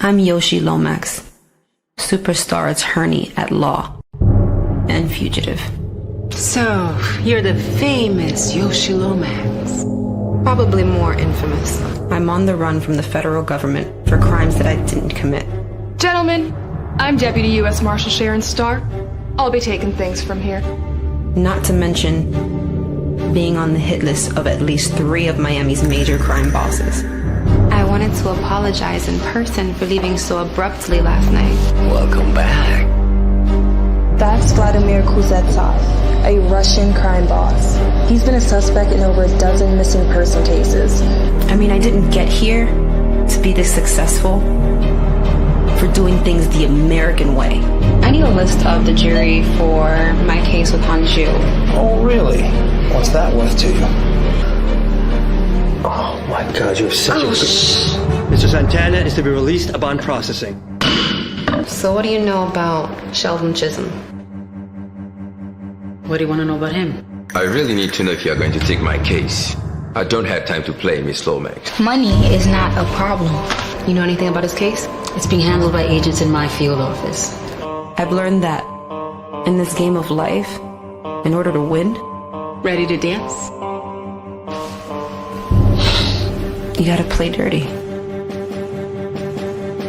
I'm Yoshi Lomax, superstar attorney at law and fugitive. So, you're the famous Yoshi Lomax. Probably more infamous. I'm on the run from the federal government for crimes that I didn't commit. Gentlemen, I'm Deputy U.S. Marshal Sharon Starr. I'll be taking things from here. Not to mention being on the hit list of at least 3 of Miami's major crime bosses. I wanted to apologize in person for leaving so abruptly last night. Welcome back. That's Vladimir Kuznetsov, a Russian crime boss. He's been a suspect in over a dozen missing person cases. I mean, I didn't get here to be this successful for doing things the American way. I need a list of the jury for my case with Hanju. Oh, really? What's that worth to you? Oh, my God, you're such a good... Mr. Santana is to be released upon processing. So what do you know about Sheldon Chisholm? What do you want to know about him? I really need to know if you're going to take my case. I don't have time to play, Miss Lomax. Money is not a problem. You know anything about his case? It's being handled by agents in my field office. I've learned that in this game of life, in order to win, Ready to dance? you gotta play dirty.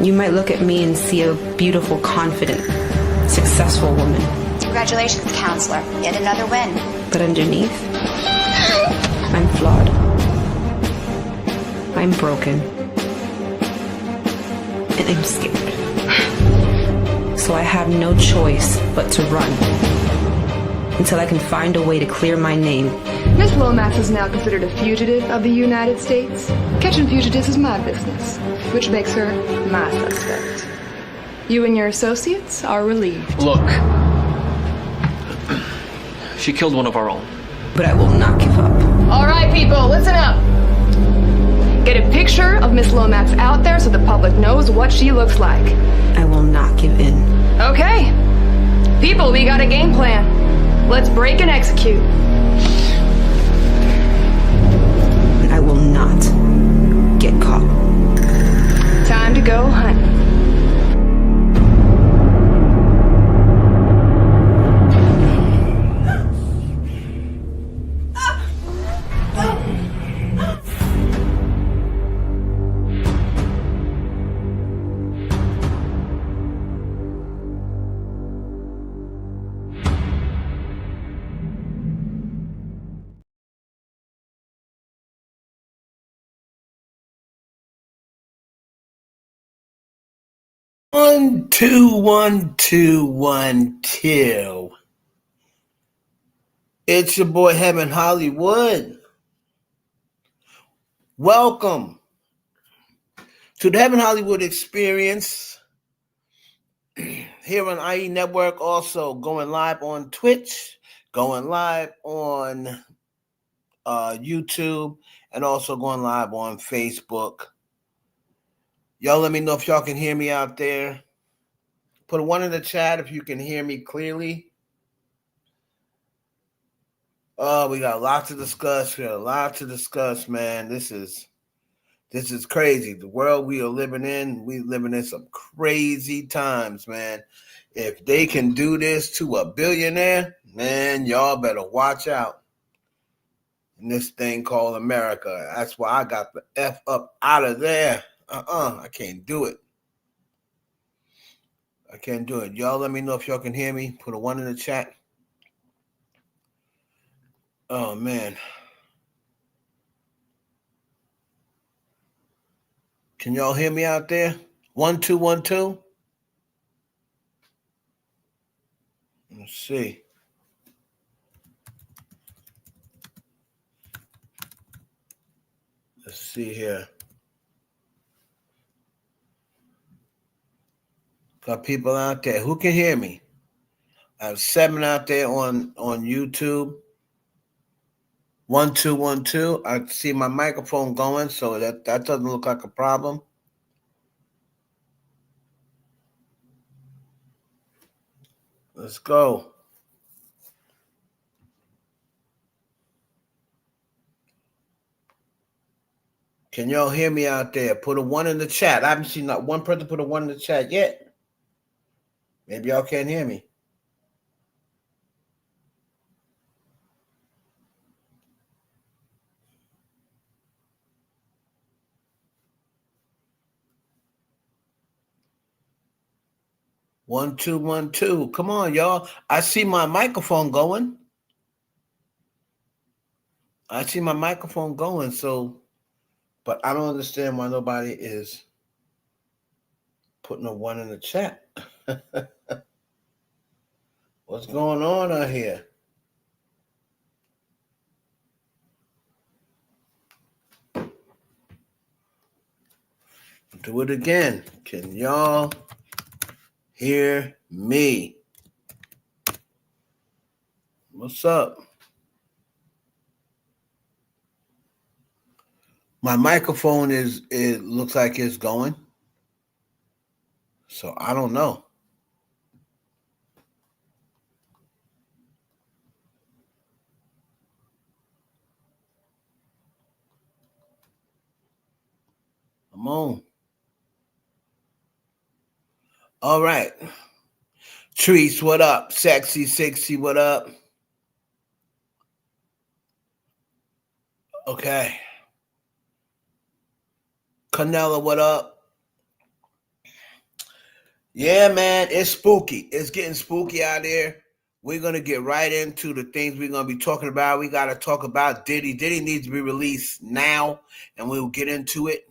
You might look at me and see a beautiful, confident, successful woman. Congratulations, counselor. Yet another win. But underneath, I'm flawed. I'm broken. And I'm scared. So I have no choice but to run until I can find a way to clear my name. Miss Lomax is now considered a fugitive of the United States. Catching fugitives is my business, which makes her my suspect. You and your associates are relieved. Look. She killed one of our own. But I will not give up. All right, people, listen up. Get a picture of Miss Lomax out there so the public knows what she looks like. I will not give in. Okay. People, we got a game plan. Let's break and execute. I will not get caught. Time to go hunting. One, two, 1, 2, 1, 2. It's your boy Heaven Hollywood. Welcome to the Heaven Hollywood Experience here on IE Network. Also going live on Twitch, going live on YouTube, and also going live on Facebook. Y'all let me know if y'all can hear me out there. Put a 1 in the chat if you can hear me clearly. We got a lot to discuss. Man. This is crazy. The world we are living in some crazy times, man. If they can do this to a billionaire, man, y'all better watch out. In this thing called America. That's why I got the F up out of there. I can't do it. Y'all let me know if y'all can hear me. Put a 1 in the chat. Oh, man. Can y'all hear me out there? 1, 2, 1, 2. Let's see. Let's see here. Got people out there who can hear me. I have 7 out there on YouTube. 1, 2, 1, 2. I see my microphone going, so that doesn't look like a problem. Let's go. Can y'all hear me out there? Put a 1 in the chat. I haven't seen not one person put a 1 in the chat yet. Maybe y'all can't hear me. One, two, 1, 2. Come on, y'all. I see my microphone going. So, but I don't understand why nobody is putting a 1 in the chat. What's going on out here? Do it again. Can y'all hear me? What's up? My microphone it looks like it's going. So I don't know. Come on. All right. Treese, what up? Sexy 60, what up? Okay. Canella, what up? Yeah, man, it's spooky. It's getting spooky out there. We're going to get right into the things we're going to be talking about. We got to talk about Diddy. Diddy needs to be released now, and we will get into it.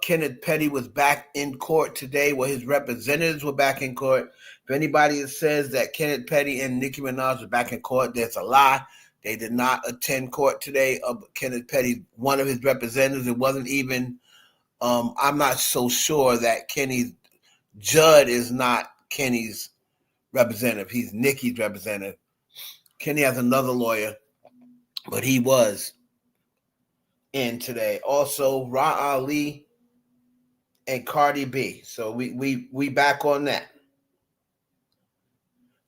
Kenneth Petty was back in court today. Well, his representatives were back in court. If anybody says that Kenneth Petty and Nicki Minaj were back in court, that's a lie. They did not attend court today. Kenneth Petty, one of his representatives, it wasn't even, I'm not so sure that Kenny's Judd is not Kenny's representative. He's Nicki's representative. Kenny has another lawyer, but he was in today. Also, Rah Ali and Cardi B. So we back on that.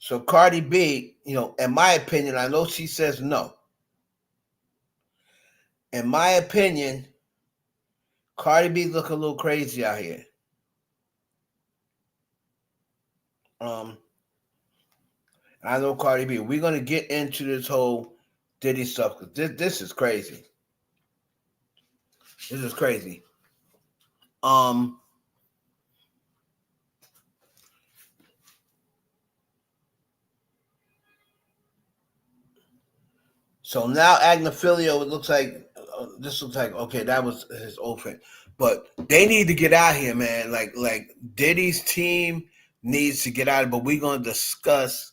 So Cardi B, in my opinion, I know she says no. In my opinion, Cardi B look a little crazy out here. I know Cardi B. We're gonna get into this whole Diddy stuff because this is crazy. This is crazy. So now Agnafilio, it looks like this looks like okay, that was his old friend. But they need to get out here, man. Like Diddy's team needs to get out, but we're gonna discuss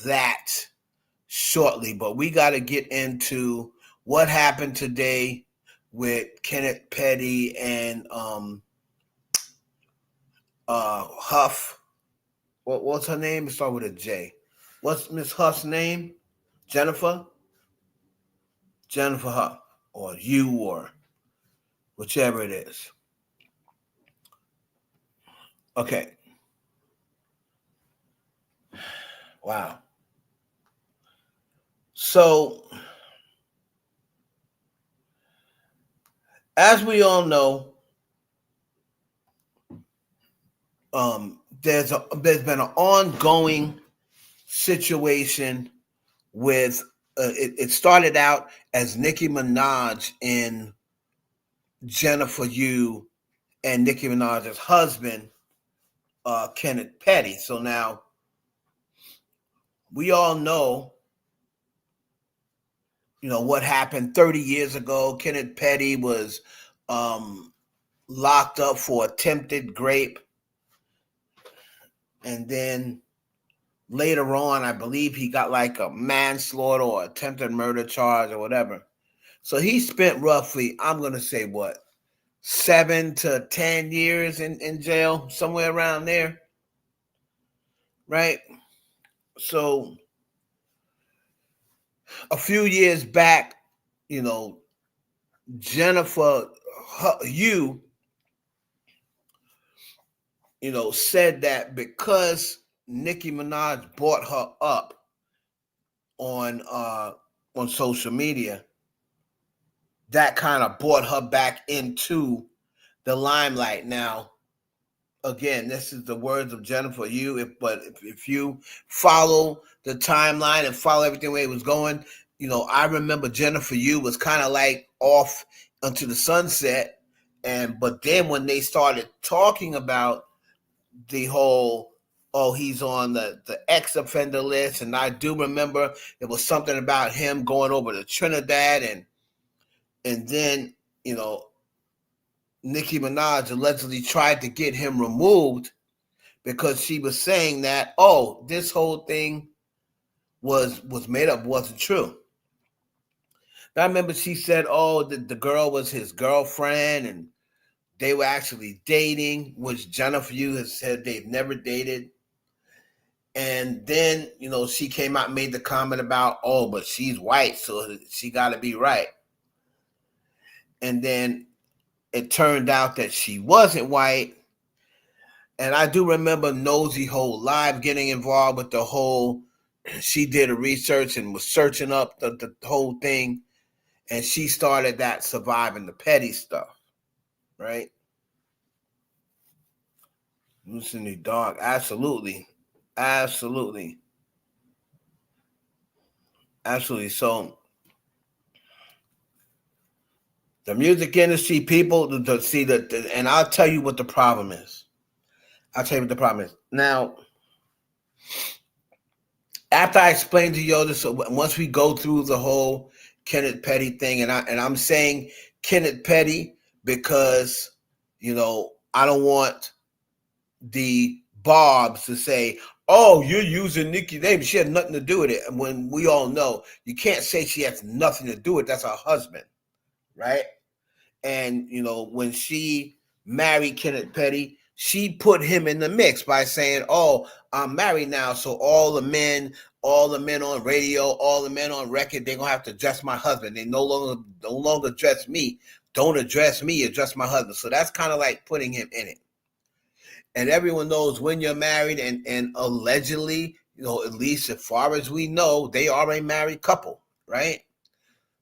that shortly. But we got to get into what happened today with Kenneth Petty and Hough. What's her name? It starts with a J. What's Miss Hough's name? Jennifer Hough, or you, or whichever it is. Okay. Wow. So, as we all know, there's been an ongoing situation with it started out as Nicki Minaj and Jennifer Hough and Nicki Minaj's husband, Kenneth Petty. So now we all know, what happened 30 years ago. Kenneth Petty was locked up for attempted grape. And then later on, I believe he got like a manslaughter or attempted murder charge or whatever. So he spent roughly, I'm going to say 7 to 10 years in jail, somewhere around there. Right? So a few years back, Jennifer Hough, said that because Nicki Minaj brought her up on social media, that kind of brought her back into the limelight. Now, again, this is the words of Jennifer Hough. If you follow the timeline and follow everything where it was going, I remember Jennifer Hough was kind of like off into the sunset. But then when they started talking about the whole, he's on the ex-offender list, and I do remember it was something about him going over to Trinidad, and then, Nicki Minaj allegedly tried to get him removed because she was saying that, this whole thing was made up, wasn't true. I remember she said, the girl was his girlfriend and they were actually dating, which Jennifer Hough has said they've never dated. And then, she came out and made the comment about, but she's white, so she got to be right. And then it turned out that she wasn't white. And I do remember Nosy Whole Live getting involved with the whole, she did a research and was searching up the whole thing. And she started that Surviving the Petty stuff, right? Listen to dog. Absolutely. Absolutely. Absolutely. So the music industry, people to see that, and I'll tell you what the problem is. Now, after I explained to you this, once we go through the whole Kenneth Petty thing, and I'm saying Kenneth Petty because, I don't want the Bobs to say, you're using Nicki's name. She had nothing to do with it. And when we all know, you can't say she has nothing to do with it. That's her husband, right? And, when she married Kenneth Petty, she put him in the mix by saying, I'm married now, so all the men on radio, all the men on record, they're going to have to address my husband. They no longer address me. Don't address me, address my husband. So that's kind of like putting him in it. And everyone knows when you're married and allegedly, at least as far as we know, they are a married couple, right?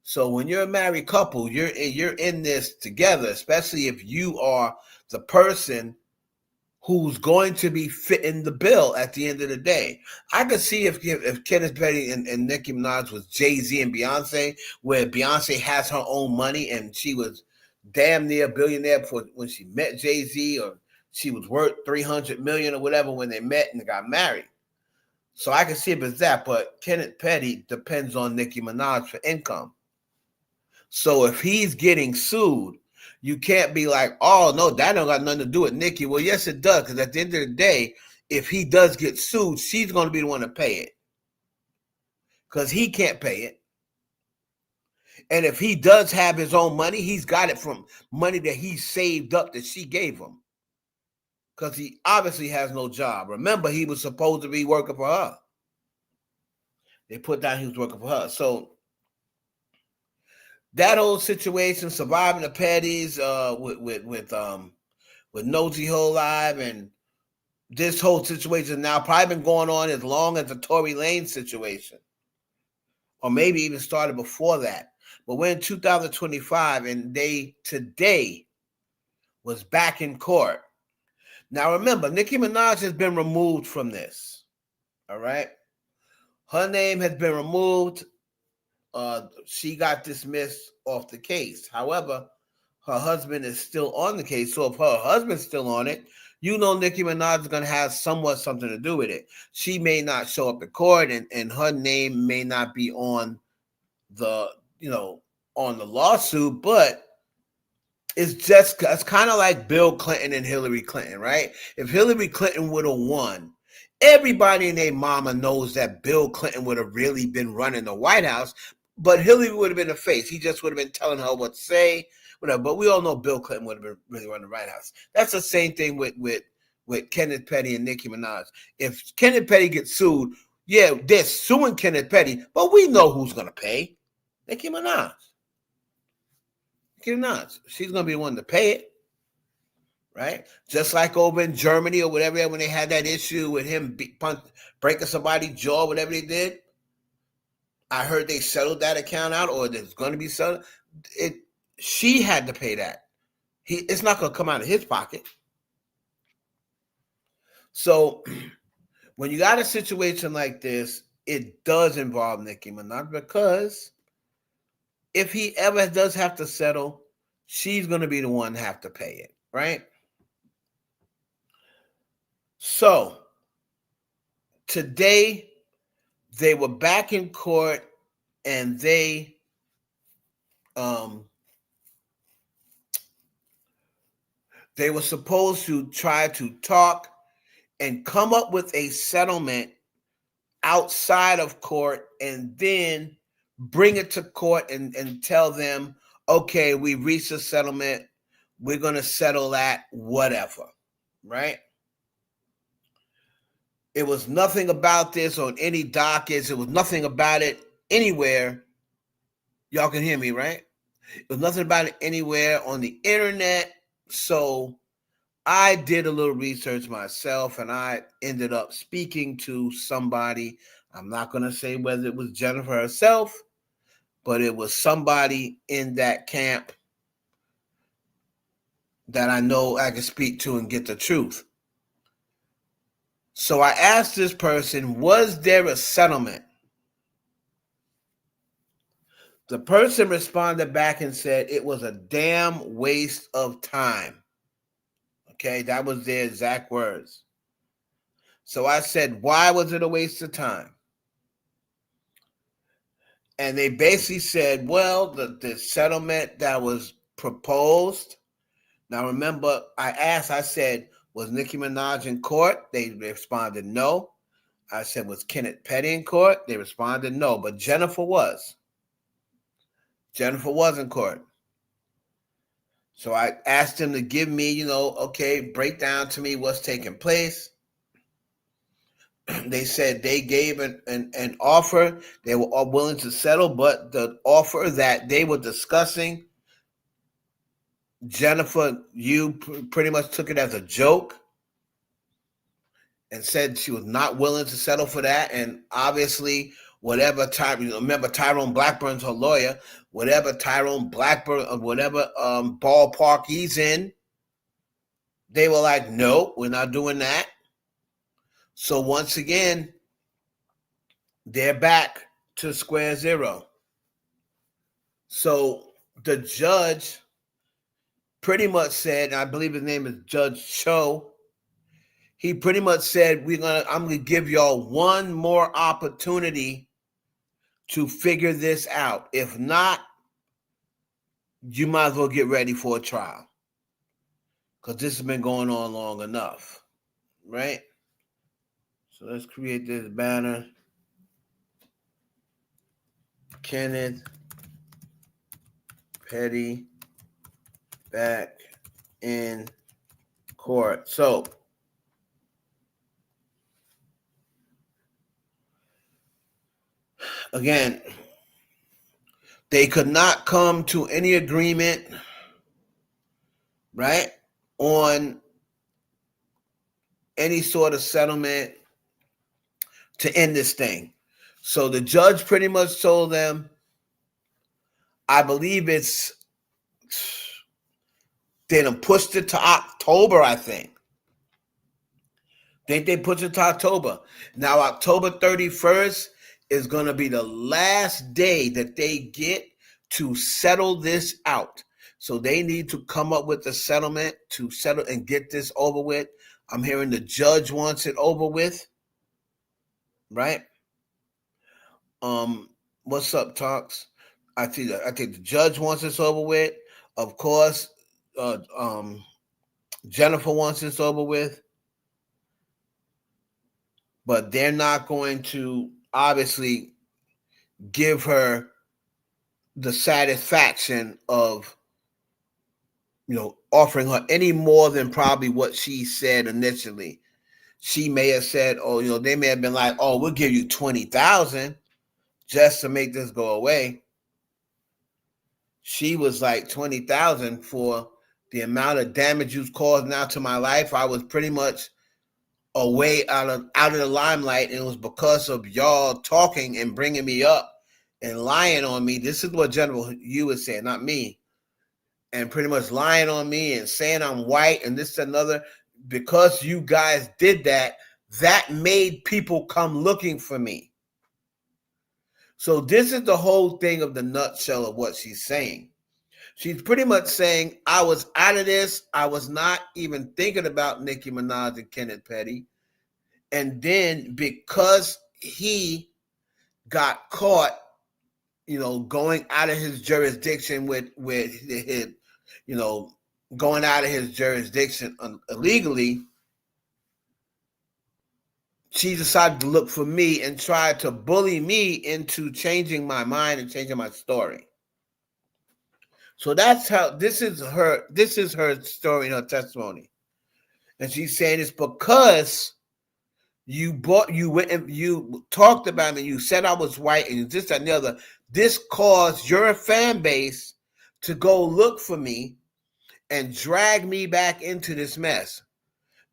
So when you're a married couple, you're in this together, especially if you are the person who's going to be fitting the bill at the end of the day. I could see if Kenneth Petty and Nicki Minaj was Jay-Z and Beyonce, where Beyonce has her own money and she was damn near a billionaire when she met Jay-Z, or she was worth $300 million or whatever when they met and got married. So I can see it as that, but Kenneth Petty depends on Nicki Minaj for income. So if he's getting sued, you can't be like, no, that don't got nothing to do with Nicki. Well, yes, it does, because at the end of the day, if he does get sued, she's going to be the one to pay it, because he can't pay it. And if he does have his own money, he's got it from money that he saved up that she gave him, because he obviously has no job. Remember, he was supposed to be working for her. They put down he was working for her. So that whole situation, Surviving the Petties, with Nosy Whole Live, and this whole situation now probably been going on as long as the Tory Lanez situation, or maybe even started before that. But we're in 2025, and they today was back in court. Now remember, Nicki Minaj has been removed from this. All right, her name has been removed. She got dismissed off the case. However, her husband is still on the case. So if her husband's still on it, Nicki Minaj is going to have somewhat something to do with it. She may not show up to court, and her name may not be on the, on the lawsuit, but it's kind of like Bill Clinton and Hillary Clinton, right? If Hillary Clinton would have won, everybody and their mama knows that Bill Clinton would have really been running the White House, but Hillary would have been the face. He just would have been telling her what to say, whatever. But we all know Bill Clinton would have been really running the White House. That's the same thing with Kenneth Petty and Nicki Minaj. If Kenneth Petty gets sued, yeah, they're suing Kenneth Petty, but we know who's going to pay. Nicki Minaj. Nicki Minaj. She's going to be the one to pay it, right? Just like over in Germany or whatever, when they had that issue with him breaking somebody's jaw, whatever they did. I heard they settled that account out, or there's going to be settled. she had to pay that. It's not going to come out of his pocket. So when you got a situation like this, it does involve Nicki Minaj, because if he ever does have to settle, she's going to be the one to have to pay it, right? So today they were back in court, and they were supposed to try to talk and come up with a settlement outside of court, and then bring it to court and tell them, okay, we reached a settlement. We're going to settle that, whatever, right? It was nothing about this on any dockets. It was nothing about it anywhere. Y'all can hear me, right? It was nothing about it anywhere on the internet. So I did a little research myself, and I ended up speaking to somebody. I'm not going to say whether it was Jennifer herself, but it was somebody in that camp that I know I can speak to and get the truth. So I asked this person, was there a settlement? The person responded back and said it was a damn waste of time. Okay, that was their exact words. So I said, why was it a waste of time? And they basically said, well, the settlement that was proposed. Now, remember, I said, was Nicki Minaj in court? They responded no. I said, was Kenneth Petty in court? They responded no, but Jennifer was. Jennifer was in court. So I asked them to give me, okay, break down to me what's taking place. They said they gave an offer. They were all willing to settle, but the offer that they were discussing, Jennifer, you pretty much took it as a joke and said she was not willing to settle for that. And obviously, whatever remember Tyrone Blackburn's her lawyer, whatever Tyrone Blackburn, whatever ballpark he's in, they were like, no, we're not doing that. So once again, they're back to square zero. So the judge pretty much said, I believe his name is Judge Cho, he pretty much said, I'm gonna give y'all one more opportunity to figure this out. If not, you might as well get ready for a trial, because this has been going on long enough, right? So let's create this banner. Kenneth Petty back in court. So again, they could not come to any agreement, right, on any sort of settlement to end this thing. So the judge pretty much told them, I believe they done pushed it to October, I think. They pushed it to October. Now, October 31st is going to be the last day that they get to settle this out. So they need to come up with a settlement to settle and get this over with. I'm hearing the judge wants it over with. Right? What's up, Talks? I think the judge wants this over with. Of course, Jennifer wants this over with. But they're not going to obviously give her the satisfaction of, offering her any more than probably what she said initially. She may have said, they may have been like, we'll give you $20,000 just to make this go away. She was like, $20,000 for the amount of damage you've caused now to my life. I was pretty much away out of the limelight, and it was because of y'all talking and bringing me up and lying on me. This is what General Hugh was saying, not me. and pretty much lying on me and saying I'm white and this and another. Because you guys did that, that made people come looking for me. So this is the whole thing of the nutshell of what she's saying. She's pretty much saying, I was out of this. I was not even thinking about Nicki Minaj and Kenneth Petty. And then because he got caught, going out of his jurisdiction with his, going out of his jurisdiction illegally, she decided to look for me and try to bully me into changing my mind and changing my story. So that's how this is her story and her testimony. And she's saying it's because you went and you talked about me, you said I was white and this, that, and the other. This caused your fan base to go look for me and drag me back into this mess.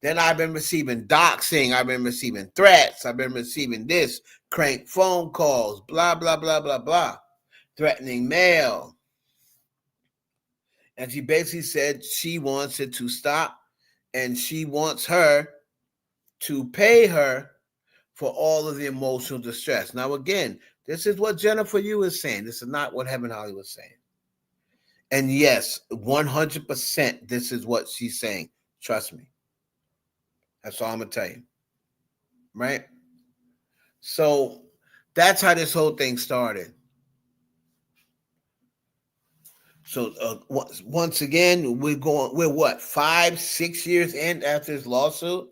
Then I've been receiving doxing, I've been receiving threats, I've been receiving this, crank phone calls, blah, blah, blah, blah, blah, threatening mail. And she basically said she wants it to stop and she wants her to pay her for all of the emotional distress. Now, again, this is what Jennifer Hough is saying. This is not what Heaven Holly was saying. And yes, 100% this is what she's saying. Trust me. That's all I'm going to tell you. Right? So that's how this whole thing started. So once again, we're what, 5-6 years in after this lawsuit?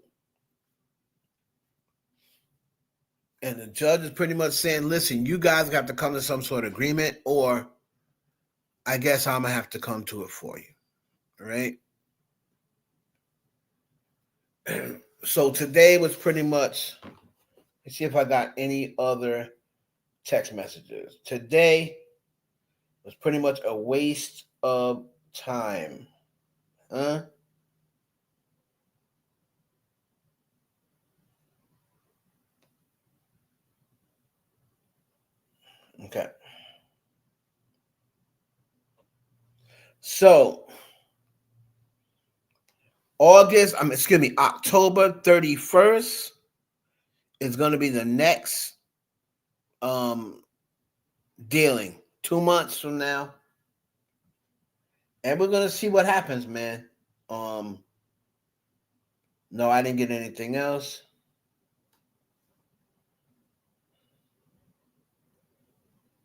And the judge is pretty much saying, listen, you guys have to come to some sort of agreement, or I guess I'm going to have to come to it for you. All right? So today was pretty much, let's see if I got any other text messages. Today was pretty much a waste of time. Huh? Okay. So October 31st is going to be the next dealing. 2 months from now. And we're going to see what happens, man. No, I didn't get anything else.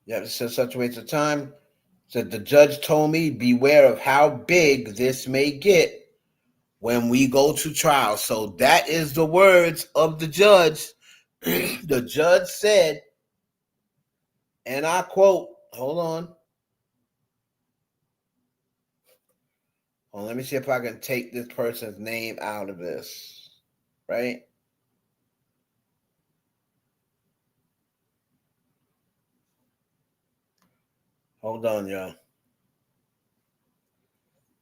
Yeah, it says such a waste of time. Said the judge told me, beware of how big this may get when we go to trial. So that is the words of the judge. The judge said, and I quote, hold on. Well, let me see if I can take this person's name out of this, right? Hold on, y'all.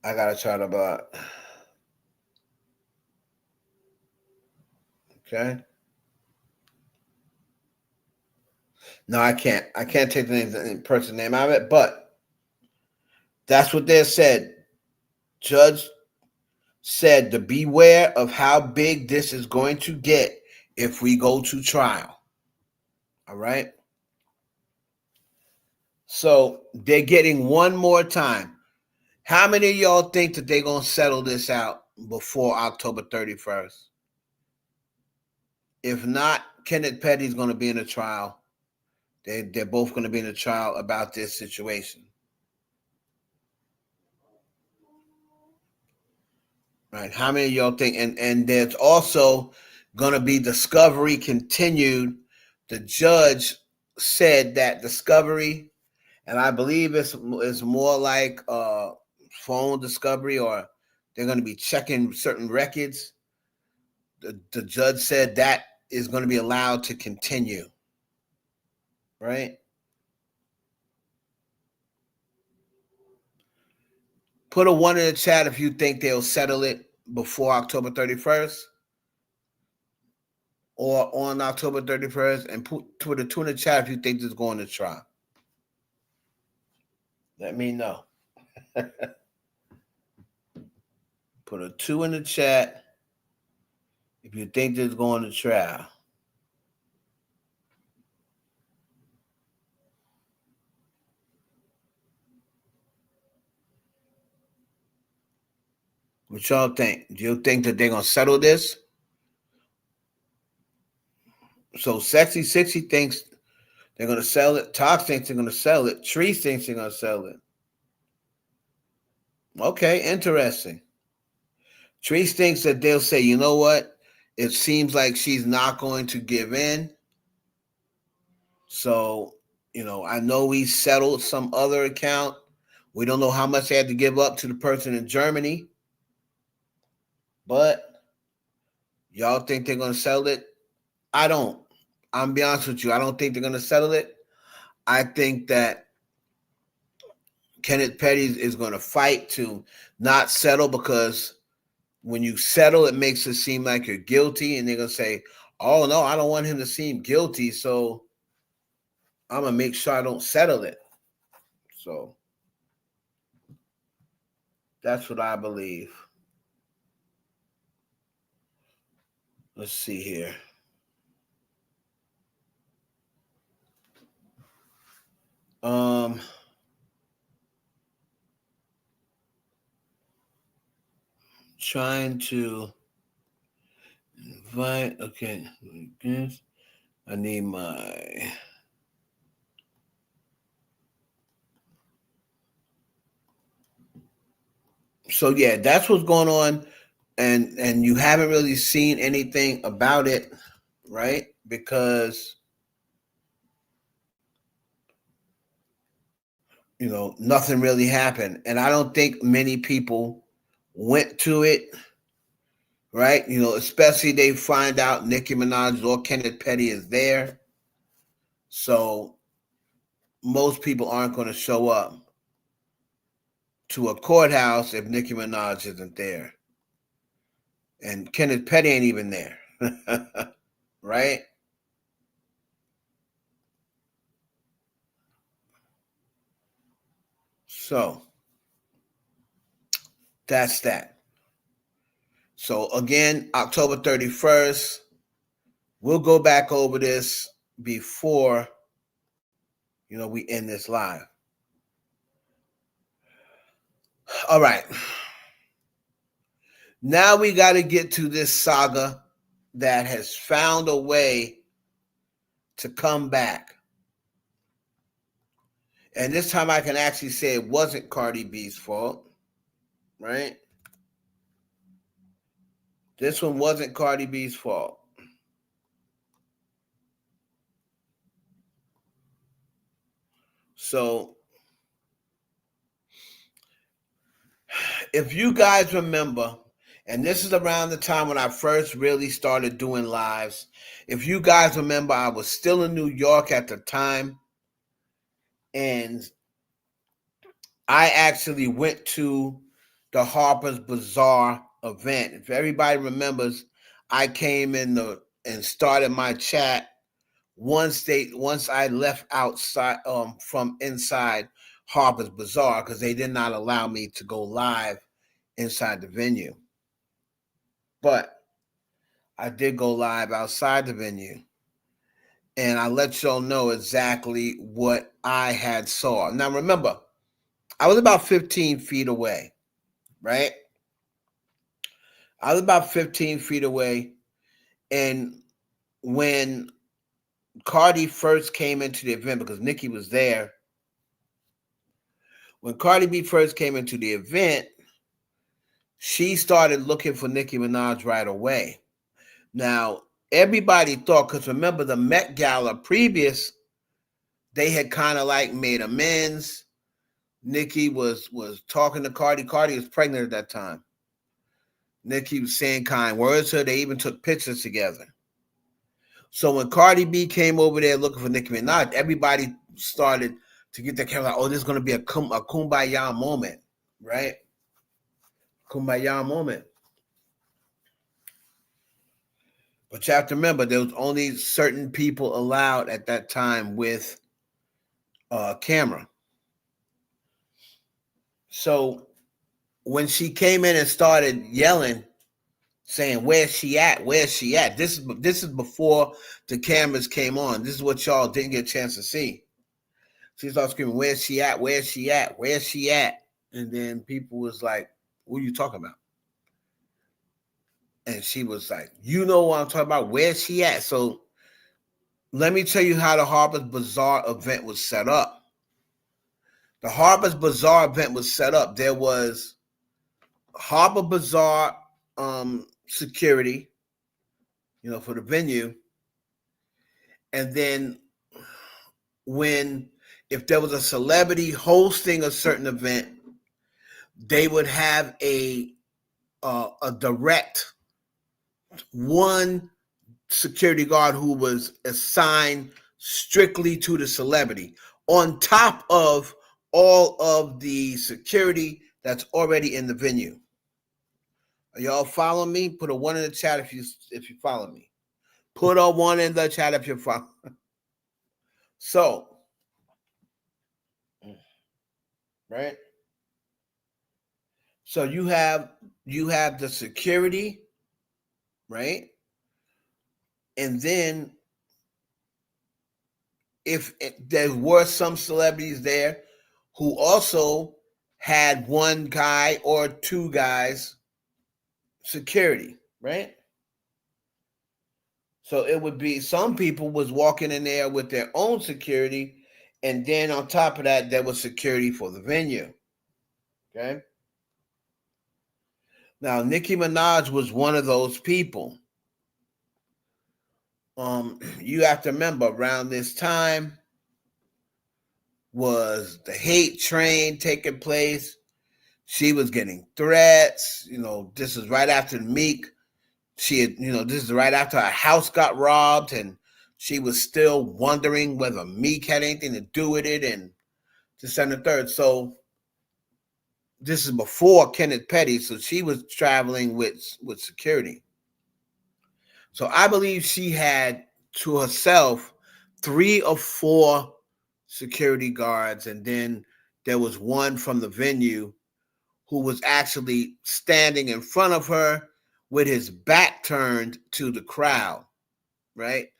I gotta try to okay. No, I can't. I can't take the person's name out of it, but that's what they said. Judge said to beware of how big this is going to get if we go to trial. All right. So they're getting one more time. How many of y'all think that they're going to settle this out before October 31st? If not, Kenneth Petty is going to be in a trial. They're both going to be in a trial about this situation. Right? How many of y'all think? And there's also going to be discovery continued. The judge said that discovery, and I believe it's more like phone discovery, or they're going to be checking certain records. The judge said that is going to be allowed to continue. Right? Put a 1 in the chat if you think they'll settle it before October 31st or on October 31st, and put a 2 in the chat if you think this is going to trial. Let me know. Put a 2 in the chat if you think this is going to trial. What y'all think? Do you think that they're going to settle this? So Sexy 60 thinks they're going to sell it. Tox thinks they're going to sell it. Tree thinks they're going to sell it. Okay, interesting. Tree thinks that they'll say, you know what? It seems like she's not going to give in. So, I know we settled some other account. We don't know how much they had to give up to the person in Germany. But y'all think they're going to sell it? I don't. I'm be honest with you. I don't think they're going to settle it. I think that Kenneth Petty is going to fight to not settle, because when you settle, it makes it seem like you're guilty, and they're going to say, oh, no, I don't want him to seem guilty, so I'm going to make sure I don't settle it. So that's what I believe. Let's see here. Trying to invite. Okay, I guess I need my. So yeah, that's what's going on, and you haven't really seen anything about it, right? Because nothing really happened, and I don't think many people went to it, right? Especially they find out Nicki Minaj or Kenneth Petty is there, so most people aren't going to show up to a courthouse if Nicki Minaj isn't there. And Kenneth Petty ain't even there. Right? So that's that. So again, October 31st, we'll go back over this before, we end this live. All right. Now we got to get to this saga that has found a way to come back. And this time I can actually say it wasn't Cardi B's fault, right? This one wasn't Cardi B's fault. So if you guys remember, and this is around the time when I first really started doing lives. If you guys remember, I was still in New York at the time, and I actually went to the Harper's Bazaar event. If everybody remembers, I came in and started my chat once I left outside from inside Harper's Bazaar, because they did not allow me to go live inside the venue. But I did go live outside the venue, and I let y'all know exactly what I had saw. Now remember, I was about 15 feet away, right? I was about 15 feet away, and when Cardi first came into the event, because Nicki was there, when Cardi B first came into the event, she started looking for Nicki Minaj right away. Now, everybody thought, because remember the Met Gala previous, they had kind of like made amends. Nicki was talking to Cardi. Cardi was pregnant at that time. Nicki was saying kind words to her. They even took pictures together. So when Cardi B came over there looking for Nicki Minaj, everybody started to get their camera like, oh, this is going to be a kumbaya moment, right? Kumbaya moment. But you have to remember, there was only certain people allowed at that time with camera. So when she came in and started yelling, saying, "Where's she at? Where's she at?" This is before the cameras came on. This is what y'all didn't get a chance to see. She started screaming, "Where's she at? Where's she at? Where's she at?" And then people was like, "What are you talking about?" And she was like, "You know what I'm talking about? Where's she at?" So let me tell you how the Harper's Bazaar event was set up. The Harper's Bazaar event was set up. There was Harper Bazaar security, for the venue. And then if there was a celebrity hosting a certain event, they would have a direct one security guard who was assigned strictly to the celebrity, on top of all of the security that's already in the venue. Are y'all following me? Put a 1 in the chat if you follow me. Put a 1 in the chat if you're following. So, right? So you have the security, right? And then if there were some celebrities there who also had one guy or two guys security, right? So it would be some people was walking in there with their own security, and then on top of that, there was security for the venue. Okay. Now, Nicki Minaj was one of those people. You have to remember, around this time was the hate train taking place. She was getting threats. This is right after Meek. She had, this is right after her house got robbed, and she was still wondering whether Meek had anything to do with it, and this and the third. So this is before Kenneth Petty, so she was traveling with security. So I believe she had to herself 3 or 4 security guards, and then there was one from the venue who was actually standing in front of her with his back turned to the crowd, right?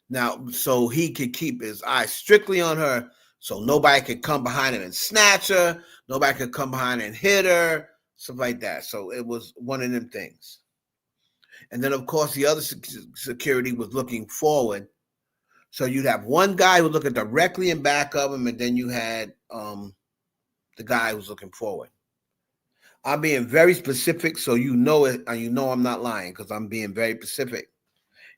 Now, so he could keep his eyes strictly on her, so nobody could come behind him and snatch her, nobody could come behind and hit her, stuff like that. So it was one of them things. And then, of course, the other security was looking forward. So you'd have one guy who was looking directly in back of him, and then you had the guy who was looking forward. I'm being very specific, so you know it, and you know I'm not lying because I'm being very specific.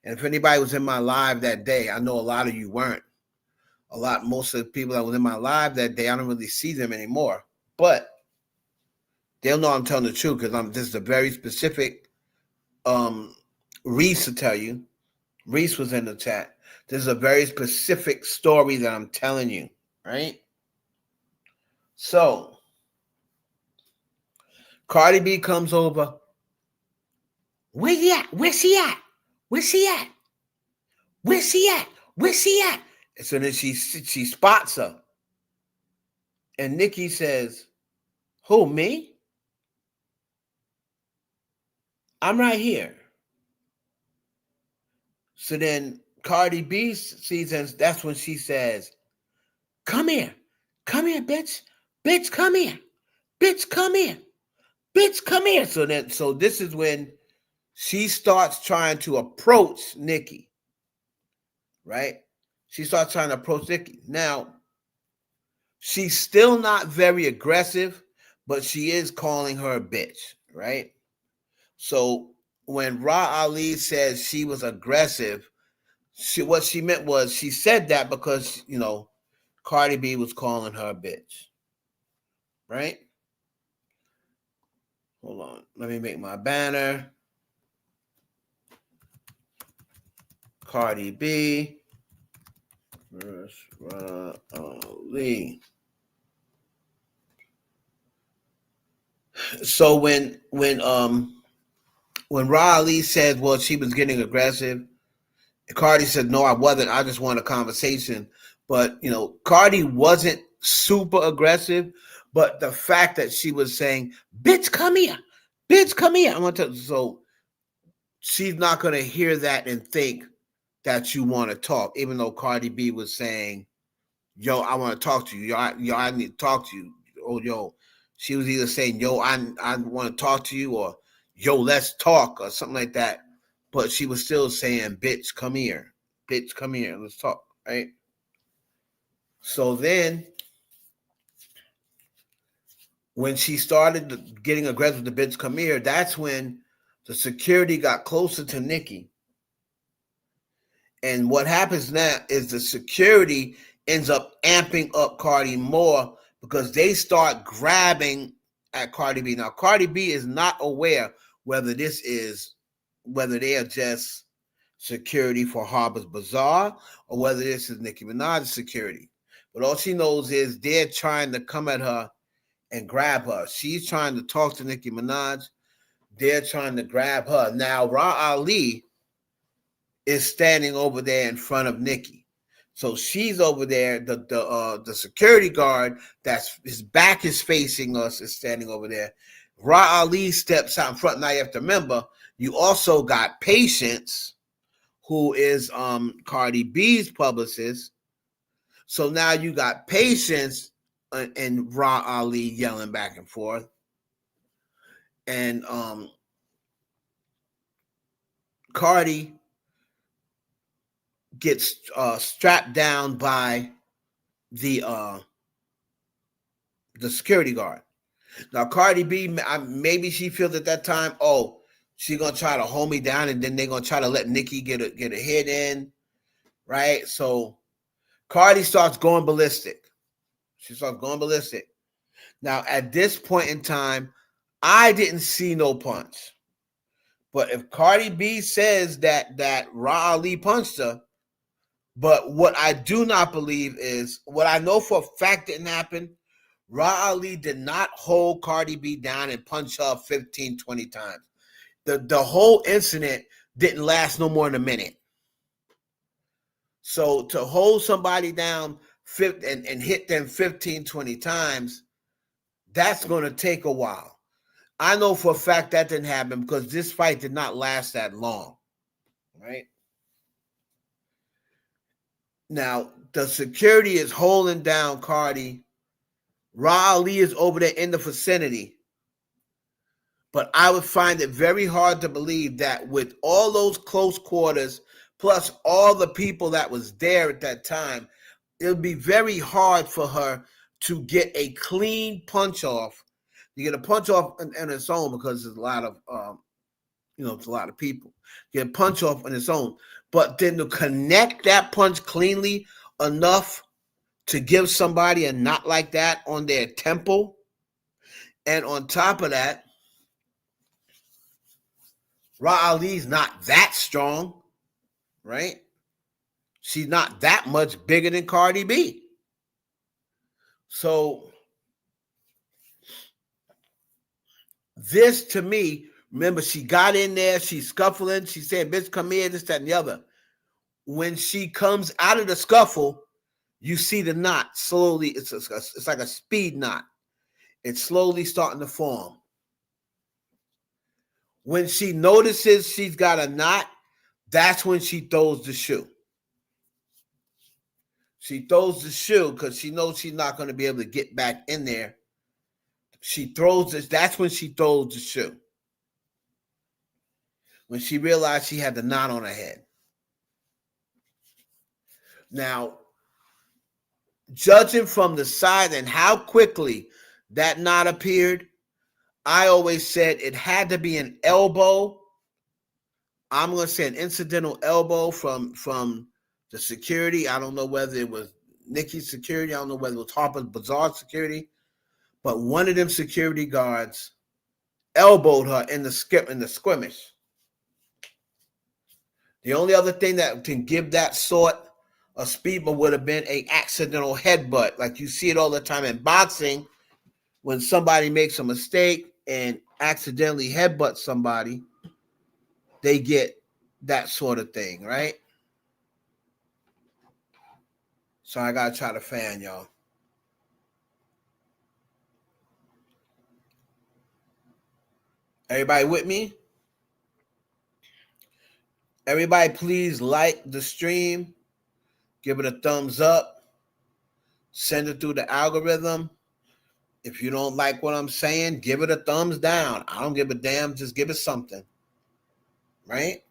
And if anybody was in my live that day, I know a lot of you weren't. Most of the people that was in my live that day, I don't really see them anymore. But they'll know I'm telling the truth because this is a very specific. Reese will tell you. Reese was in the chat. This is a very specific story that I'm telling you, right? So Cardi B comes over. Where he at? Where's she at? Where's she at? Where's she at? Where's she at? And so then she spots her. And Nicki says, "Who, me? I'm right here." So then Cardi B sees, and that's when she says, "Come here. Come here, bitch. Bitch, come here. Bitch, come here. Bitch, come here." So this is when she starts trying to approach Nicki, right? She starts trying to approach Nicki. Now, she's still not very aggressive, but she is calling her a bitch, right? So when Rah Ali says she was aggressive, what she meant was she said that because, Cardi B was calling her a bitch, right? Hold on. Let me make my banner. Cardi B versus Rah Ali. So when Rah Ali said, well, she was getting aggressive, Cardi said, "No, I wasn't. I just want a conversation." But, Cardi wasn't super aggressive, But the fact that she was saying, bitch, come here. Bitch, come here. So she's not going to hear that and think that you want to talk, even though Cardi B was saying, yo, I want to talk to you. Yo, I need to talk to you. Oh, yo. She was either saying, yo, I want to talk to you, or yo, let's talk, or something like that. But she was still saying, bitch, come here. Bitch, come here. Let's talk, right? So then, when she started getting aggressive with the bitch, come here, that's when the security got closer to Nicki. And what happens now is the security ends up amping up Cardi more because they start grabbing at Cardi B. Now, Cardi B is not aware whether they are just security for Harper's Bazaar or whether this is Nicki Minaj's security. But all she knows is they're trying to come at her and grab her. She's trying to talk to Nicki Minaj. They're trying to grab her. Now, Rah Ali is standing over there in front of Nicki. So she's over there. The security guard his back is facing us is standing over there. Rah Ali steps out in front. Now you have to remember, you also got Patience, who is Cardi B's publicist. So now you got Patience and Rah Ali yelling back and forth. And Cardi gets strapped down by the security guard. Now, Cardi B, maybe she feels at that time, oh, she's going to try to hold me down, and then they're going to try to let Nicki get a hit in, right? So Cardi starts going ballistic. She starts going ballistic. Now, at this point in time, I didn't see no punch. But if Cardi B says that Rah Ali punched her, but what I do not believe is, what I know for a fact didn't happen, Rah Ali did not hold Cardi B down and punch her 15, 20 times. The whole incident didn't last no more than a minute. So to hold somebody down and hit them 15, 20 times, that's going to take a while. I know for a fact that didn't happen because this fight did not last that long, right? Now, the security is holding down Cardi. Rah Ali is over there in the vicinity. But I would find it very hard to believe that with all those close quarters, plus all the people that was there at that time, it would be very hard for her to get a clean punch off. You get a punch off on its own because there's a lot of, it's a lot of people. Get a punch off on its own. But then to connect that punch cleanly enough to give somebody a knot like that on their temple, and on top of that, Rah Ali's not that strong, right? She's not that much bigger than Cardi B. So this, to me, remember, she got in there, she's scuffling, she said, bitch, come here, this, that, and the other. When she comes out of the scuffle, you see the knot slowly, it's like a speed knot. It's slowly starting to form. When she notices she's got a knot, that's when she throws the shoe. She throws the shoe because she knows she's not going to be able to get back in there. She throws this. That's when she throws the shoe. When she realized she had the knot on her head. Now, judging from the side and how quickly that knot appeared, I always said it had to be an elbow. I'm going to say an incidental elbow from the security. I don't know whether it was Nicki's security. I don't know whether it was Harper's Bazaar security. But one of them security guards elbowed her in the skirmish. The only other thing that can give that sort of speed would have been an accidental headbutt. Like you see it all the time in boxing. When somebody makes a mistake and accidentally headbutts somebody, they get that sort of thing, right? So I got to try to fan y'all. Everybody with me? Everybody, please like the stream. Give it a thumbs up. Send it through the algorithm. If you don't like what I'm saying, give it a thumbs down. I don't give a damn. Just give it something. Right?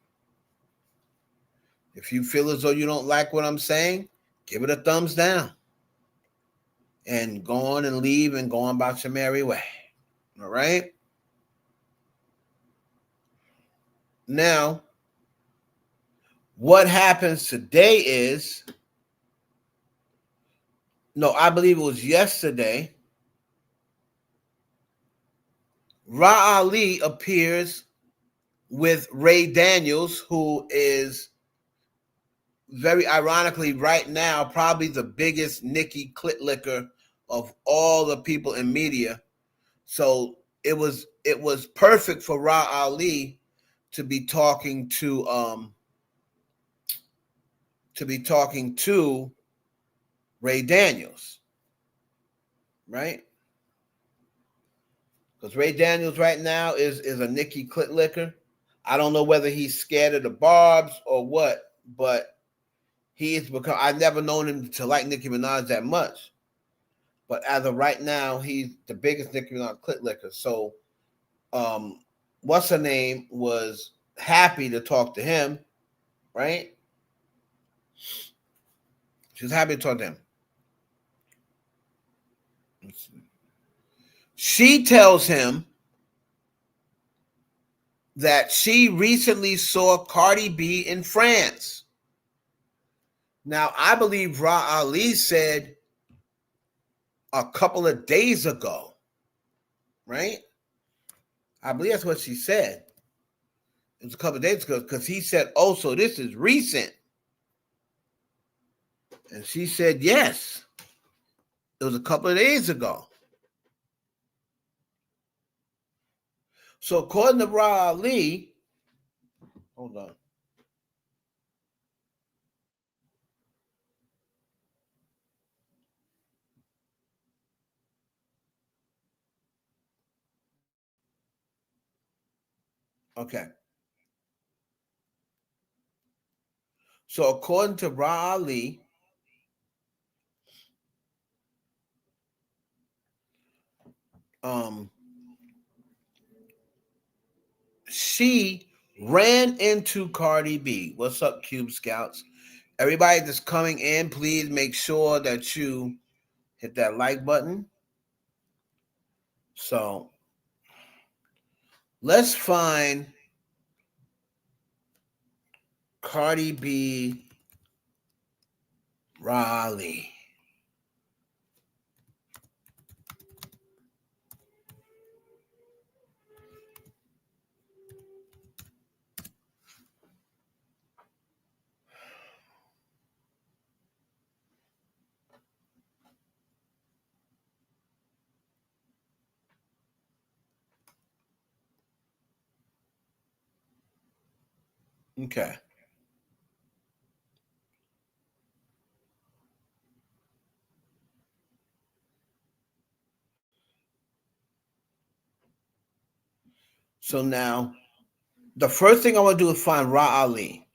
If you feel as though you don't like what I'm saying, give it a thumbs down. And go on and leave and go on about your merry way. All right? Now, what happens today is, no, I believe it was yesterday, Rah Ali appears with Ray Daniels, who is very ironically right now probably the biggest Nicki clit licker of all the people in media. So it was perfect for Rah Ali to be talking to Ray Daniels, right? Because Ray Daniels right now is a Nicki clit licker. I don't know whether he's scared of the barbs or what, but he is become. I've never known him to like Nicki Minaj that much, but as of right now, he's the biggest Nicki Minaj clit licker. So, what's her name was happy to talk to him, right? She's happy to talk to him. She tells him that she recently saw Cardi B in France. Now, I believe Rah Ali said a couple of days ago, right? I believe that's what she said. It was a couple of days ago because he said, oh, so this is recent. And she said, yes. It was a couple of days ago. So according to Rah Ali, hold on. Okay. So according to Rah Ali, she ran into Cardi B. What's up, Cube Scouts? Everybody that's coming in, please make sure that you hit that like button. So let's find Cardi B, Rah Ali. Okay. So now, the first thing I want to do is find Rah Ali.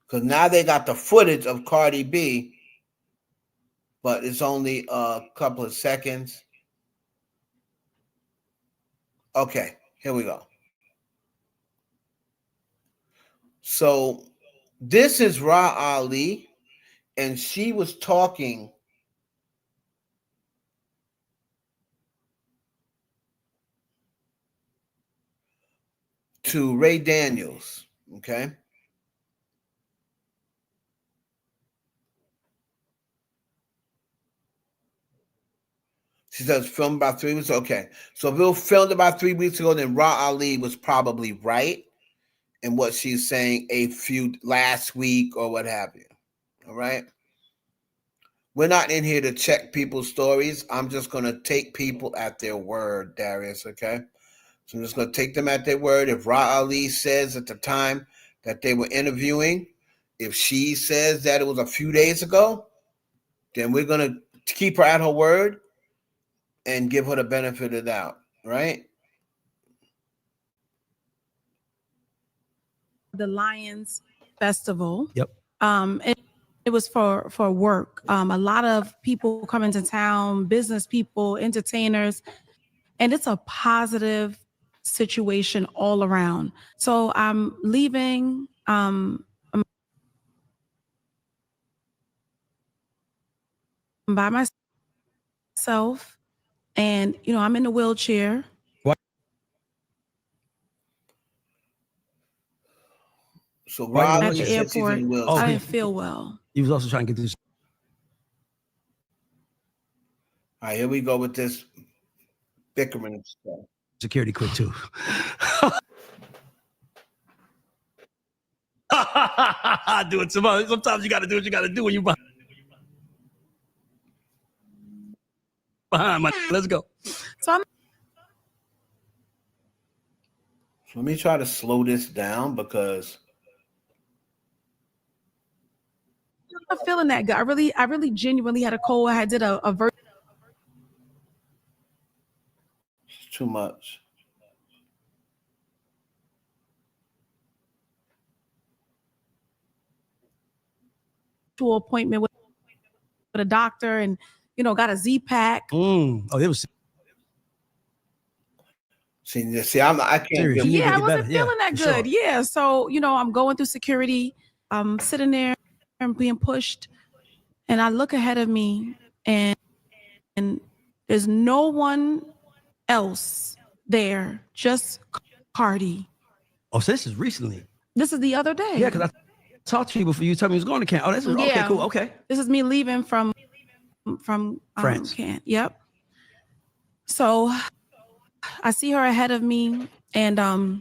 Because now they got the footage of Cardi B, but it's only a couple of seconds. Okay, here we go. So this is Rah Ali, and she was talking to Ray Daniels, okay? She says filmed about 3 weeks. Okay, so if it was filmed about 3 weeks ago, then Rah Ali was probably right in what she's saying last week or what have you. All right. We're not in here to check people's stories. I'm just going to take people at their word, Darius, okay? So I'm just going to take them at their word. If Rah Ali says at the time that they were interviewing, if she says that it was a few days ago, then we're going to keep her at her word and give her the benefit of the doubt, right? the Lions Festival. Yep. It was for work. A lot of people come into town, business people, entertainers, and it's a positive situation all around. So I'm leaving. I'm by myself, and I'm in a wheelchair. So Rob at the airport, I didn't feel well. He was also trying to get this. All right, here we go with this bickering stuff. Security quit too. Do it sometimes you got to do what you got to do when you behind my. Let's go. So let me try to slow this down because I'm not feeling that good. I really genuinely had a cold. I did a virtual. It's too much. Appointment with a doctor, and got a Z-Pack. Oh, it was. See, I can't. Yeah, I wasn't feeling that good. Sure. Yeah, so I'm going through security. I'm sitting there and being pushed, and I look ahead of me, and there's no one else there, just Cardi. Oh, so this is recently. This is the other day. Yeah, because I talked to you before you told me you was going to camp. Oh, this is okay, cool, okay. This is me leaving from France. Camp. Yep. So I see her ahead of me, and what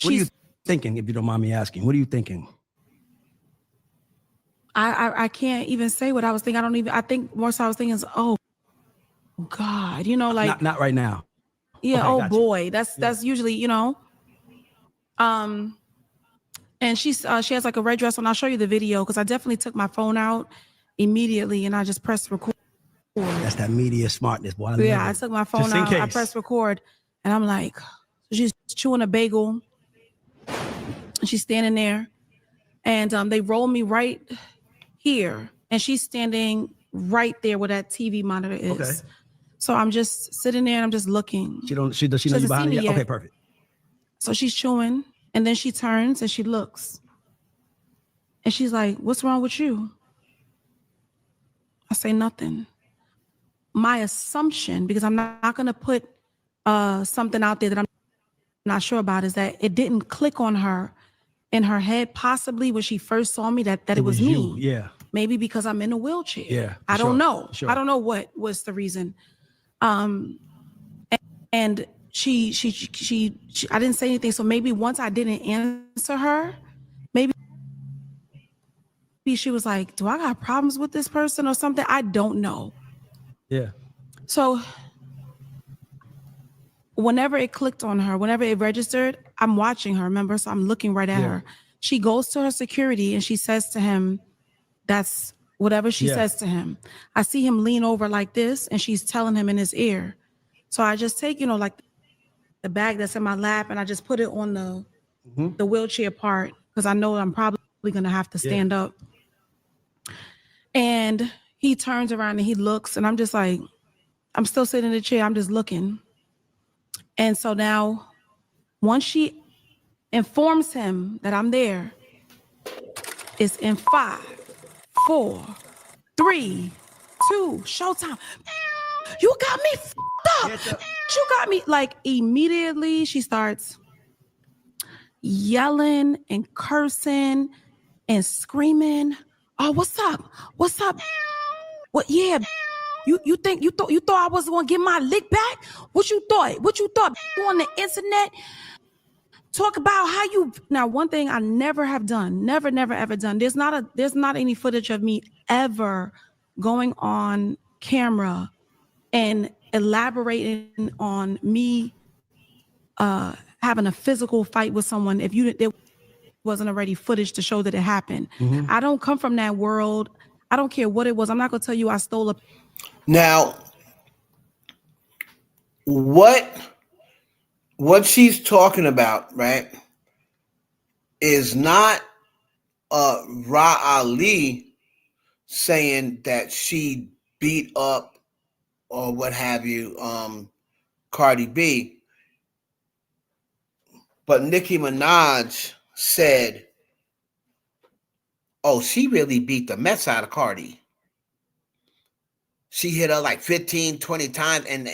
are you thinking, if you don't mind me asking? What are you thinking? I can't even say what I was thinking. I think more so I was thinking is, oh God, like not right now. Yeah, okay, boy. That's usually, and she has like a red dress on. I'll show you the video because I definitely took my phone out immediately and I just pressed record. That's that media smartness, boy. I took my phone out. I pressed record, and I'm like, she's chewing a bagel, and she's standing there, and they roll me right here, and she's standing right there where that TV monitor is. Okay. So I'm just sitting there and I'm just looking. Does she know you behind you? Okay, perfect. So she's chewing, and then she turns and she looks, and she's like, "What's wrong with you?" I say nothing. My assumption, because I'm not going to put something out there that I'm not sure about, is that it didn't click on her in her head, possibly when she first saw me, that it was me. Yeah. Maybe because I'm in a wheelchair. Yeah. I don't know. Sure. I don't know what was the reason. And she I didn't say anything. So maybe once I didn't answer her, maybe she was like, do I got problems with this person or something? I don't know. Yeah. So whenever it clicked on her, whenever it registered, I'm watching her, remember? So I'm looking right at her. She goes to her security and she says to him, that's whatever she says to him. I see him lean over like this and she's telling him in his ear. So I just take, like the bag that's in my lap and I just put it on the wheelchair part because I know I'm probably going to have to stand up. And he turns around and he looks and I'm just like, I'm still sitting in the chair. I'm just looking. And so now once she informs him that I'm there, it's in 5, 4, 3, 2, showtime. You got me f***ed up. You got me. Like immediately she starts yelling and cursing and screaming. Oh, what's up? What's up? What? Yeah. You thought I was gonna get my lick back? What you thought? You on the internet talk about how you. Now, one thing I never have done, never ever done. There's not any footage of me ever going on camera and elaborating on me having a physical fight with someone. If there wasn't already footage to show that it happened. Mm-hmm. I don't come from that world. I don't care what it was. I'm not gonna tell you I stole a. Now, what she's talking about, right? is not Rah Ali saying that she beat up or what have you, Cardi B, but Nicki Minaj said, oh, she really beat the mess out of Cardi. She hit her like 15, 20 times and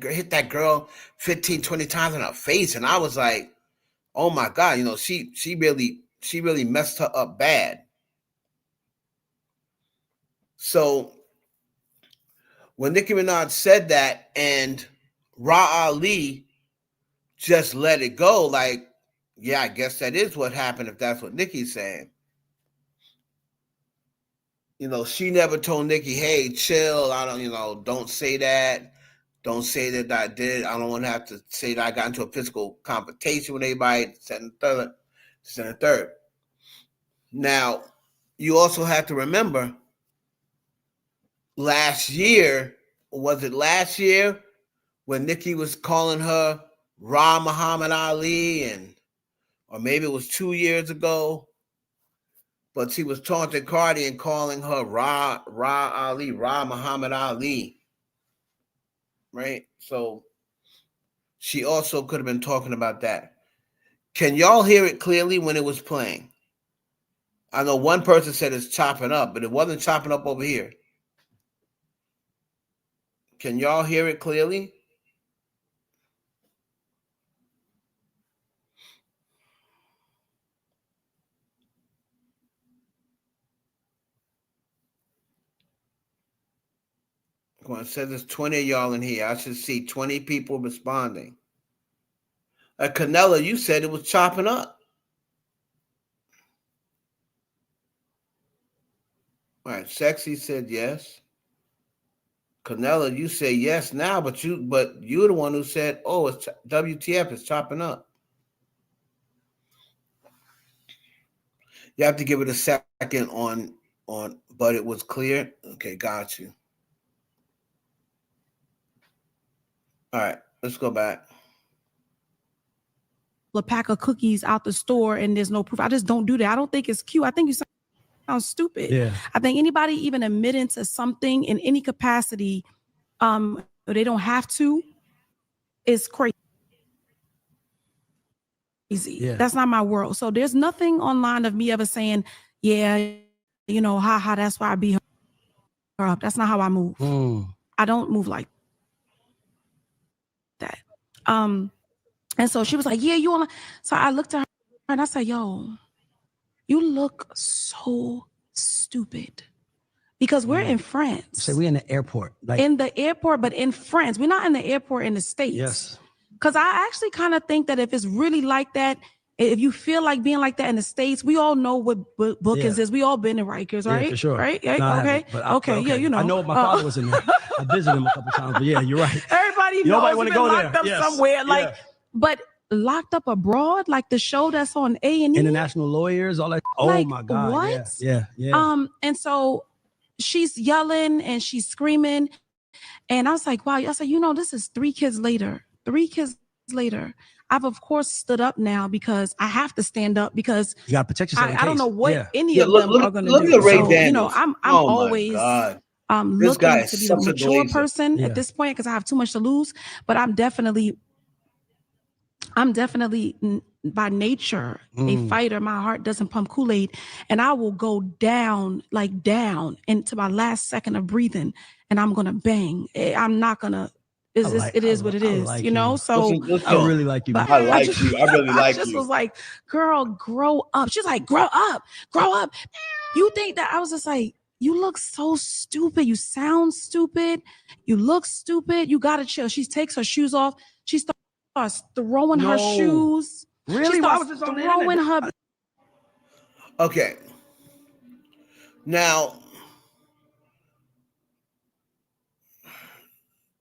hit that girl 15, 20 times in her face. And I was like, oh my God, she really messed her up bad. So when Nicki Minaj said that and Rah Ali just let it go, like, yeah, I guess that is what happened if that's what Nicki's saying. She never told Nicki, hey, chill. I don't, don't say that. Don't say that I did. I don't want to have to say that I got into a physical confrontation with anybody. Second and third. Now, you also have to remember last year, was it last year when Nicki was calling her Rah Muhammad Ali, or maybe it was 2 years ago, but she was taunting Cardi and calling her Rah Ali, Rah Muhammad Ali, right? So she also could have been talking about that. Can y'all hear it clearly when it was playing? I know one person said it's chopping up, but it wasn't chopping up over here. Can y'all hear it clearly? It says there's 20 of y'all in here. I should see 20 people responding. Canella, you said it was chopping up. All right, Sexy said yes. Canella, you say yes now, but you're the one who said, oh, it's WTF, it's chopping up. You have to give it a second on, but it was clear. Okay, got you. All right, let's go back. A pack of cookies out the store and there's no proof. I just don't do that. I don't think it's cute. I think you sound stupid. Yeah. I think anybody even admitting to something in any capacity, they don't have to, is crazy. Yeah. That's not my world. So there's nothing online of me ever saying, yeah, haha, that's why I beat her up. That's not how I move. I don't move like that. And so she was like, yeah, you want to. So I looked at her and I said, yo, you look so stupid. Because we're in France. So we're in the airport. In the airport, but in France. We're not in the airport in the States. Yes. Because I actually kind of think that if it's really like that, if you feel like being like that in the States, we all know what bookings is. We all been in Rikers, right? Yeah, for sure. Right? No, okay. Okay. Yeah, I know my father was in there. I visited him a couple times, but yeah, you're right. Everybody knows nobody want to go locked there. up Yes. somewhere. Yeah. But locked up abroad, like the show that's on A&E. International lawyers, all that. Oh my God. What? Yeah. And so she's yelling and she's screaming. And I was like, wow. I said, this is 3 kids later. 3 kids later. I've of course stood up now because I have to stand up because you gotta protect yourself. I don't know what any of them are gonna do. Look at Ray so, Daniels. I'm oh always looking to be the mature person at this point because I have too much to lose. But I'm definitely by nature a fighter. My heart doesn't pump Kool-Aid, and I will go down into my last second of breathing, and I'm gonna bang. I'm not gonna. It is what it is, like So I really like you. I like you. I really like you. I just was like, girl, grow up. She's like, grow up. You think that? I was just like, you look so stupid. You sound stupid. You look stupid. You gotta chill. She takes her shoes off. She starts throwing her shoes. Really? She Why starts was this on the throwing internet? her. Okay. Now,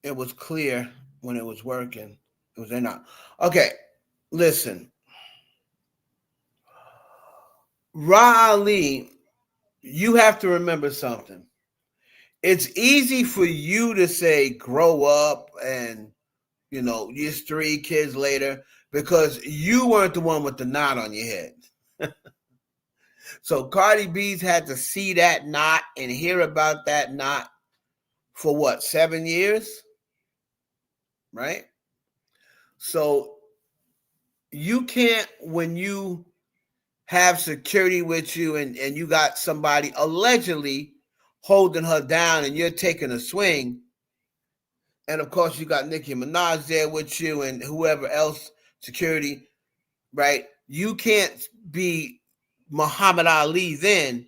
it was clear when it was working. It was not. Okay, listen. Rah Ali, you have to remember something. It's easy for you to say grow up and, you're 3 kids later because you weren't the one with the knot on your head. So Cardi B's had to see that knot and hear about that knot for what, 7 years? Right? So you can't, when you have security with you and you got somebody allegedly holding her down and you're taking a swing, and of course you got Nicki Minaj there with you and whoever else, security, right? You can't be Muhammad Ali then,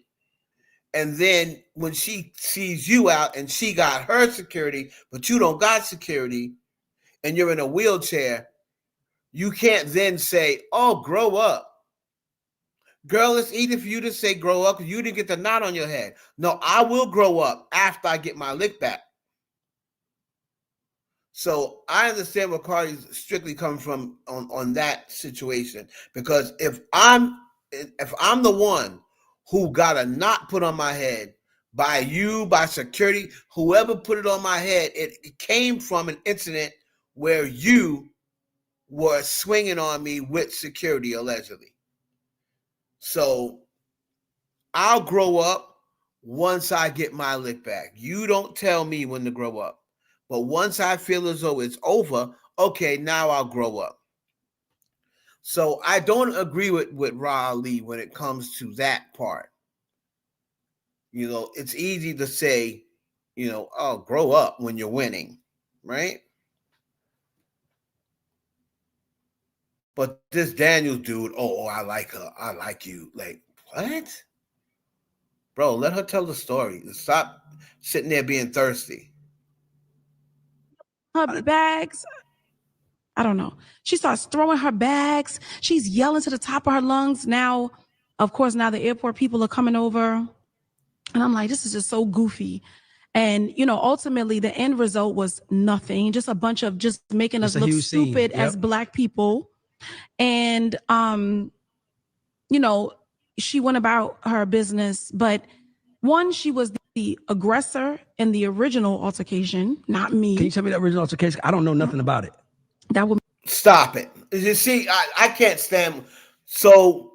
and then when she sees you out and she got her security, but you don't got security, and you're in a wheelchair, you can't then say, oh, grow up. Girl, it's easy for you to say grow up because you didn't get the knot on your head. No, I will grow up after I get my lick back. So I understand where Cardi's strictly coming from on that situation, because if I'm the one who got a knot put on my head by you, by security, whoever put it on my head, it came from an incident where you were swinging on me with security, allegedly. So I'll grow up once I get my lick back. You don't tell me when to grow up. But once I feel as though it's over, okay, now I'll grow up. So I don't agree with Rah Ali when it comes to that part. You know, it's easy to say, you know, oh, grow up when you're winning, right? But this Daniels dude, oh, I like her. I like you. Like, what? Bro, let her tell the story. Stop sitting there being thirsty. Her bags, I don't know. She starts throwing her bags. She's yelling to the top of her lungs. Now, of course, now the airport people are coming over. And I'm like, this is just so goofy. And, you know, ultimately the end result was nothing. Just a bunch of just making us look stupid as Black people. And, you know, she went about her business. But one, she was the aggressor in the original altercation, not me. Can you tell me that original altercation? I don't know nothing about it. That would stop it. You see, I can't stand. So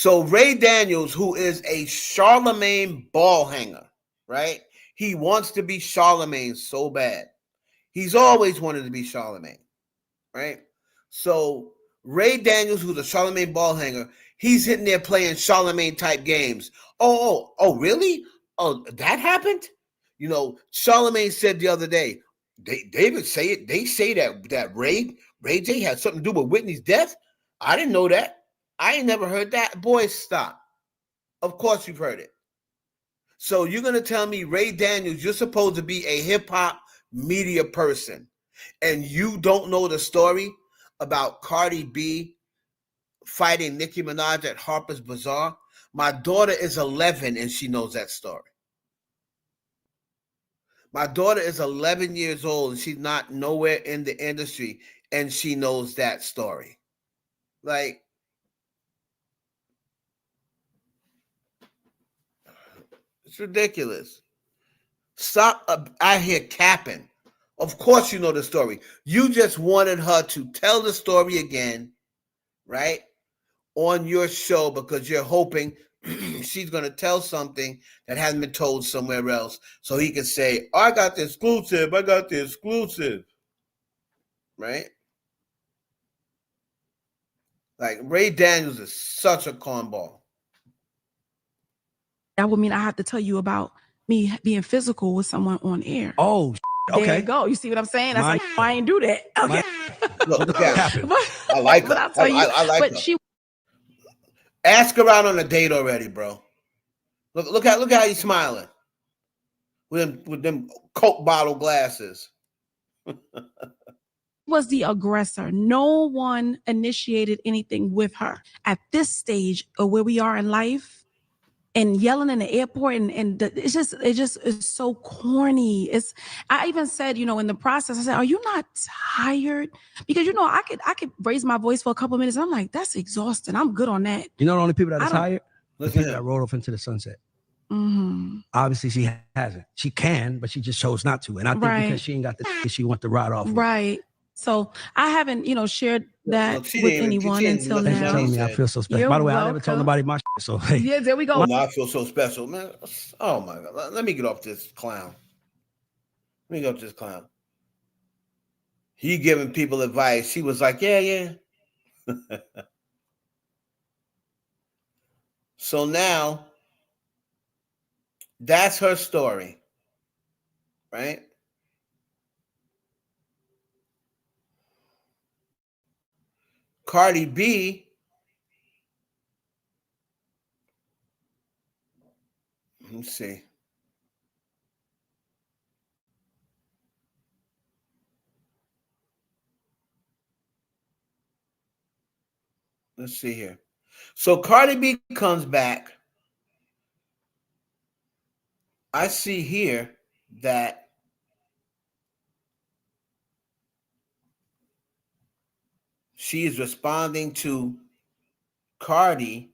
Ray Daniels, who is a Charlemagne ball hanger, right? He wants to be Charlemagne so bad. He's always wanted to be Charlemagne, right? So Ray Daniels, who's a Charlemagne ball hanger, he's sitting there playing Charlemagne type games. Oh, really? Oh, that happened? You know, Charlemagne said the other day, David say it. They say that Ray J had something to do with Whitney's death. I didn't know that. I ain't never heard that. Boy, stop. Of course you've heard it. So you're going to tell me, Ray Daniels, you're supposed to be a hip-hop media person, and you don't know the story about Cardi B fighting Nicki Minaj at Harper's Bazaar? My daughter is 11 and she knows that story. My daughter is 11 years old and she's not nowhere in the industry and she knows that story. Like, it's ridiculous. Stop out here capping. Of course you know the story. You just wanted her to tell the story again, right? On your show because you're hoping she's going to tell something that hasn't been told somewhere else so he can say, oh, I got the exclusive. Right? Like, Ray Daniels is such a cornball. That would mean I have to tell you about me being physical with someone on air. Oh, okay. There you go. You see what I'm saying? That's like, I ain't do that. Okay. Look at her. I like her. I like her. She ask her out on a date already, bro. Look how he's smiling with them Coke bottle glasses. was the aggressor. No one initiated anything with her. At this stage of where we are in life, and yelling in the airport, and it just is so corny. I even said, you know, in the process, I said, "Are you not tired?" Because, you know, I could raise my voice for a couple of minutes. And I'm like, that's exhausting. I'm good on that. You know, the only people that are tired, the people that rode off into the sunset. Mm-hmm. Obviously, she hasn't. She can, but she just chose not to. And I think because she ain't got the she want to ride off. Right. So I haven't, shared that she with didn't even- she anyone didn't until listen Thanks for now. telling me I feel so special. You're By the way, I never tell welcome. nobody my shit, so hey. Yeah, there we go. Oh, no, I feel so special, man. Oh my God. Let me get off this clown. Let me get off this clown. He giving people advice. She was like, yeah. So now that's her story, right? Cardi B, let's see. Let's see here. So Cardi B comes back. I see here that she is responding to Cardi.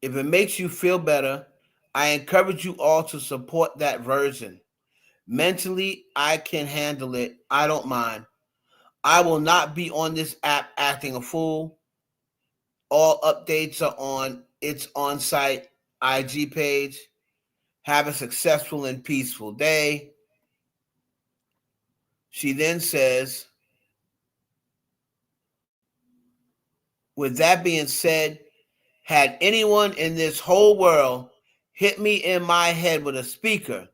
If it makes you feel better, I encourage you all to support that version. Mentally, I can handle it. I don't mind. I will not be on this app acting a fool. All updates are on its on-site IG page. Have a successful and peaceful day. She then says, with that being said, had anyone in this whole world hit me in my head with a speaker,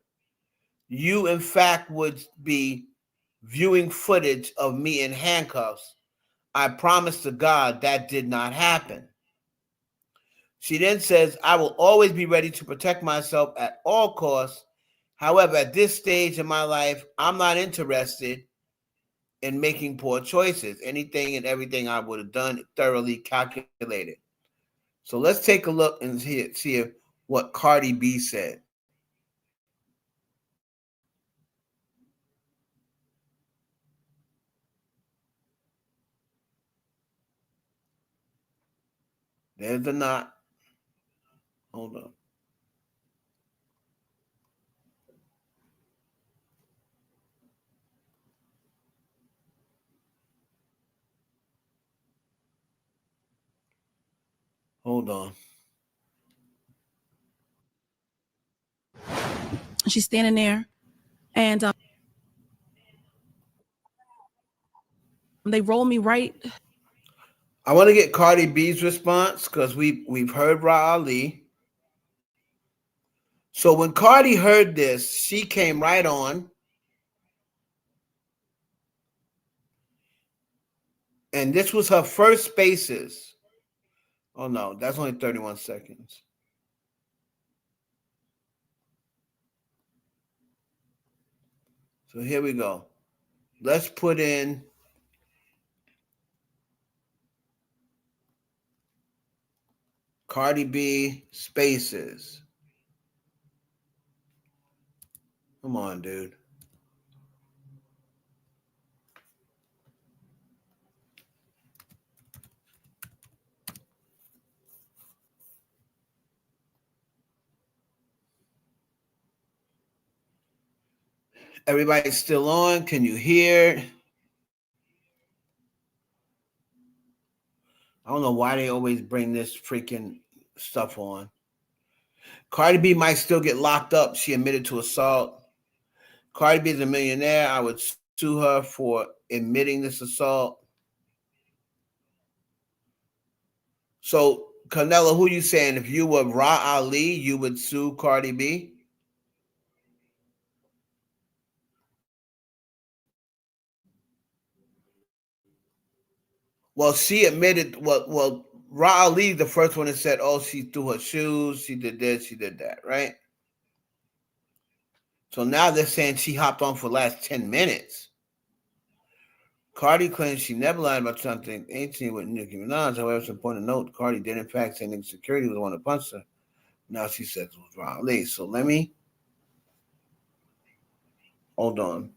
you in fact would be viewing footage of me in handcuffs. I promise to God that did not happen. She then says, I will always be ready to protect myself at all costs. However, at this stage in my life, I'm not interested in making poor choices. Anything and everything I would have done thoroughly calculated. So let's take a look and see what Cardi B said. There's the knot. Hold on. Hold on. She's standing there, and they roll me right. I want to get Cardi B's response because we've heard Rah Ali. So when Cardi heard this, she came right on. And this was her first Spaces. Oh no, that's only 31 seconds. So here we go. Let's put in Cardi B Spaces. Come on, dude. Everybody's still on. Can you hear? I don't know why they always bring this freaking stuff on. Cardi B might still get locked up. She admitted to assault. Cardi B is a millionaire. I would sue her for admitting this assault. So, Canelo, who you saying? If you were Rah Ali, you would sue Cardi B? Well, she admitted, well, Rah Ali, the first one that said, oh, she threw her shoes, she did this, she did that, right? So now they're saying she hopped on for the last 10 minutes. Cardi claims she never lied about something 18 with Nicki Minaj. However, it's important to note, Cardi did in fact say Nicki security was the one that punched her. Now she says it was Rah Ali. So let me, hold on.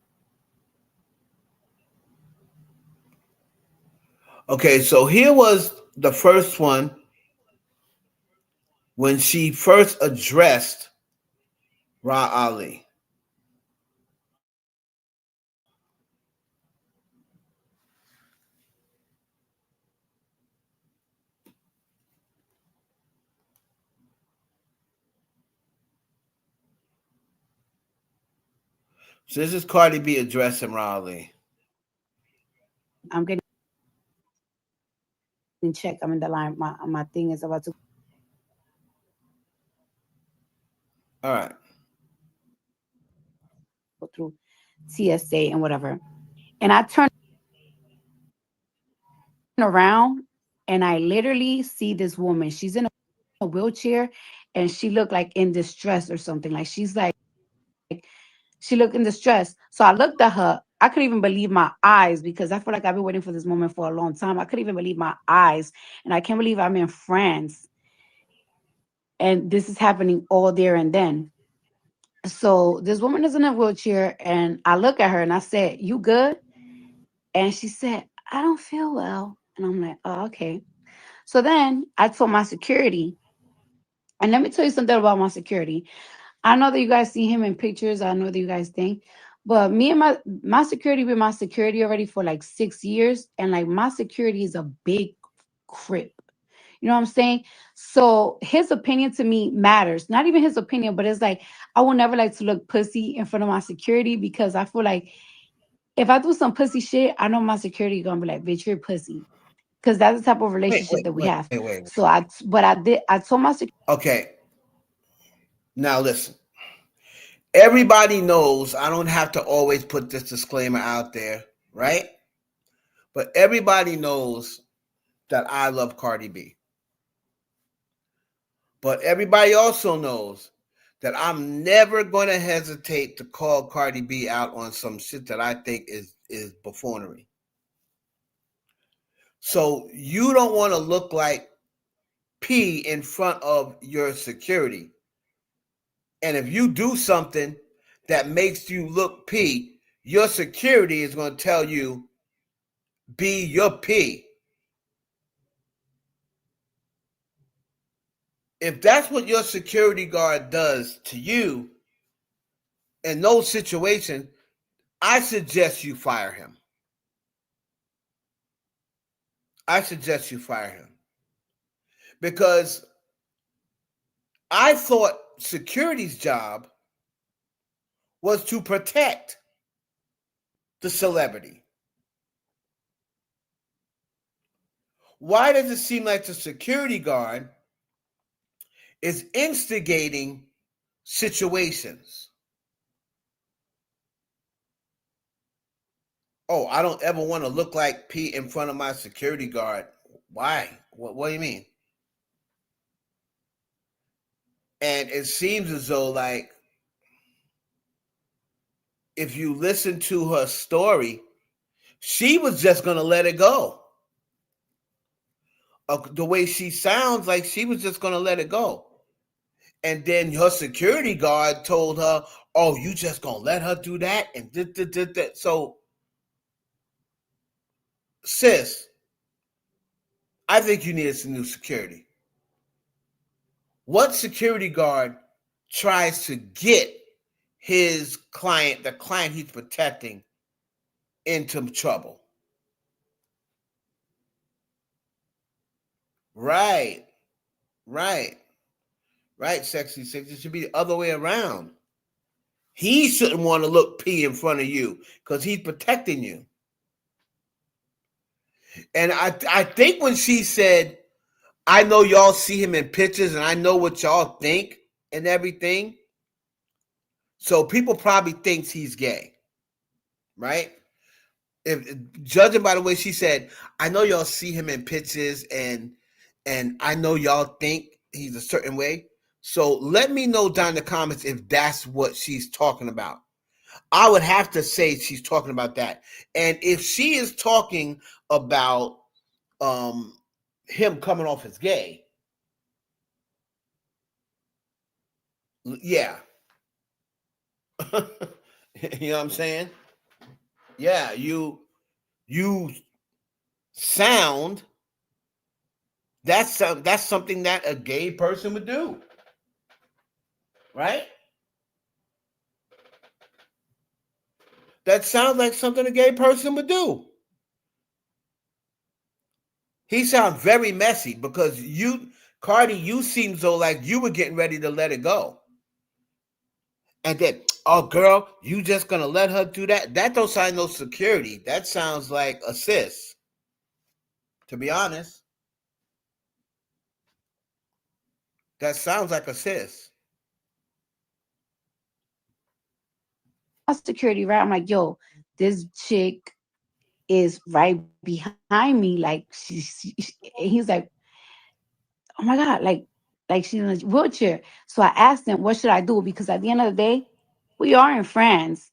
Okay, so here was the first one when she first addressed Rah Ali. So this is Cardi B addressing Rah Ali. I'm getting check. I'm in the line. My thing is about to All right. go through TSA and whatever. And I turn around and I literally see this woman. She's in a wheelchair and she looked like in distress or something. Like she's like, she looked in distress. So I looked at her. I couldn't even believe my eyes because I feel like I've been waiting for this moment for a long time. I couldn't even believe my eyes. And I can't believe I'm in France. And this is happening all there and then. So this woman is in a wheelchair and I look at her and I said, "You good?" And she said, "I don't feel well." And I'm like, "Oh, okay." So then I told my security, and let me tell you something about my security. I know that you guys see him in pictures. I know that you guys think, but me and my security been my security already for like 6 years, and like my security is a big crip. You know what I'm saying? So his opinion to me matters. Not even his opinion, but it's like I will never like to look pussy in front of my security because I feel like if I do some pussy shit, I know my security gonna be like, "Bitch, you're pussy," because that's the type of relationship that we have. So I told my security. Okay. Now listen. Everybody knows I don't have to always put this disclaimer out there, right? But everybody knows that I love Cardi B. But everybody also knows that I'm never going to hesitate to call Cardi B out on some shit that I think is buffoonery. So you don't want to look like P in front of your security. And if you do something that makes you look P, your security is going to tell you, be your P. If that's what your security guard does to you in those situations, I suggest you fire him. I suggest you fire him. Because I thought security's job was to protect the celebrity. Why does it seem like the security guard is instigating situations? Oh, I don't ever want to look like Pete in front of my security guard. Why? What do you mean? And it seems as though, like, if you listen to her story, she was just going to let it go. The way she sounds, like she was just going to let it go. And then her security guard told her, "Oh, you just going to let her do that?" And that. So, sis, I think you need some new security. What security guard tries to get his client, the client he's protecting, into trouble? Right, sexy six. It should be the other way around. He shouldn't want to look P in front of you because he's protecting you. And I think when she said, "I know y'all see him in pictures and I know what y'all think and everything," so people probably thinks he's gay, right? If judging by the way she said, "I know y'all see him in pictures and I know y'all think he's a certain way." So let me know down in the comments if that's what she's talking about. I would have to say she's talking about that. And if she is talking about him coming off as gay, yeah. You know what I'm saying? Yeah, you sound, that's something that a gay person would do. Right? That sounds like something a gay person would do. He sounds very messy because Cardi, you seem so like you were getting ready to let it go. And then, Oh, girl, you just gonna let her do that? That don't sound no security. That sounds like assist. To be honest, that sounds like assist. Security, right? I'm like, yo, this chick is right behind me. Like he's like, oh my God, like she's in a wheelchair. So I asked him, what should I do? Because at the end of the day, we are in France.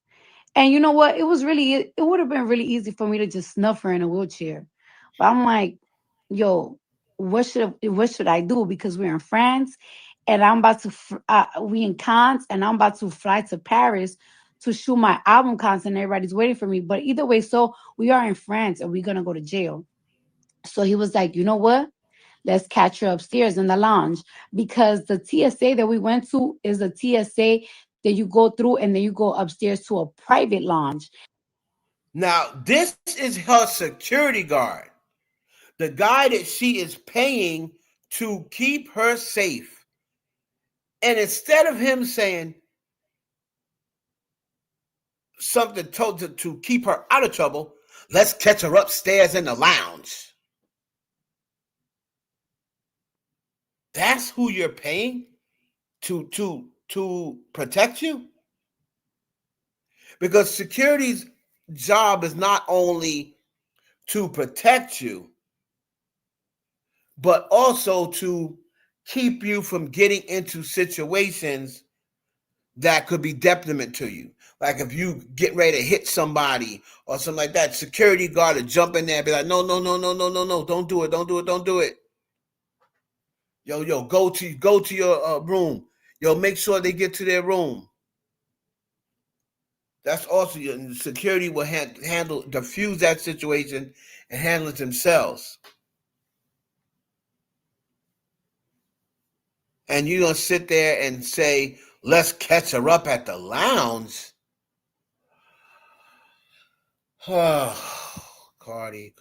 And you know what? It would have been really easy for me to just snuff her in a wheelchair. But I'm like, yo, what should I do? Because we're in France and I'm about to, we in Cannes and I'm about to fly to Paris to shoot my album content. Everybody's waiting for me. But either way, so we are in France and we're going to go to jail. So he was like, you know what? Let's catch her upstairs in the lounge because the TSA that we went to is a TSA that you go through and then you go upstairs to a private lounge. Now, this is her security guard, the guy that she is paying to keep her safe. And instead of him saying something to keep her out of trouble, let's catch her upstairs in the lounge. That's who you're paying to protect you? Because security's job is not only to protect you, but also to keep you from getting into situations that could be detriment to you. Like if you get ready to hit somebody or something like that, security guard to jump in there and be like, no, don't do it. Yo, go to your room. Yo, make sure they get to their room. That's also your security will diffuse that situation and handle it themselves. And you're going to sit there and say, let's catch her up at the lounge. Cardi.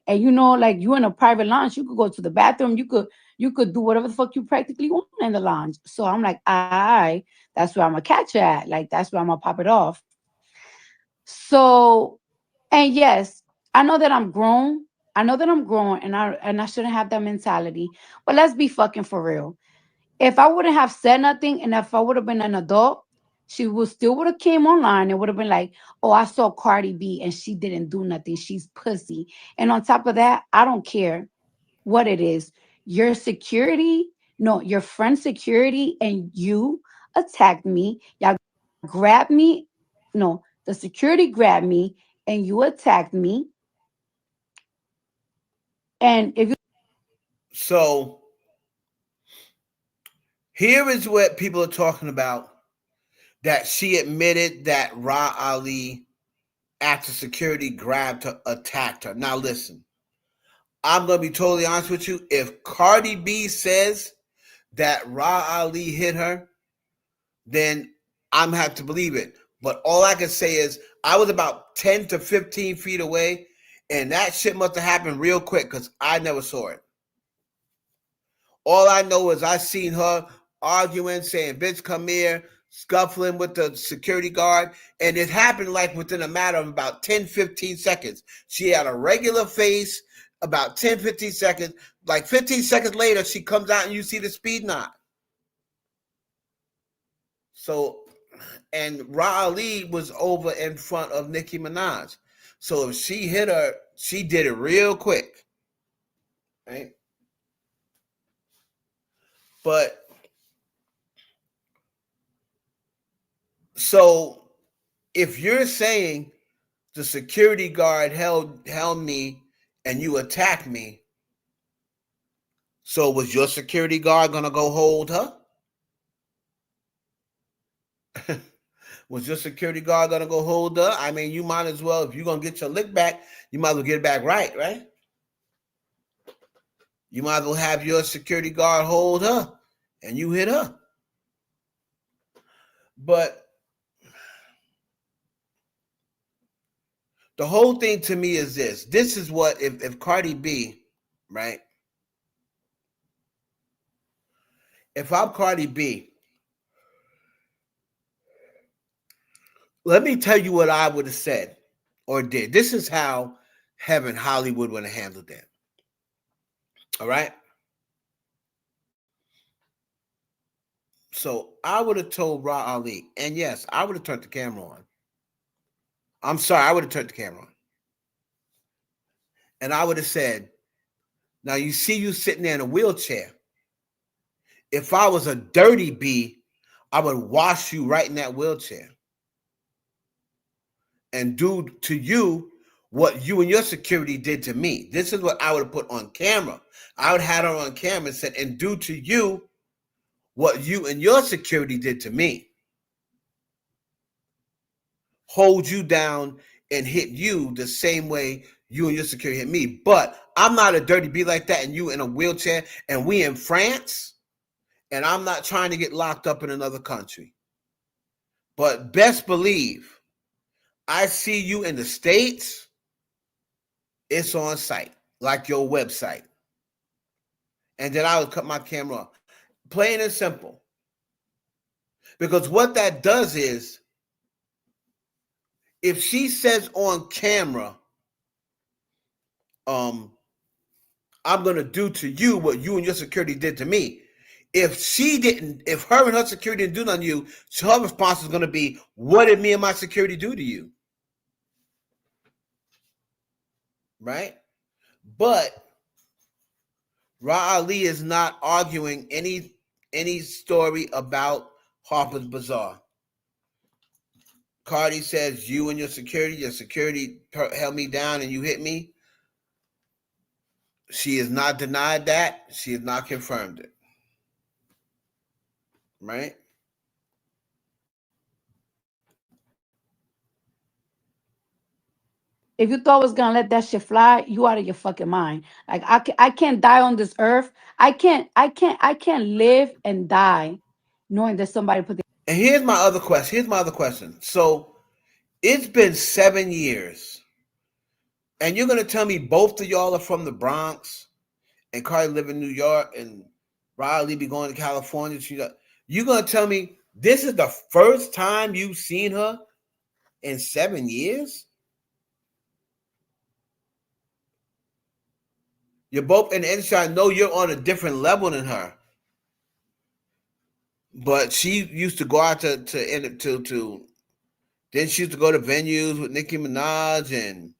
And you know, like you in a private lounge, you could go to the bathroom, you could do whatever the fuck you practically want in the lounge. So I'm like, that's where I'm gonna catch her at. Like that's where I'm gonna pop it off. So, and yes, I know that I'm grown. And I shouldn't have that mentality. But let's be fucking for real. If I wouldn't have said nothing and if I would have been an adult, she would have came online and would have been like, oh, I saw Cardi B and she didn't do nothing. She's pussy. And on top of that, I don't care what it is. Your friend's security and you attacked me. Y'all grabbed me. No, the security grabbed me and you attacked me. And if you So here is what people are talking about, that she admitted that Rah Ali, after security grabbed her, attacked her. Now listen, I'm going to be totally honest with you. If Cardi B says that Rah Ali hit her, then I'm going to have to believe it. But all I can say is I was about 10 to 15 feet away, and that shit must have happened real quick because I never saw it. All I know is I seen her arguing, saying, bitch, come here, scuffling with the security guard. And it happened like within a matter of about 10, 15 seconds. She had a regular face, about 10, 15 seconds. Like 15 seconds later, she comes out and you see the speed knot. So, and Rah Ali was over in front of Nicki Minaj. So if she hit her, she did it real quick. Right? But so if you're saying the security guard held me and you attacked me, so was your security guard going to go hold her? Was your security guard going to go hold her? I mean, you might as well, if you're going to get your lick back, you might as well get it back right? You might as well have your security guard hold her and you hit her. But the whole thing to me is this. This is what, if Cardi B, right? if I'm Cardi B, let me tell you what I would have said or did. This is how Heaven Hollywood would have handled that. All right. So I would have told Rah Ali, and yes, I would have turned the camera on. I'm sorry, I would have turned the camera on. And I would have said, now you see you sitting there in a wheelchair. If I was a dirty B, I would wash you right in that wheelchair and do to you what you and your security did to me. This is what I would have put on camera. I would have had her on camera and said, and do to you what you and your security did to me. Hold you down and hit you the same way you and your security hit me. But I'm not a dirty B like that, and you in a wheelchair, and we in France, and I'm not trying to get locked up in another country. But best believe, I see you in the States, it's on site, like your website. And then I would cut my camera off. Plain and simple. Because what that does is, if she says on camera, I'm going to do to you what you and your security did to me. If she didn't, if her and her security didn't do nothing to you, her response is going to be, what did me and my security do to you? Right? But Rah Ali is not arguing any story about Harper's Bazaar. Cardi says, you and your security held me down and you hit me. She has not denied that. She has not confirmed it. Right? If you thought I was gonna let that shit fly, you out of your fucking mind. Like I can't die on this earth. I can't live and die knowing that somebody put. And here's my other question. So it's been 7 years, and you're gonna tell me both of y'all are from the Bronx, and Cardi live in New York, and Rah Ali be going to California. You're gonna tell me this is the first time you've seen her in 7 years? You're both in the industry. I know you're on a different level than her, but she used to go out to then she used to go to venues with Nicki Minaj and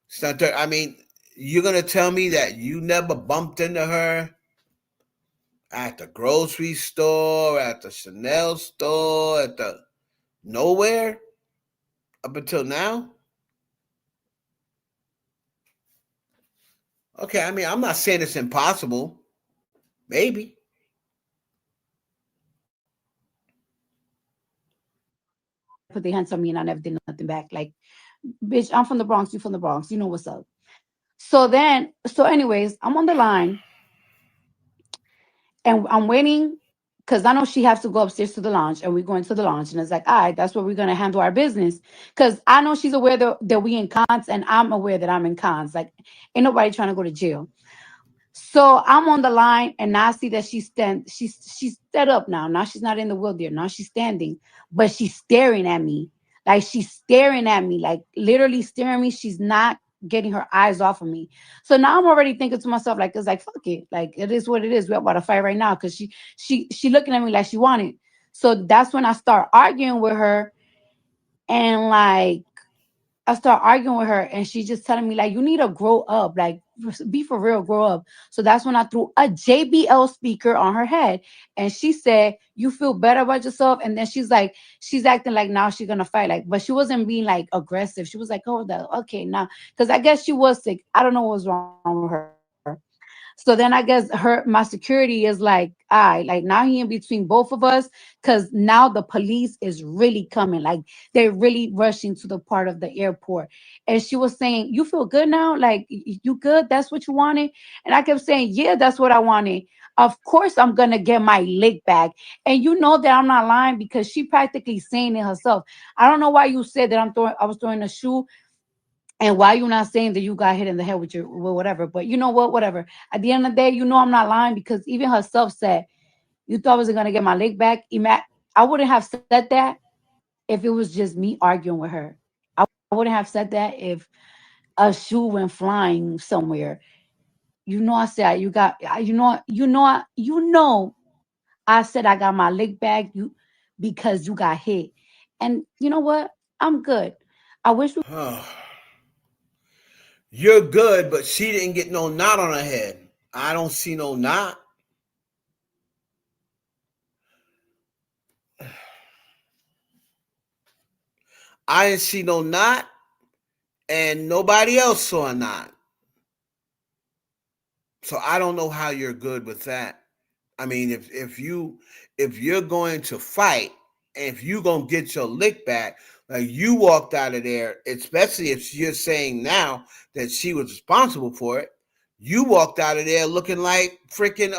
stuff. I mean, you're gonna tell me that you never bumped into her at the grocery store, at the Chanel store, at the nowhere up until now? Okay, I mean, I'm not saying it's impossible. Maybe. Put their hands on me and I never did nothing back. Like, bitch, I'm from the Bronx, you from the Bronx, you know what's up. So anyways, I'm on the line and I'm waiting because I know she has to go upstairs to the lounge, and we're going to the lounge, and it's like, all right, that's where we're gonna handle our business. Because I know she's aware that we in cons, and I'm aware that I'm in cons. Like, ain't nobody trying to go to jail. So I'm on the line, and now I see that she's set up now. Now she's not in the wheelchair. Now she's standing, but she's staring at me. Like, she's staring at me, like literally staring at me. She's not getting her eyes off of me. So now I'm already thinking to myself, like, it's like, fuck it. Like, it is what it is. We're about to fight right now because she looking at me like she wanted. So that's when I start arguing with her, and like I start arguing with her, and she's just telling me, like, you need to grow up, like, be for real, grow up. So that's when I threw a JBL speaker on her head, and she said, you feel better about yourself? And then she's like, she's acting like now she's gonna fight, like, but she wasn't being like aggressive. She was like, oh, okay, now, because I guess she was sick. I don't know what was wrong with her. So then I guess my security is like, like now he in between both of us, because now the police is really coming. Like, they're really rushing to the part of the airport. And she was saying, you feel good now? Like, you good? That's what you wanted? And I kept saying, yeah, that's what I wanted. Of course I'm gonna get my lick back. And you know that I'm not lying, because she practically saying it herself. I don't know why you said that I was throwing a shoe. And why you not saying that you got hit in the head with whatever? But you know what? Whatever. At the end of the day, you know I'm not lying, because even herself said, You thought I wasn't gonna get my lick back? I wouldn't have said that if it was just me arguing with her. I wouldn't have said that if a shoe went flying somewhere. I said you got. I said I got my lick back. Because you got hit, and you know what? I'm good. I wish. You're good, but she didn't get no knot on her head. I don't see no knot. I didn't see no knot, and nobody else saw a knot. So I don't know how you're good with that. I mean, if you're going to fight, if you're gonna get your lick back, like you walked out of there, especially if you're saying now that she was responsible for it, you walked out of there looking like freaking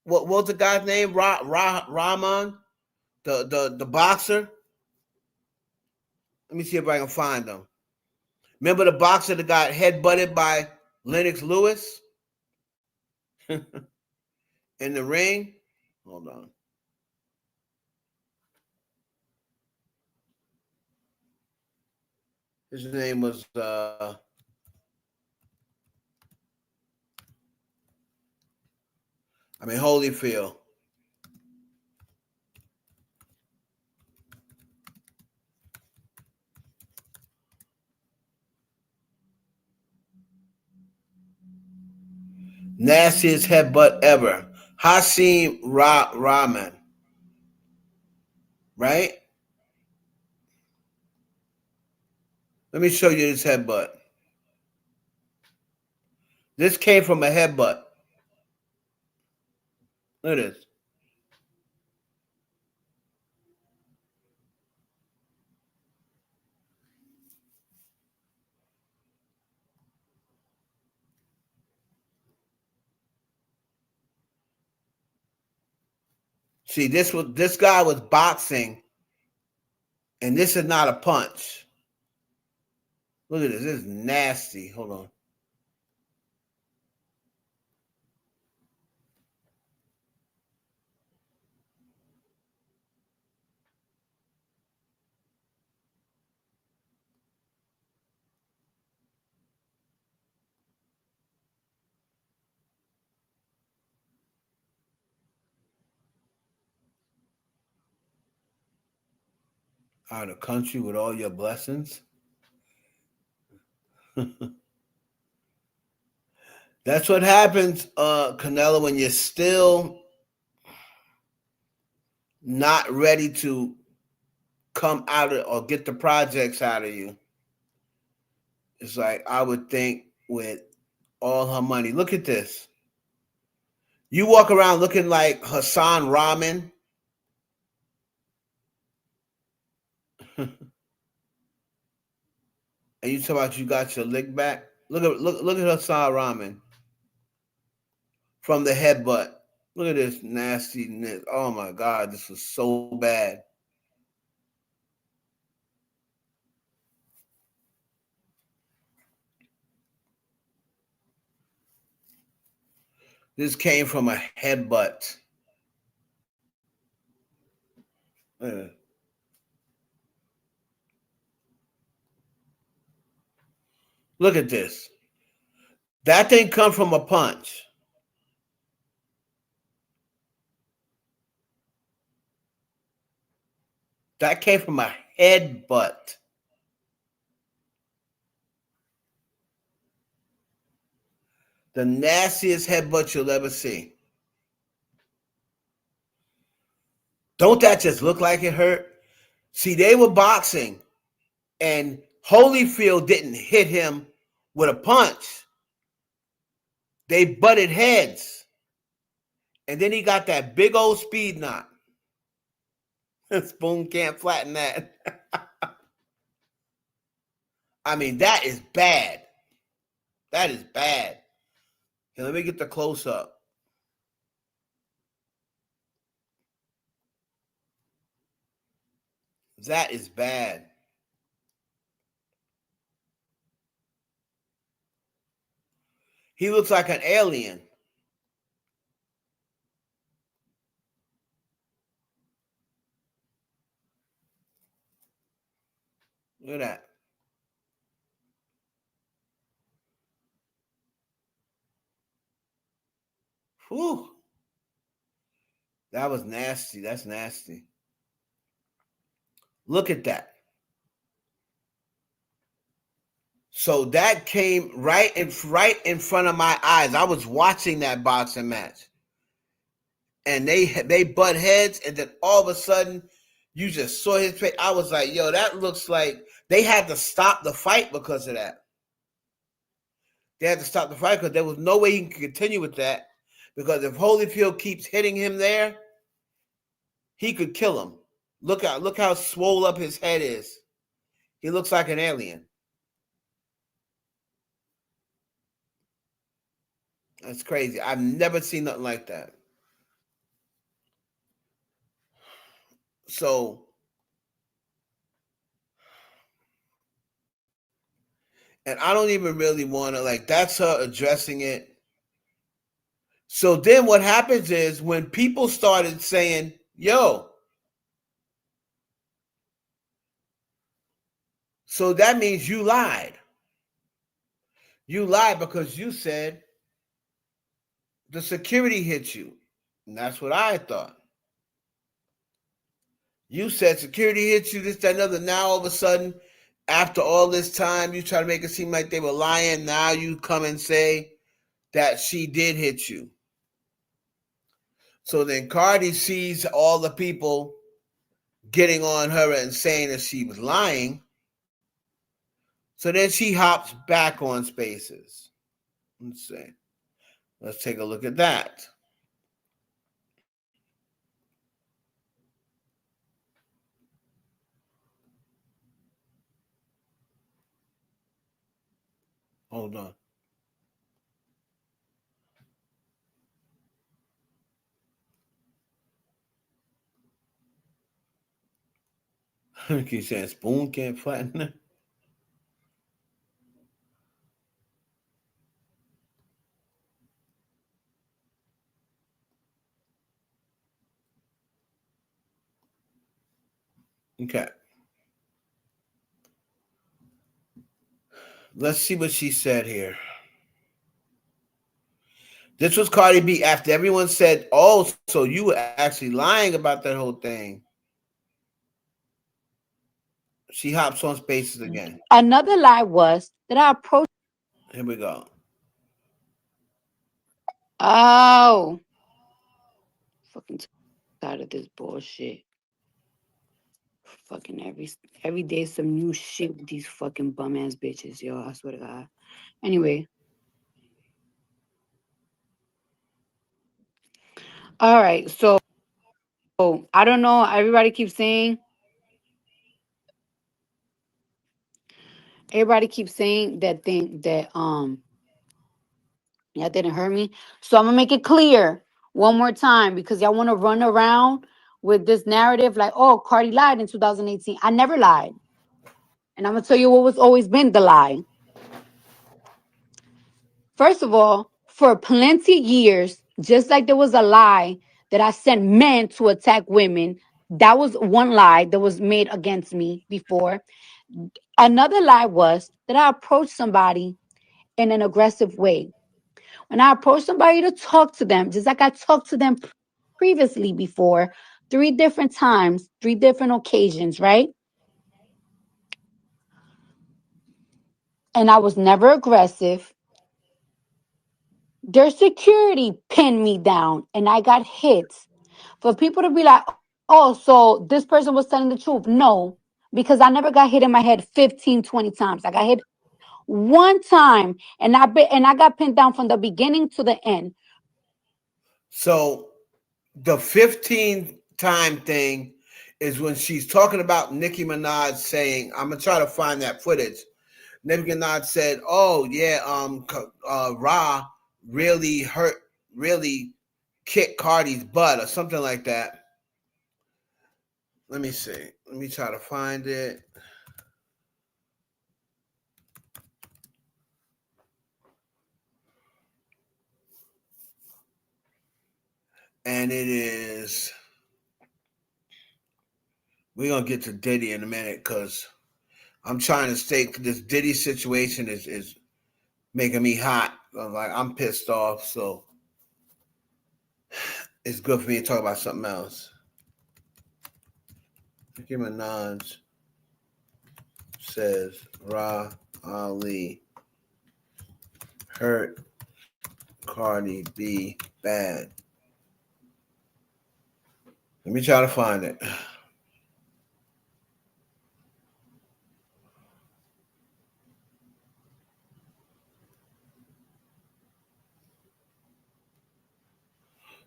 what was the guy's name? Rahman, the boxer. Let me see if I can find him. Remember the boxer that got headbutted by Lennox Lewis in the ring? Hold on. His name was Holyfield. Nastiest headbutt ever. Hasim Rahman. Right? Let me show you this headbutt. This came from a headbutt. Look at this. See, this guy was boxing, and this is not a punch. Look at this. This is nasty. Hold on. Out of the country with all your blessings. That's what happens, Canelo, when you're still not ready to come out of or get the projects out of you. It's like I would think with all her money. Look at this. You walk around looking like Hassan Rahman. And you talk about you got your lick back. Look at Hassan Rahman from the headbutt. Look at this nastiness. Oh my God, this was so bad. This came from a headbutt. Look at this. That didn't come from a punch. That came from a headbutt. The nastiest headbutt you'll ever see. Don't that just look like it hurt? See, they were boxing, and Holyfield didn't hit him with a punch. They butted heads. And then he got that big old speed knot. Spoon can't flatten that. I mean, that is bad. That is bad. Okay, let me get the close up. That is bad. He looks like an alien. Look at that. Whew. That was nasty. That's nasty. Look at that. So that came right in front of my eyes. I was watching that boxing match. And they butt heads, and then all of a sudden you just saw his face. I was like, yo, that looks like they had to stop the fight because of that. They had to stop the fight because there was no way he could continue with that. Because if Holyfield keeps hitting him there, he could kill him. Look how swole up his head is. He looks like an alien. That's crazy. I've never seen nothing like that. So, and I don't even really want to, like, that's her addressing it. So then what happens is when people started saying, yo, so that means you lied. You lied because you said the security hit you. And that's what I thought. You said security hit you, this, that, and other. Now all of a sudden, after all this time, you try to make it seem like they were lying. Now you come and say that she did hit you. So then Cardi sees all the people getting on her and saying that she was lying. So then she hops back on Spaces. Let's see. Let's take a look at that. Hold on. Keep saying spoon can't flatten it. Okay. Let's see what she said here. This was Cardi B after everyone said, oh, so you were actually lying about that whole thing. She hops on Spaces again. Another lie was that I approached. Here we go. Oh. Fucking tired of this bullshit. Fucking every day some new shit with these fucking bum ass bitches, yo. I swear to God. Anyway. All right, so I don't know. Everybody keeps saying that y'all didn't hear me. So I'm gonna make it clear one more time because y'all want to run around with this narrative like, oh, Cardi lied in 2018. I never lied. And I'm gonna tell you what was always been the lie. First of all, for plenty of years, just like there was a lie that I sent men to attack women, that was one lie that was made against me before. Another lie was that I approached somebody in an aggressive way. When I approached somebody to talk to them, just like I talked to them previously before, 3 different times, 3 different occasions, right? And I was never aggressive. Their security pinned me down and I got hit. For people to be like, oh, so this person was telling the truth. No, because I never got hit in my head 15, 20 times. I got hit one time and I got pinned down from the beginning to the end. So the 15-time thing is when she's talking about Nicki Minaj saying, I'm going to try to find that footage. Nicki Minaj said, oh, yeah, Rah really kicked Cardi's butt or something like that. Let me see. Let me try to find it. And it is, we're going to get to Diddy in a minute because I'm trying to stay. This Diddy situation is making me hot. I'm pissed off. So it's good for me to talk about something else. Nicki Minaj says Rah Ali hurt Cardi B bad. Let me try to find it.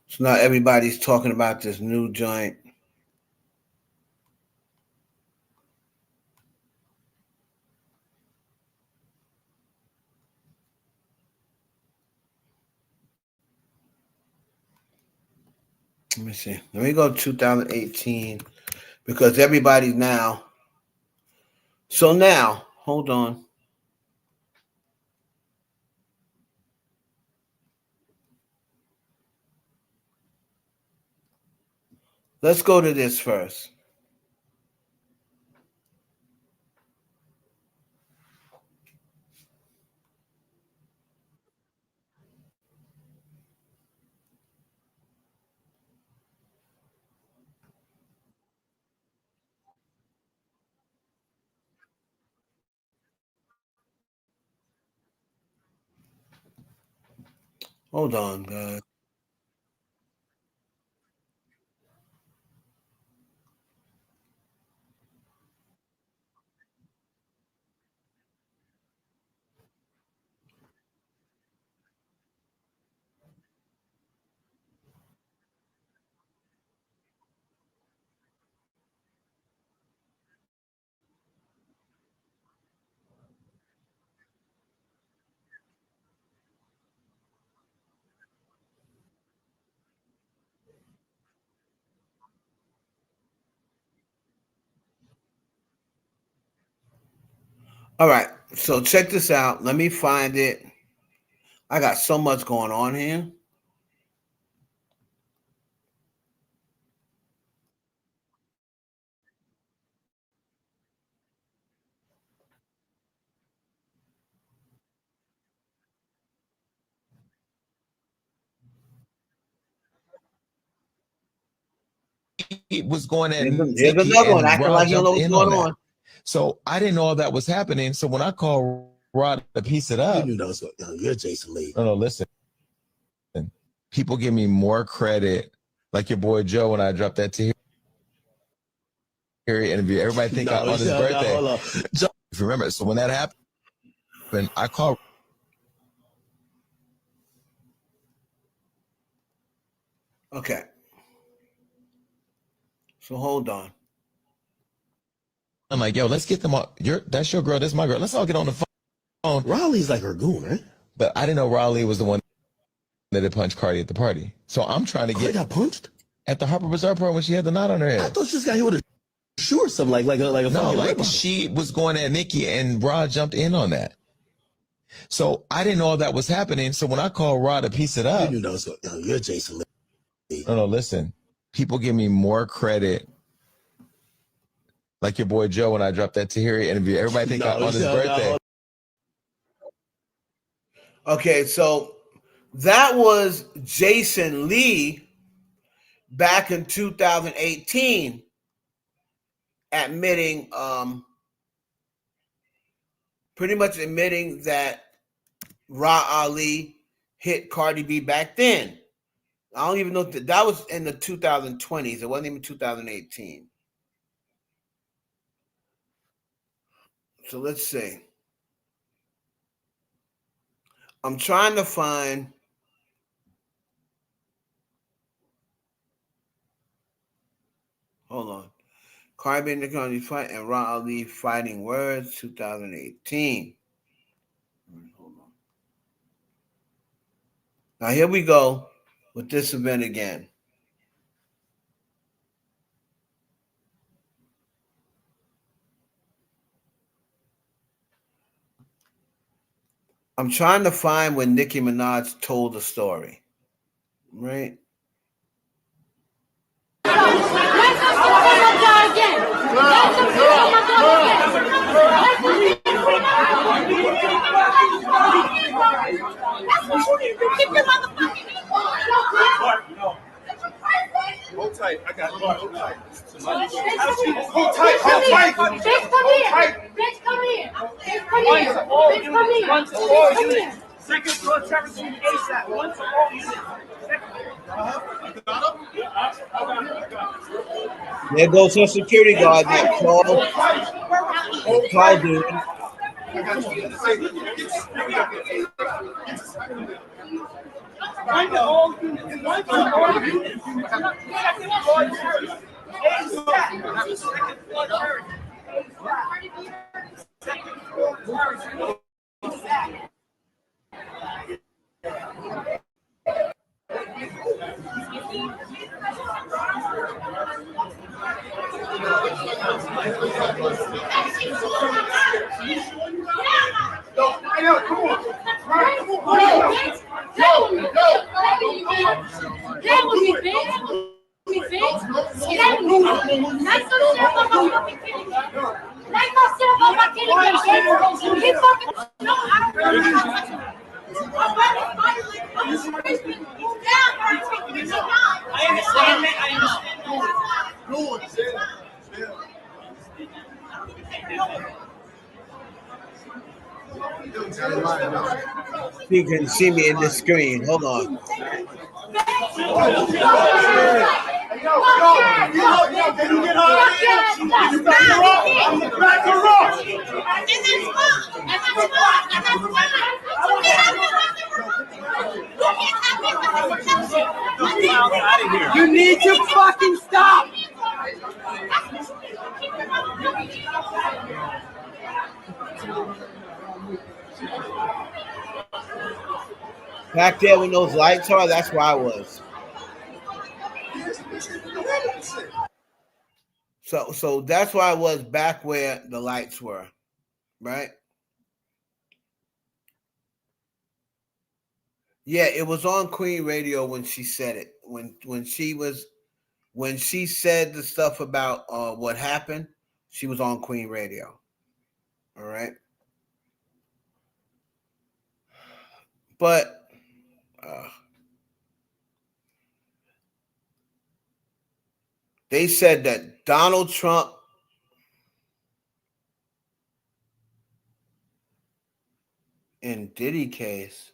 So now everybody's talking about this new joint. Let me see. Let me go 2018 because everybody's now. So now, hold on. Let's go to this first. Hold on, guys. All right, so check this out. Let me find it. I got so much going on here. It was going at Here's Nicki another one and acting Rah like you don't know jumped what's in going on that. on. So I didn't know all that was happening. So when I called Rah to piece it up, You know, so, you're Jason Lee. no, listen. People give me more credit, like your boy Joe when I dropped that Tahiri interview. Everybody think on his birthday. hold on. If you remember, so when that happened, I called. Okay. So hold on. I'm like, yo, let's get them all. That's your girl. That's my girl. Let's all get on the phone. Rah Ali's like her goon, right? But I didn't know Rah Ali was the one that had punched Cardi at the party. So I'm trying to get got punched at the Harper Bazaar party when she had the knot on her head. I thought she just got hit with a shoe or something like a no, like she was going at Nicki and Rah jumped in on that. So I didn't know all that was happening. So when I called Rah to piece it up, you know, so you're Jason Lee. No, listen. People give me more credit, like your boy Joe when I dropped that Tahiri interview. Everybody think on his birthday. Okay, so that was Jason Lee back in 2018 admitting, pretty much admitting that Rah Ali hit Cardi B back then. I don't even know that was in the 2020s. It wasn't even 2018. So let's see. I'm trying to find. Hold on. Cardi B, Nicki fight and Rah Ali fighting words 2018. Hold on. Now here we go with this event again. I'm trying to find when Nicki Minaj told the story, right? Hold tight. I got it. Hold tight. Hold tight. Hold tight. Bitch, come here. Bitch, come here. Bitch, come here. Bitch, come here. One to all units. Second floor traffic team ASAP. One to all units. There goes some security guard. That tall dude. One to all units. One to all units. Second floor traffic. ASAP. Second floor traffic. Second floor traffic. ASAP. You can see me in the screen. Hold on. You need to fucking stop. Back there when those lights are, that's where I was. So that's where I was, back where the lights were, right? Yeah, it was on Queen Radio when she said it. When she said the stuff about what happened, she was on Queen Radio. All right. But they said that Donald Trump in Diddy case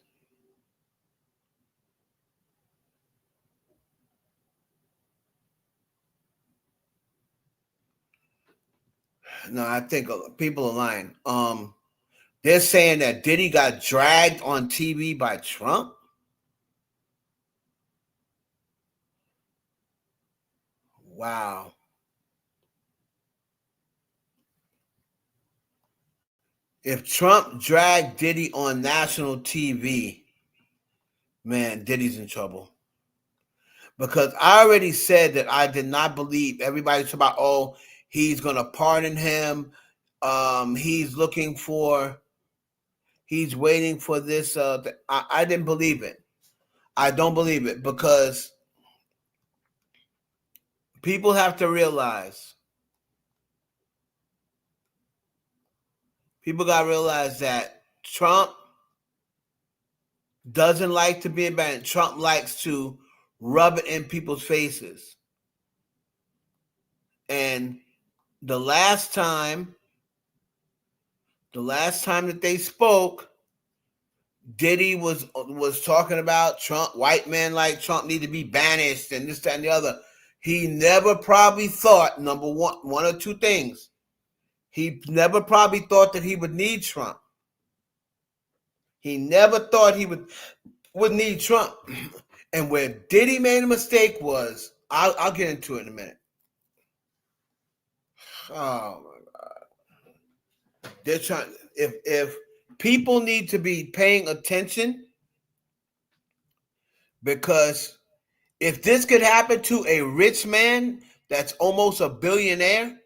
no, I think people are lying. They're saying that Diddy got dragged on TV by Trump. Wow. If Trump dragged Diddy on national TV, man, Diddy's in trouble. Because I already said that I did not believe everybody's talking about, oh, he's going to pardon him. He's waiting for this. I didn't believe it. I don't believe it because people have to realize, people got to realize that Trump doesn't like to be abandoned. Trump likes to rub it in people's faces. And the last time that they spoke, Diddy was talking about Trump, white men like Trump need to be banished and this, that, and the other. He never probably thought, number one or two things. He never probably thought that he would need Trump. He never thought he would need Trump. And where Diddy made a mistake was, I'll get into it in a minute. Oh my God. They're trying, if people need to be paying attention, because if this could happen to a rich man that's almost a billionaire,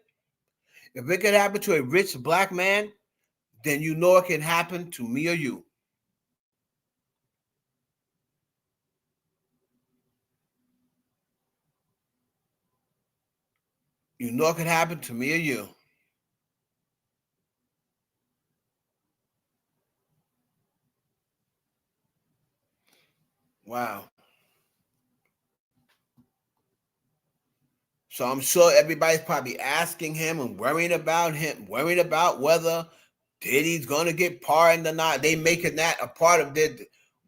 if it could happen to a rich black man, then you know it can happen to me or you. You know it could happen to me or you. Wow. So I'm sure everybody's probably asking him and worrying about whether Diddy's gonna get pardoned or not. They making that a part of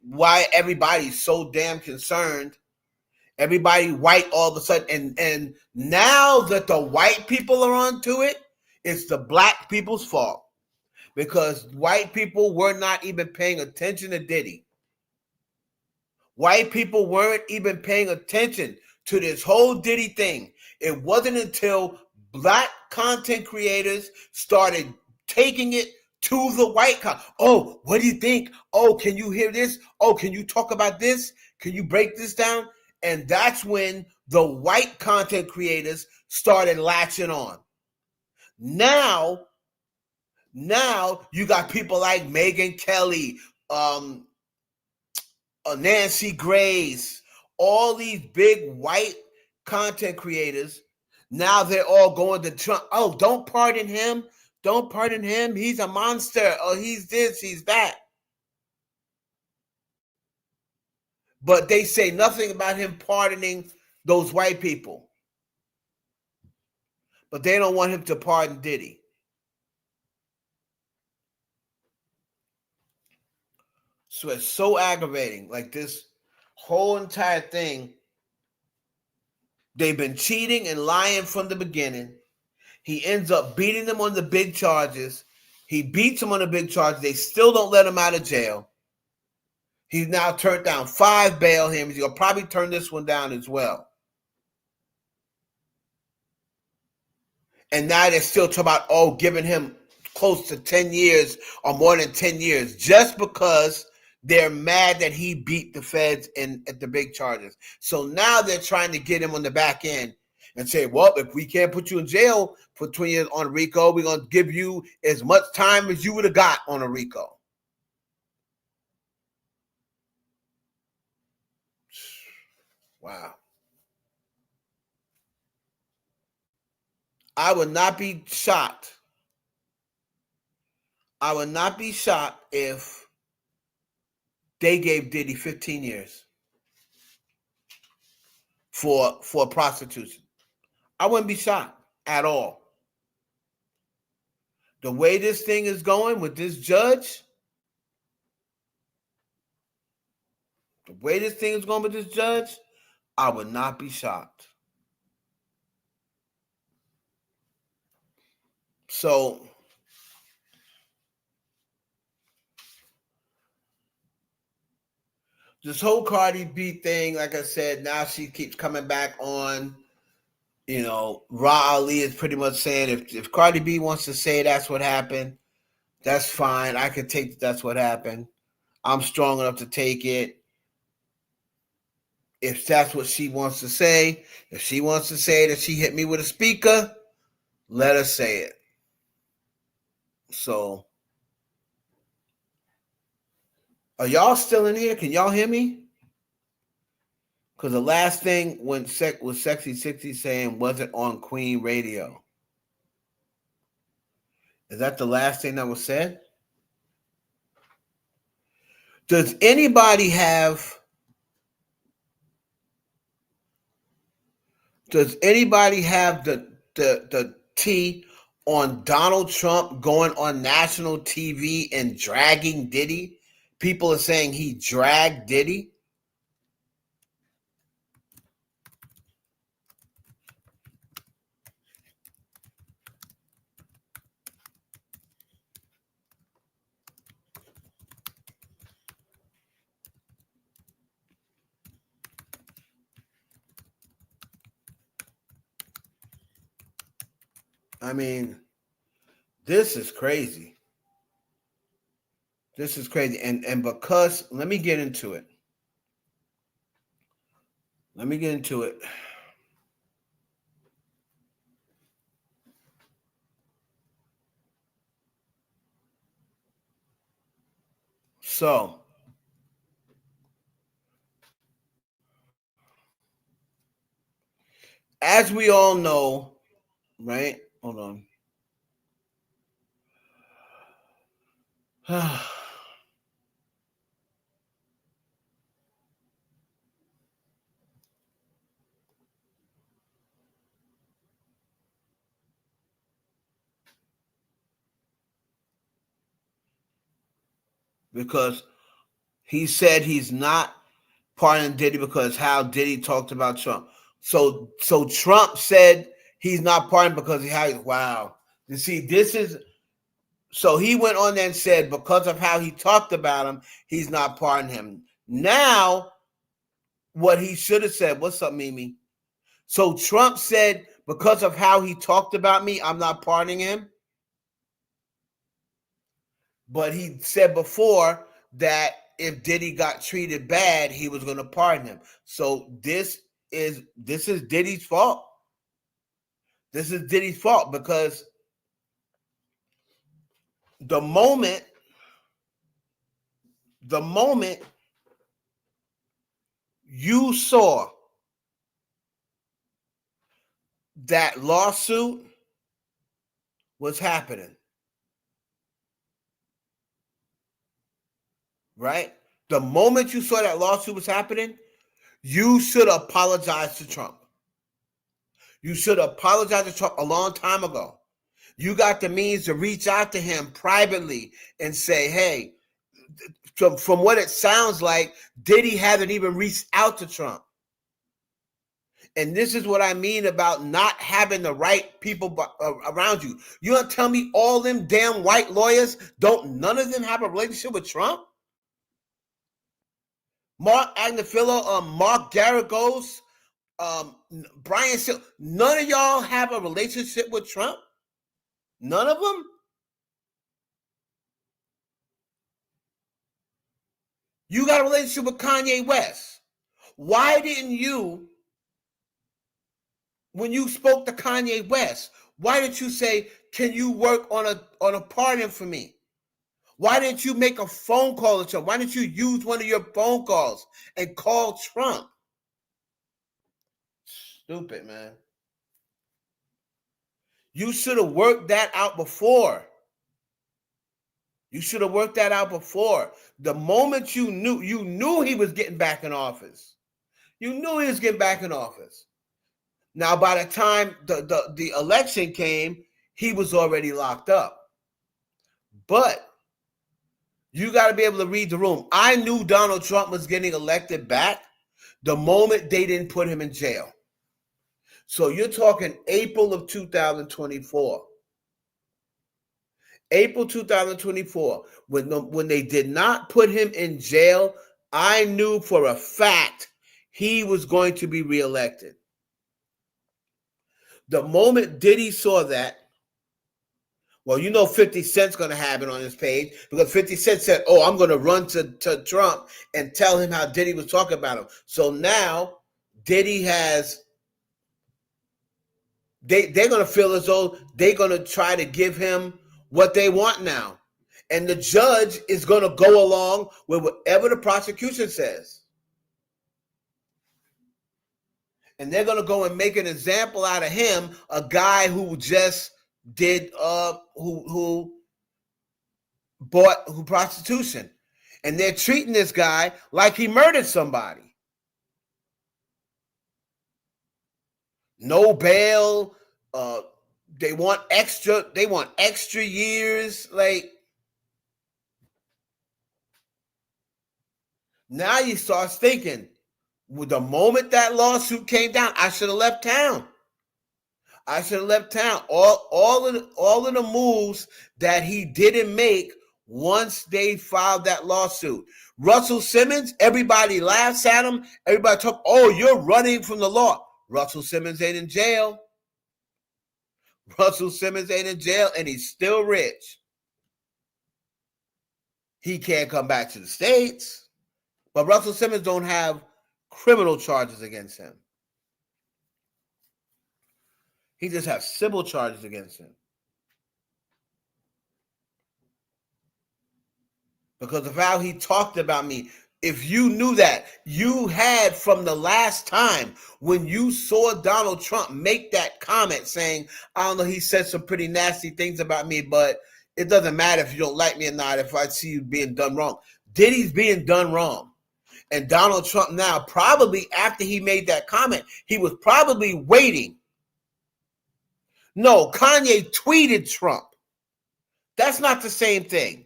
why everybody's so damn concerned. Everybody white all of a sudden, and now that the white people are onto it, it's the black people's fault because white people were not even paying attention to Diddy. White people weren't even paying attention to this whole Diddy thing. It wasn't until black content creators started taking it to the white oh, what do you think? Oh, can you hear this? Oh, can you talk about this? Can you break this down? And that's when the white content creators started latching on. Now you got people like Megyn Kelly, Nancy Grace, all these big white content creators. Now they're all going to Trump. Oh, don't pardon him. Don't pardon him. He's a monster. Oh, he's this, he's that. But they say nothing about him pardoning those white people. But they don't want him to pardon Diddy. So it's so aggravating. Like this whole entire thing, they've been cheating and lying from the beginning. He ends up beating them on the big charges. He beats them on the big charges. They still don't let him out of jail. He's now turned down 5 bail him. He's going to probably turn this one down as well. And now they're still talking about, giving him close to 10 years or more than 10 years just because they're mad that he beat the feds at the big charges. So now they're trying to get him on the back end and say, well, if we can't put you in jail for 20 years on a RICO, we're going to give you as much time as you would have got on a RICO. Wow. I would not be shocked. I would not be shocked if they gave Diddy 15 years for prostitution. I wouldn't be shocked at all. The way this thing is going with this judge, I would not be shocked. So this whole Cardi B thing, like I said, now she keeps coming back on. You know, Rah Ali is pretty much saying if Cardi B wants to say that's what happened, that's fine. I can take that's what happened. I'm strong enough to take it. If that's what she wants to say, if she wants to say that she hit me with a speaker, let her say it. So, are y'all still in here? Can y'all hear me? Because the last thing was Sexy 60 saying wasn't on Queen Radio. Is that the last thing that was said? Does anybody have the tea on Donald Trump going on national TV and dragging Diddy? People are saying he dragged Diddy. I mean, this is crazy. This is crazy. And because, let me get into it. So, as we all know, right? Hold on. Because he said he's not pardoning Diddy because how Diddy talked about Trump. So Trump said he's not pardoning because he how wow. You see, this is so he went on there and said because of how he talked about him, he's not pardoning him. Now, what he should have said, what's up, Mimi? So Trump said because of how he talked about me, I'm not pardoning him. But he said before that if Diddy got treated bad, he was going to pardon him. So this is Diddy's fault. This is Diddy's fault because the moment you saw that lawsuit was happening, right? The moment you saw that lawsuit was happening, you should apologize to Trump. You should apologize to Trump a long time ago. You got the means to reach out to him privately and say, hey, from what it sounds like, Diddy hasn't even reached out to Trump. And this is what I mean about not having the right people around you. You don't tell me all them damn white lawyers, none of them have a relationship with Trump? Mark Agnifilo, Mark Garagos, Brian Silk, none of y'all have a relationship with Trump? None of them? You got a relationship with Kanye West. Why didn't you, when you spoke to Kanye West, why didn't you say, can you work on a pardon for me? Why didn't you make a phone call to Trump? Why didn't you use one of your phone calls and call Trump? Stupid, man. You should have worked that out before. You should have worked that out before. The moment you knew he was getting back in office. You knew he was getting back in office. Now, by the time the election came, he was already locked up. But you got to be able to read the room. I knew Donald Trump was getting elected back the moment they didn't put him in jail. So you're talking April of 2024. April 2024, when they did not put him in jail, I knew for a fact he was going to be reelected. The moment Diddy saw that, well, 50 Cent's going to have it on his page because 50 Cent said, oh, I'm going to run to Trump and tell him how Diddy was talking about him. So now Diddy has, they're going to feel as though they're going to try to give him what they want now. And the judge is going to go along with whatever the prosecution says. And they're going to go and make an example out of him, a guy who just did, who prostitution. And they're treating this guy like he murdered somebody. No bail, they want extra years. Like, now you start thinking, with the moment that lawsuit came down, I should have left town. All of the moves that he didn't make once they filed that lawsuit. Russell Simmons, everybody laughs at him. Everybody talk, oh, you're running from the law. Russell Simmons ain't in jail. Russell Simmons ain't in jail, and he's still rich. He can't come back to the States. But Russell Simmons don't have criminal charges against him. He just has civil charges against him. Because of how he talked about me. If you knew that, you had from the last time when you saw Donald Trump make that comment saying, I don't know, he said some pretty nasty things about me, but it doesn't matter if you don't like me or not, if I see you being done wrong. Diddy's being done wrong. And Donald Trump now, probably after he made that comment, he was probably waiting. No, Kanye tweeted Trump. That's not the same thing.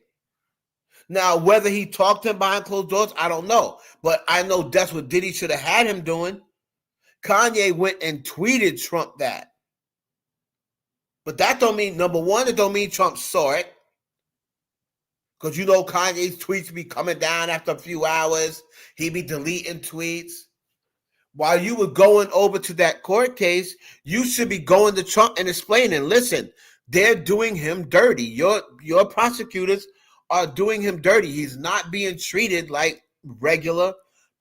Now, whether he talked to him behind closed doors, I don't know. But I know that's what Diddy should have had him doing. Kanye went and tweeted Trump that. But that don't mean, number one, it don't mean Trump saw it. Because you know Kanye's tweets be coming down after a few hours. He be deleting tweets. While you were going over to that court case, you should be going to Trump and explaining, listen, they're doing him dirty. Your prosecutors are doing him dirty. He's not being treated like regular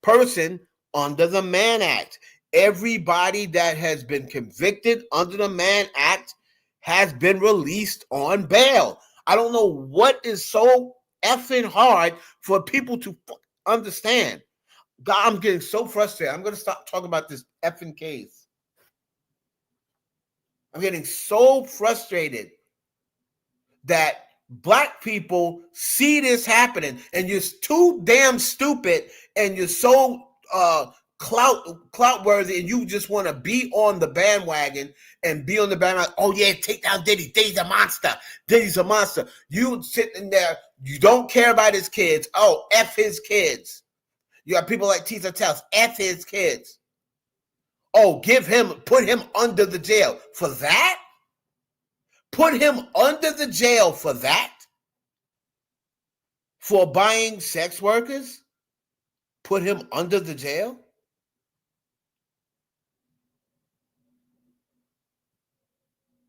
person under the Mann Act. Everybody that has been convicted under the Mann Act has been released on bail. I don't know what is so effing hard for people to understand. God, I'm getting so frustrated. I'm going to stop talking about this effing case. I'm getting so frustrated that Black people see this happening and you're too damn stupid and you're so clout worthy and you just want to be on the bandwagon and be on the bandwagon. Oh yeah, take down Diddy. Diddy's a monster. Diddy's a monster. You sitting there, you don't care about his kids. Oh, F his kids. You have people like Tisa Tells, F his kids. Oh, put him under the jail for that? Put him under the jail for that? For buying sex workers? Put him under the jail?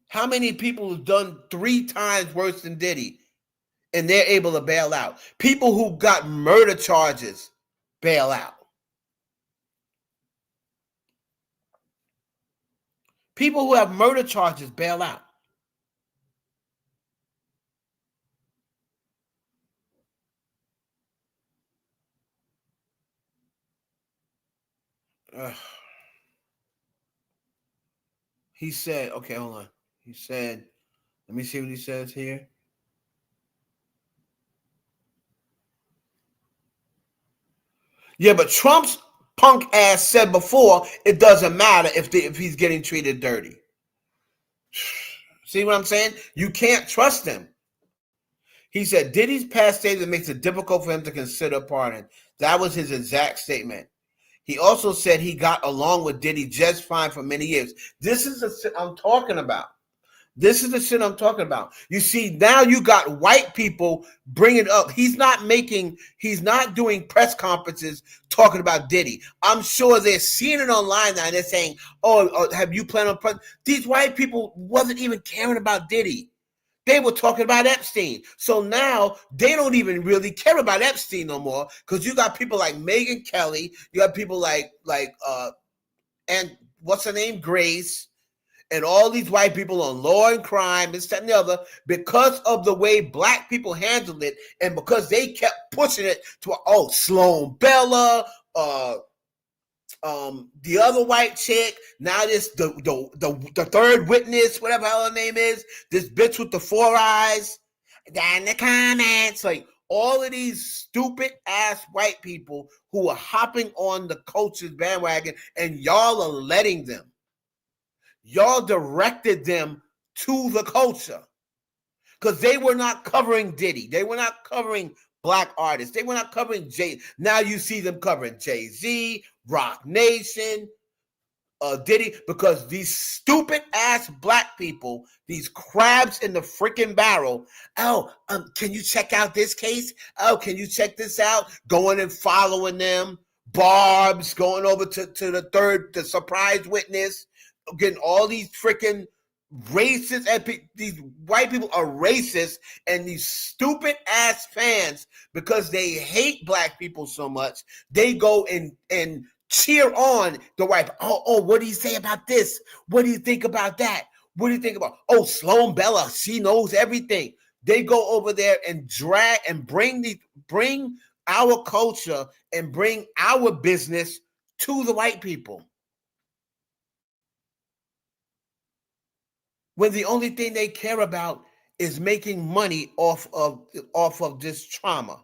How many people have done 3 times worse than Diddy and they're able to bail out? People who got murder charges bail out. People who have murder charges bail out. He said, okay, hold on. He said, let me see what he says here. Yeah, but Trump's punk ass said before, it doesn't matter if he's getting treated dirty. See what I'm saying? You can't trust him. He said, Diddy's past statement makes it difficult for him to consider pardon. That was his exact statement. He also said he got along with Diddy just fine for many years. This is the shit I'm talking about. This is the shit I'm talking about. You see, now you got white people bringing up. He's not doing press conferences talking about Diddy. I'm sure they're seeing it online now and they're saying, oh, have you planned on press? These white people wasn't even caring about Diddy. They were talking about Epstein. So now they don't even really care about Epstein no more because you got people like Megyn Kelly. You got people like and what's her name? Grace. And all these white people on Law and Crime, this, that, and the other, because of the way Black people handled it and because they kept pushing it to, Sloan Bella, the other white chick, now this the third witness, whatever hell her name is, this bitch with the 4 eyes, down in the comments, like all of these stupid ass white people who are hopping on the culture's bandwagon, and y'all are letting them. Y'all directed them to the culture because they were not covering Diddy. They were not covering Black artists. They were not covering Jay. Now you see them covering Jay-Z, Rock Nation, Diddy, because these stupid ass Black people, these crabs in the freaking barrel. Can you check out this case? Can you check this out? Going and following them. Barb's going over to the surprise witness. Getting all these freaking racist, these white people are racist, and these stupid ass fans, because they hate Black people so much, they go and cheer on the white. What do you say about this? What do you think about that? What do you think about? Sloan Bella, she knows everything. They go over there and drag and bring our culture and bring our business to the white people, when the only thing they care about is making money off of this trauma.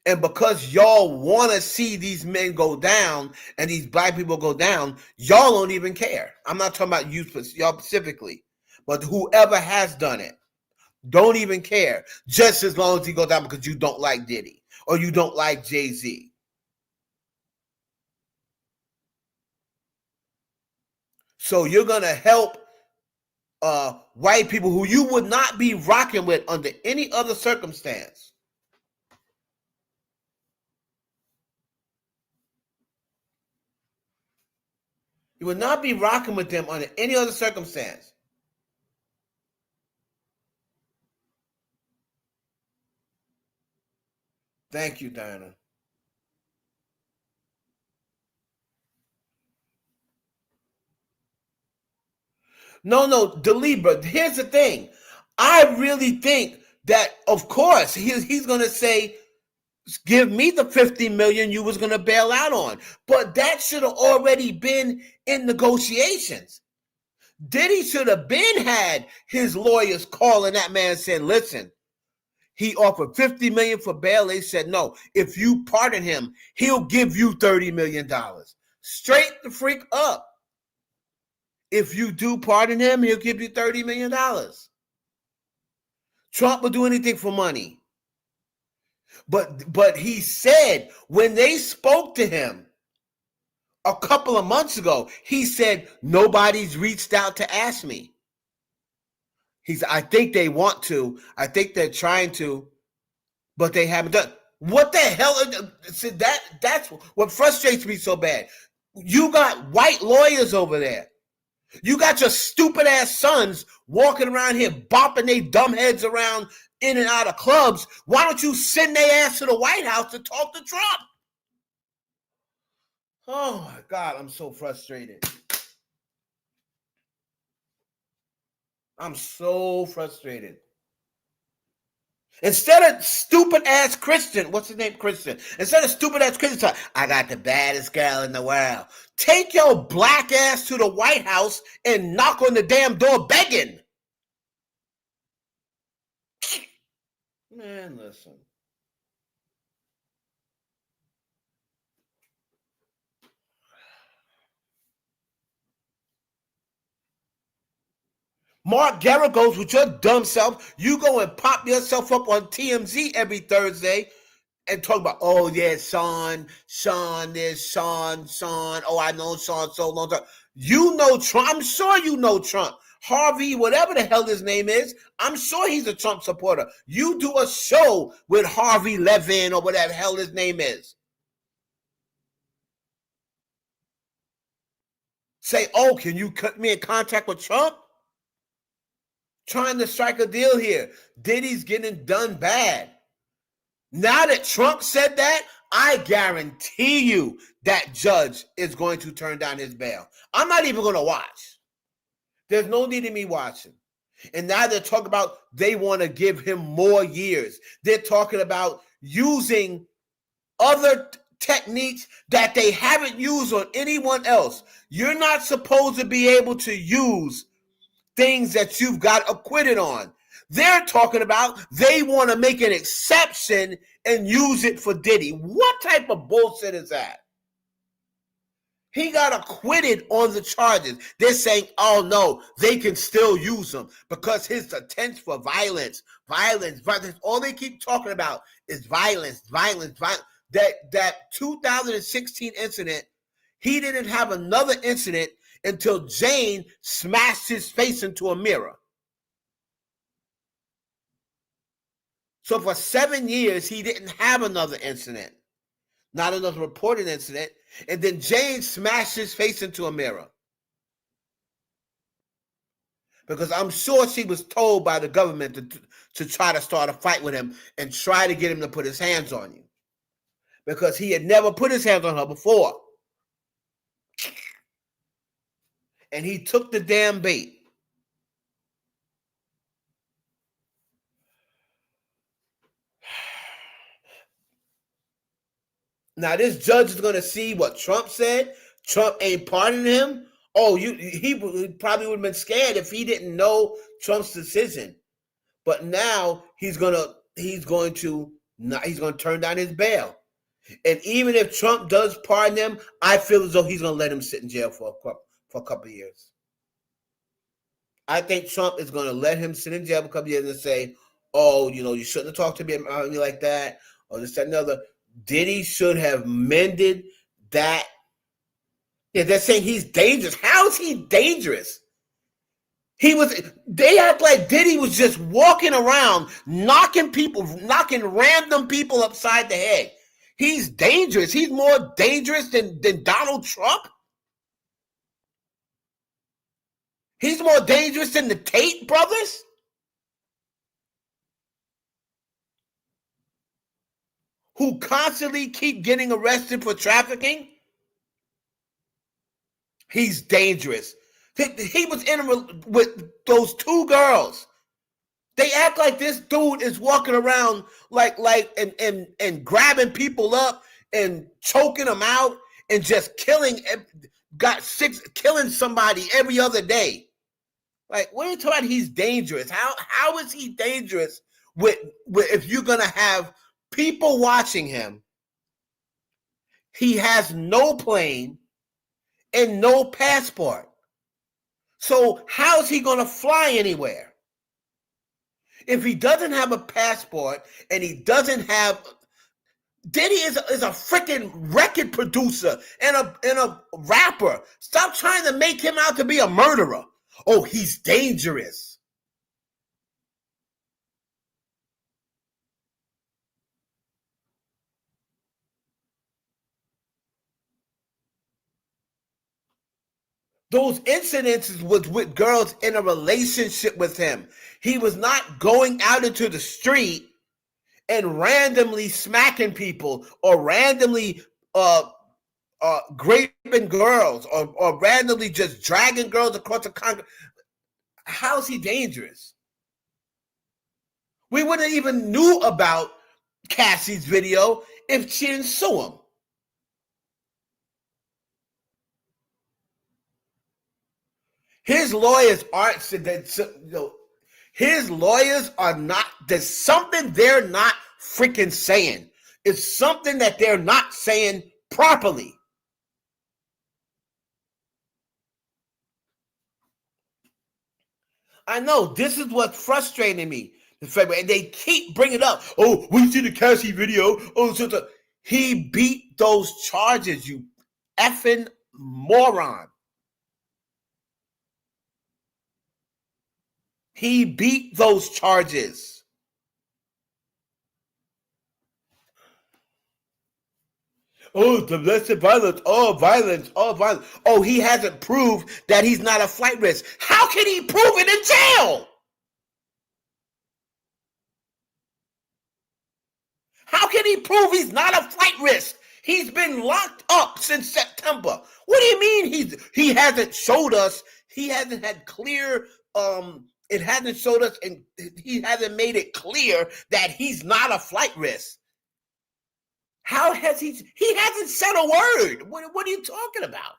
And because y'all want to see these men go down and these black people go down, y'all don't even care. I'm not talking about you, y'all specifically, but whoever has done it, don't even care, just as long as he goes down because you don't like Diddy or you don't like Jay-Z. So you're going to help white people who you would not be rocking with under any other circumstance. You would not be rocking with them under any other circumstance. Thank you, Diana. No, Delibra, here's the thing. I really think that, of course, he's going to say, give me the $50 million you was going to bail out on. But that should have already been in negotiations. Diddy should have been had his lawyers calling that man and saying, listen, he offered $50 million for bail. They said, no, if you pardon him, he'll give you $30 million. Straight the freak up. If you do pardon him, he'll give you $30 million. Trump will do anything for money. But he said when they spoke to him a couple of months ago, he said, nobody's reached out to ask me. He said, I think they want to. I think they're trying to, but they haven't done. What the hell? That's what frustrates me so bad. You got white lawyers over there. You got your stupid ass sons walking around here bopping their dumb heads around in and out of clubs. Why don't you send their ass to the White House to talk to Trump? Oh my God, I'm so frustrated. I'm so frustrated. Instead of stupid ass Christian, what's his name, Christian? Instead of stupid ass Christian, I got the baddest girl in the world. Take your black ass to the White House and knock on the damn door begging. Man, listen. Mark Garagos, with your dumb self, you go and pop yourself up on TMZ every Thursday and talk about, oh yeah, Sean, this, Sean. Oh, I know Sean so long time. You know Trump. I'm sure you know Trump. Harvey, whatever the hell his name is, I'm sure he's a Trump supporter. You do a show with Harvey Levin or whatever the hell his name is. Say, oh, can you cut me in contact with Trump? Trying to strike a deal here. Diddy's getting done bad. Now that Trump said that, I guarantee you that judge is going to turn down his bail. I'm not even going to watch. There's no need in me watching. And now they're talking about they want to give him more years. They're talking about using other techniques that they haven't used on anyone else. You're not supposed to be able to use things that you've got acquitted on. They're talking about they want to make an exception and use it for Diddy. What type of bullshit is that? He got acquitted on the charges. They're saying, oh no, they can still use him because his attempts for violence. All they keep talking about is violence. That 2016 incident, he didn't have another incident until Jane smashed his face into a mirror. So for 7 years, he didn't have another incident, not another reported incident. And then Jane smashed his face into a mirror. Because I'm sure she was told by the government to try to start a fight with him and try to get him to put his hands on you. Because he had never put his hands on her before. And he took the damn bait. Now this judge is going to see what Trump said. Trump ain't pardoning him. Oh, he probably would have been scared if he didn't know Trump's decision. But now he's going to turn down his bail. And even if Trump does pardon him, I feel as though he's going to let him sit in jail for a couple of years. I think Trump is going to let him sit in jail for a couple of years and say, oh, you shouldn't have talked to me like that, or this, that, and other. Diddy should have mended that. Yeah, they're saying he's dangerous. How is he dangerous? They act like Diddy was just walking around knocking random people upside the head. He's dangerous. He's more dangerous than Donald Trump. He's more dangerous than the Tate brothers. Who constantly keep getting arrested for trafficking. He's dangerous. He was with those two girls. They act like this dude is walking around and grabbing people up and choking them out and just killing somebody every other day. Like, what are you talking about? He's dangerous. How is he dangerous with if you're gonna have people watching him? He has no plane and no passport. So how is he going to fly anywhere? If he doesn't have a passport and he doesn't have... Diddy is a freaking record producer and a rapper. Stop trying to make him out to be a murderer. Oh, he's dangerous. Those incidences was with girls in a relationship with him. He was not going out into the street and randomly smacking people or randomly raping girls or randomly just dragging girls across the Congress. How is he dangerous? We wouldn't even knew about Cassie's video if she didn't sue him. His lawyers aren't, his lawyers are not, there's something they're not freaking saying. It's something that they're not saying properly. I know, this is what's frustrating me. And they keep bringing it up. Oh, we see the Cassie video. Oh, he beat those charges, you effing moron. He beat those charges. Oh, domestic violence. Oh, violence. Oh, violence. Oh, he hasn't proved that he's not a flight risk. How can he prove it in jail? How can he prove he's not a flight risk? He's been locked up since September. What do you mean he hasn't showed us? He hasn't had clear... It hasn't showed us, and he hasn't made it clear that he's not a flight risk. How has he hasn't said a word. What are you talking about?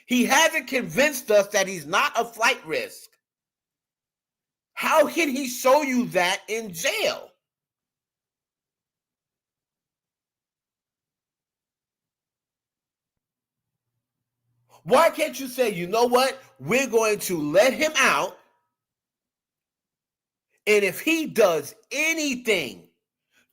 He hasn't convinced us that he's not a flight risk. How can he show you that in jail? Why can't you say, you know what? We're going to let him out. And if he does anything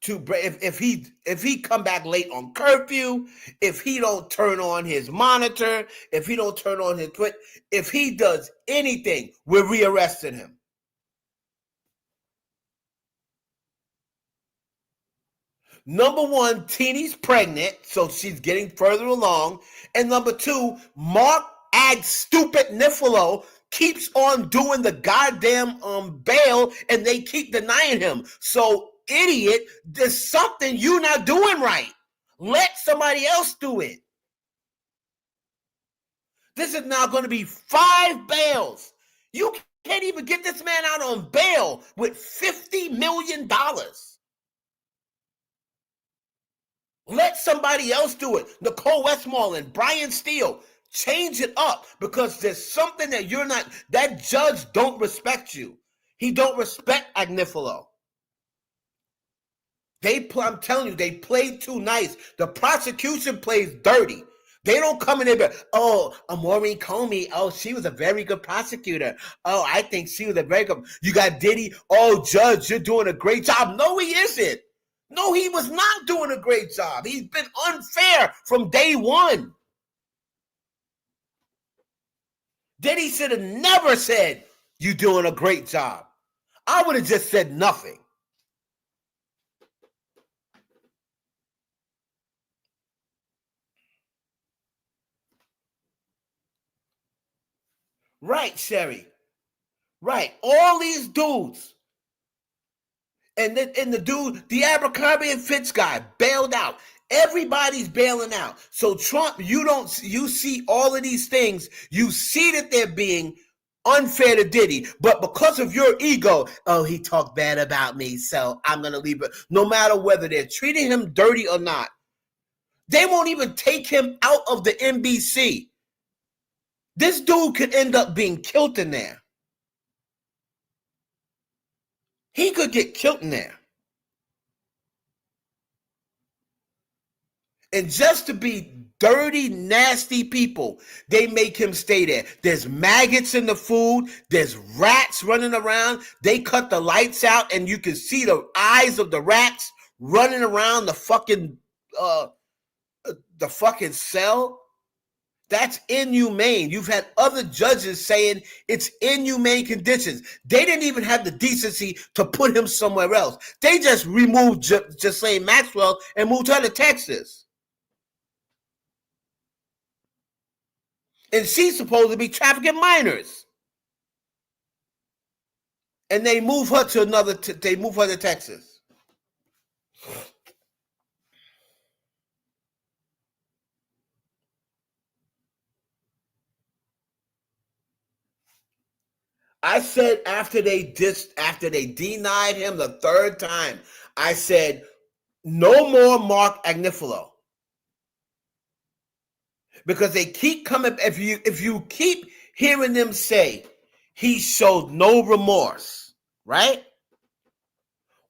to, if he come back late on curfew, if he don't turn on his monitor, if he don't turn on his Twitter, if he does anything, we're rearresting him. Number one, Teeny's pregnant, so she's getting further along. And number two, Mark stupid Niffalo keeps on doing the goddamn bail, and they keep denying him. So, idiot, there's something you're not doing right. Let somebody else do it. This is now going to be 5 bails. You can't even get this man out on bail with $50 million. Let somebody else do it. Nicole Westmoreland, Brian Steele. Change it up because there's something that you're not, that judge don't respect you. He don't respect Agnifilo. I'm telling you, they play too nice. The prosecution plays dirty. They don't come in there and be, oh, Maureen Comey, oh, she was a very good prosecutor. Oh, I think she was a very good. You got Diddy, oh, judge, you're doing a great job. No, he isn't. No, he was not doing a great job. He's been unfair from day one. Diddy should have never said, you're doing a great job. I would have just said nothing. Right, Sherry. Right. All these dudes. And the dude, the Abercrombie and Fitch guy, bailed out. Everybody's bailing out. So Trump, you see all of these things. You see that they're being unfair to Diddy. But because of your ego, oh, he talked bad about me, so I'm going to leave it. No matter whether they're treating him dirty or not. They won't even take him out of the NBC. This dude could end up being killed in there. He could get killed in there. And just to be dirty, nasty people, they make him stay there. There's maggots in the food. There's rats running around. They cut the lights out, and you can see the eyes of the rats running around the fucking cell. That's inhumane. You've had other judges saying it's inhumane conditions. They didn't even have the decency to put him somewhere else. They just removed Ghislaine Maxwell and moved her to Texas. And she's supposed to be trafficking minors. And they move her to they move her to Texas. I said after they denied him the third time, I said, no more Mark Agnifilo. Because they keep coming, if you keep hearing them say he showed no remorse, right?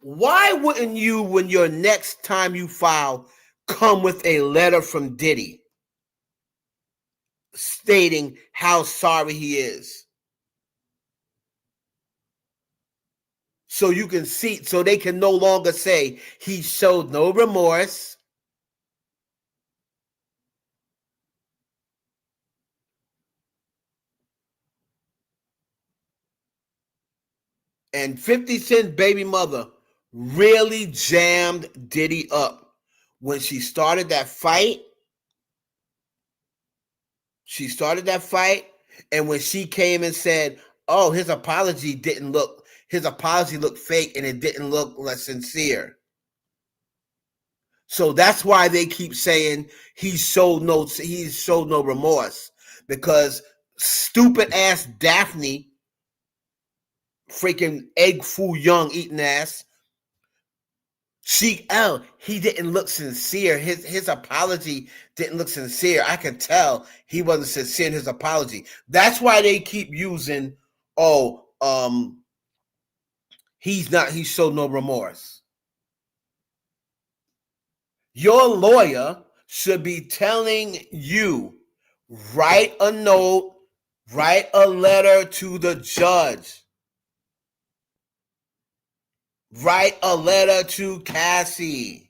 Why wouldn't you, when your next time you file, come with a letter from Diddy stating how sorry he is? So you can see, so they can no longer say he showed no remorse. And 50 Cent's baby mother really jammed Diddy up when she started that fight. And when she came and said, oh, his apology looked fake and it didn't look less sincere. So that's why they keep saying he showed no remorse, because stupid ass Daphne, freaking egg foo young eating ass, he didn't look sincere. His apology didn't look sincere. I could tell he wasn't sincere in his apology. That's why they keep using, he showed no remorse. Your lawyer should be telling you, write a note, write a letter to the judge. Write a letter to Cassie.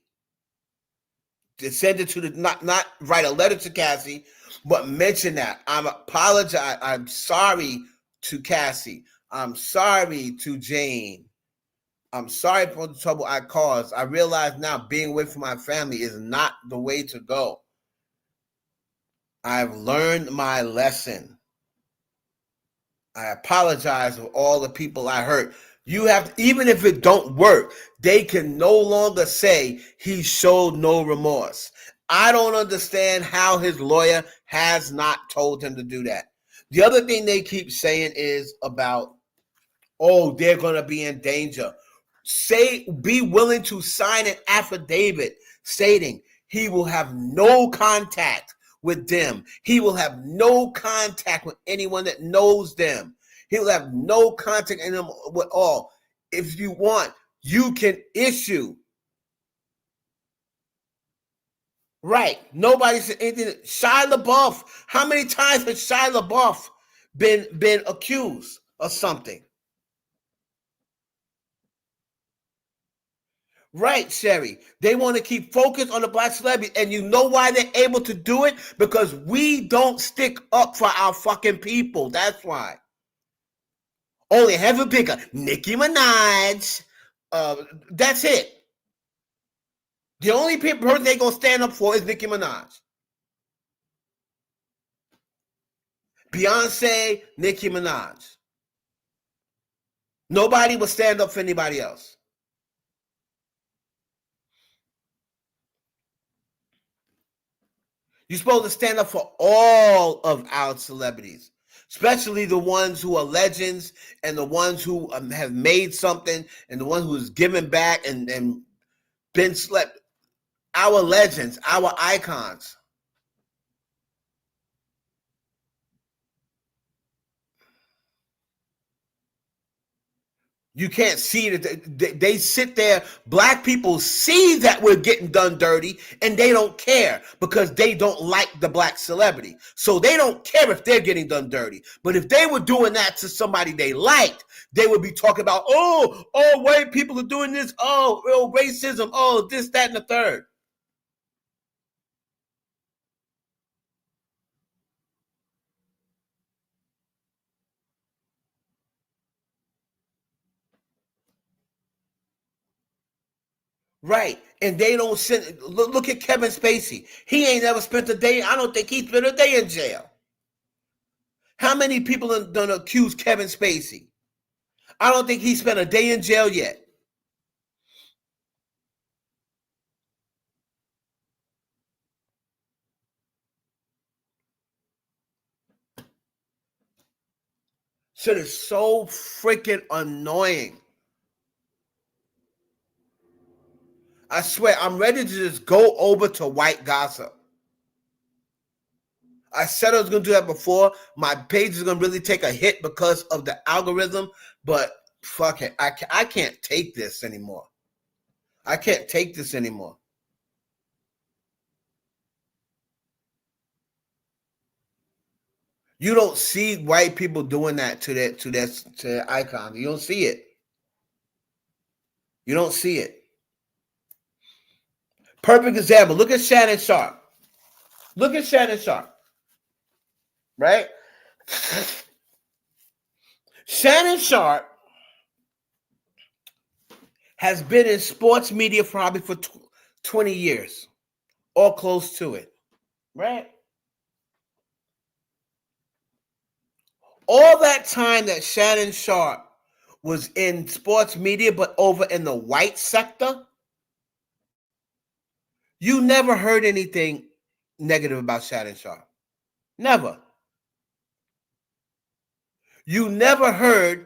To send it to not write a letter to Cassie, but mention that. I'm sorry to Cassie. I'm sorry to Jane. I'm sorry for the trouble I caused. I realize now being away from my family is not the way to go. I've learned my lesson. I apologize for all the people I hurt. You have to, even if it don't work, they can no longer say he showed no remorse. I don't understand how his lawyer has not told him to do that. The other thing they keep saying is about, they're going to be in danger. Be willing to sign an affidavit stating he will have no contact with them. He will have no contact with anyone that knows them. He will have no contact in them with all. If you want, you can issue. Right. Nobody said anything. Shia LaBeouf. How many times has Shia LaBeouf been accused of something? Right, Sherry. They want to keep focused on the black celebrity. And you know why they're able to do it? Because we don't stick up for our fucking people. That's why. Only heavy picker. Nicki Minaj. That's it. The only person they're going to stand up for is Nicki Minaj. Beyonce, Nicki Minaj. Nobody will stand up for anybody else. You're supposed to stand up for all of our celebrities, especially the ones who are legends and the ones who have made something and the ones who's given back and been slept. Our legends, our icons. You can't see that they sit there. Black people see that we're getting done dirty and they don't care because they don't like the black celebrity. So they don't care if they're getting done dirty. But if they were doing that to somebody they liked, they would be talking about, oh, white people are doing this. Oh, racism. Oh, this, that, and the third. Right. And they don't send. Look at Kevin Spacey. He ain't never spent a day. I don't think he spent a day in jail. How many people have done accused Kevin Spacey? I don't think he spent a day in jail yet. Shit is so freaking annoying. I swear, I'm ready to just go over to white gossip. I said I was going to do that before. My page is going to really take a hit because of the algorithm, but fuck it. I can't take this anymore. I can't take this anymore. You don't see white people doing that to their icon. You don't see it. You don't see it. Perfect example. Look at Shannon Sharp. Look at Shannon Sharp. Right? Shannon Sharp has been in sports media probably for 20 years or close to it. Right? All that time that Shannon Sharp was in sports media, but over in the white sector, you never heard anything negative about Shannon Sharp. Never. You never heard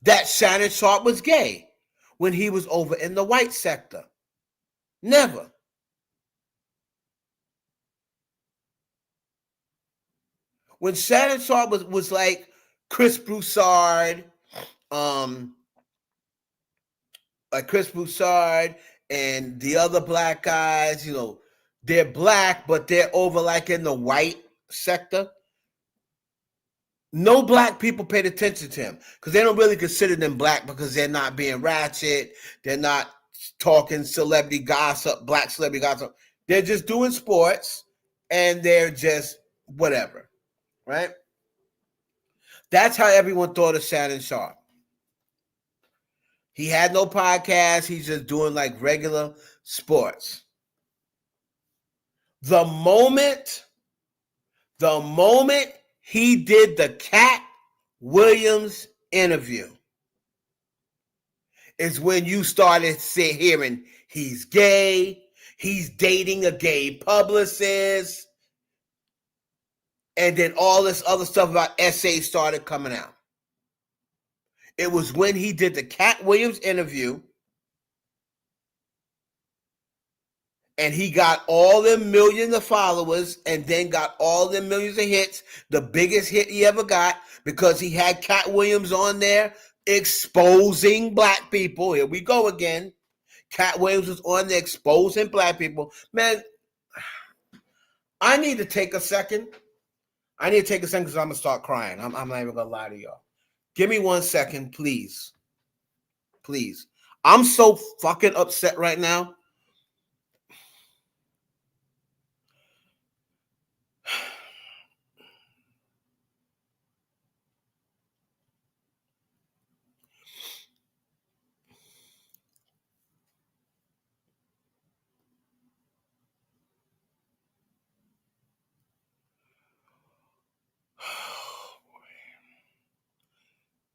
that Shannon Sharp was gay when he was over in the white sector. Never. When Shannon Sharp was like Chris Broussard, and the other black guys, they're black, but they're over like in the white sector. No black people paid attention to him because they don't really consider them black because they're not being ratchet. They're not talking celebrity gossip, black celebrity gossip. They're just doing sports and they're just whatever, right? That's how everyone thought of Shannon Sharp. He had no podcast. He's just doing like regular sports. The moment he did the Cat Williams interview is when you started hearing he's gay, he's dating a gay publicist, and then all this other stuff about essays started coming out. It was when he did the Cat Williams interview and he got all them millions of followers and then got all them millions of hits, the biggest hit he ever got, because he had Cat Williams on there exposing black people. Here we go again. Cat Williams was on there exposing black people. Man, I need to take a second. I need to take a second because I'm going to start crying. I'm not even going to lie to y'all. Give me 1 second, please. Please. I'm so fucking upset right now.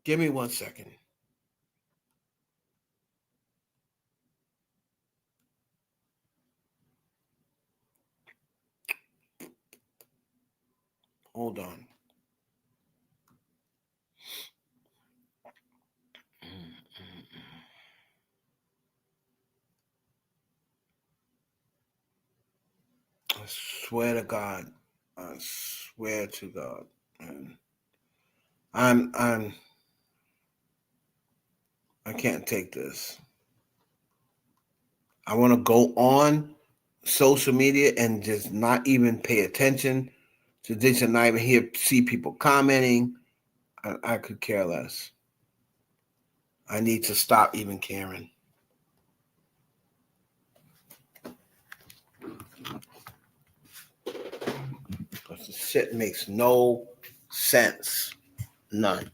Give me 1 second. Hold on. I swear to God. I swear to God. I can't take this. I want to go on social media and just not even pay attention to this and not even see people commenting. I could care less. I need to stop even caring. Because the shit makes no sense. None.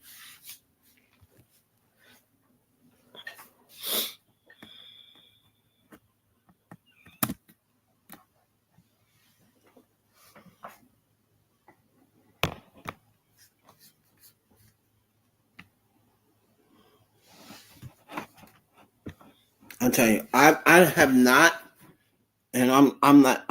I'm telling you, I have not, and I'm not.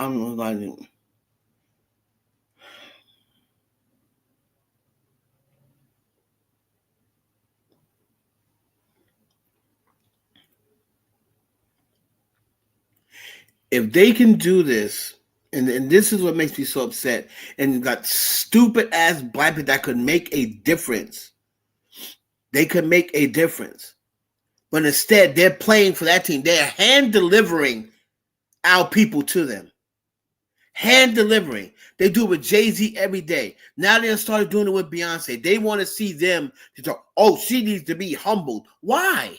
If they can do this, and this is what makes me so upset, and you got stupid ass black people that could make a difference. They could make a difference. But instead, they're playing for that team. They're hand delivering our people to them. Hand delivering. They do it with Jay-Z every day. Now they started doing it with Beyonce. They want to see them to talk, oh, she needs to be humbled. Why?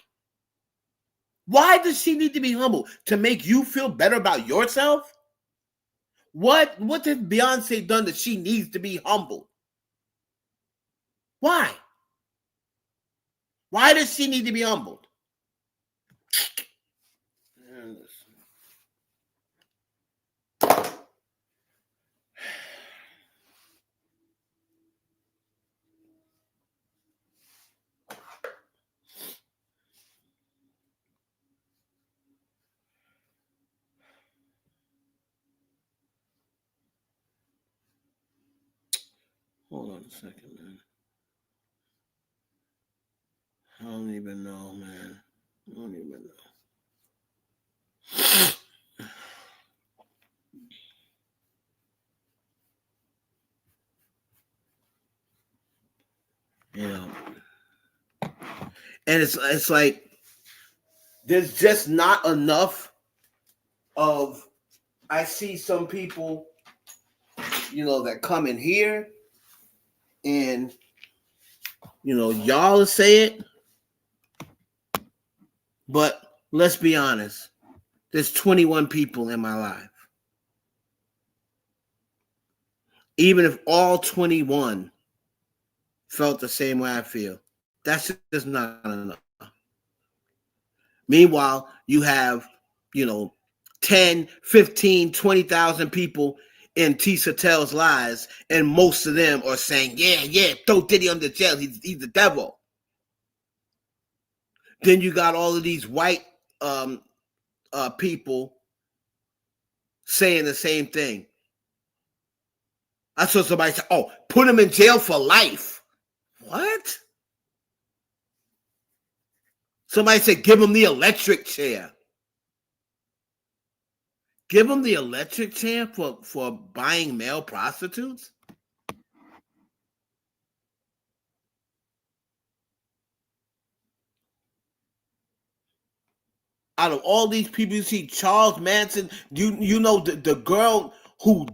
Why does she need to be humbled? To make you feel better about yourself? What has Beyonce done that she needs to be humbled? Why? Why does she need to be humbled? Hold on a second, man. I don't even know, man. I don't even know. Yeah. And it's like there's just not enough of, I see some people, that come in here and, y'all say it, but let's be honest. There's 21 people in my life. Even if all 21 felt the same way I feel, that's just not enough. Meanwhile, you have, 10, 15, 20,000 people in T. Satel's lives, and most of them are saying, yeah, throw Diddy under jail. He's the devil. Then you got all of these white people saying the same thing. I saw somebody say, oh, put him in jail for life. What? Somebody said, give him the electric chair. Give him the electric chair for buying male prostitutes? Out of all these people, you see Charles Manson. You know the girl who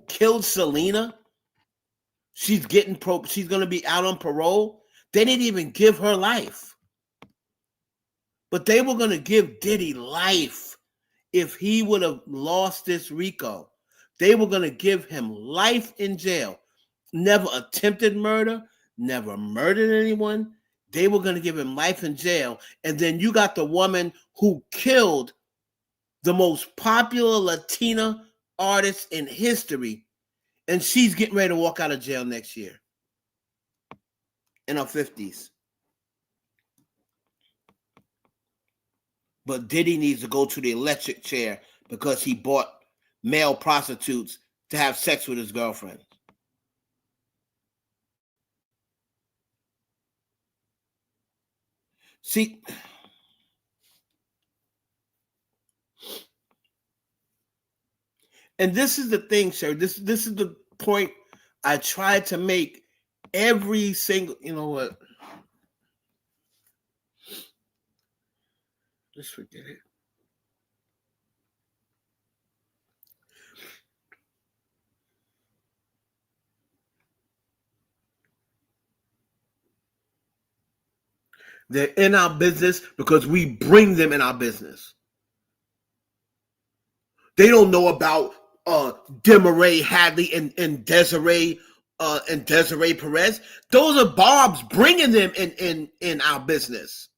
killed Selena. She's she's gonna be out on parole. They didn't even give her life, but they were gonna give Diddy life if he would have lost this RICO. They were gonna give him life in jail. Never attempted murder, never murdered anyone. They were going to give him life in jail. And then you got the woman who killed the most popular Latina artist in history. And she's getting ready to walk out of jail next year. In her 50s. But Diddy needs to go to the electric chair because he bought male prostitutes to have sex with his girlfriend. See, and this is the thing, sir. This is the point I try to make every single, you know what? Just forget it. They're in our business because we bring them in our business. They don't know about Demaray Hadley and Desiree Perez. Those are Bob's bringing them in our business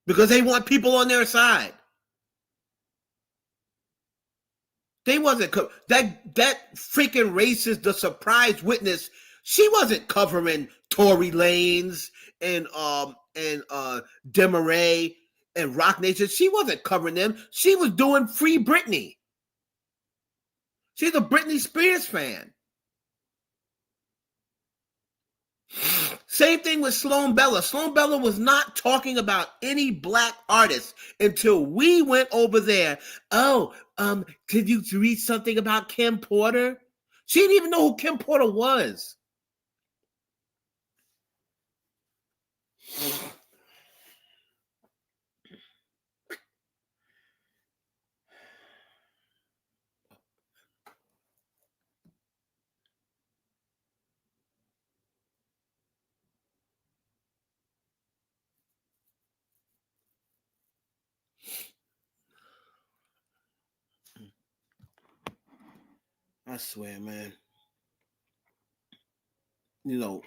because they want people on their side. They wasn't that freaking racist, the surprise witness. She wasn't covering Tory Lanez and Demaray and Rock Nation. She wasn't covering them. She was doing Free Britney. She's a Britney Spears fan. Same thing with Sloan Bella. Sloan Bella was not talking about any black artists until we went over there. Oh, could you read something about Kim Porter? She didn't even know who Kim Porter was. I swear, man. You know,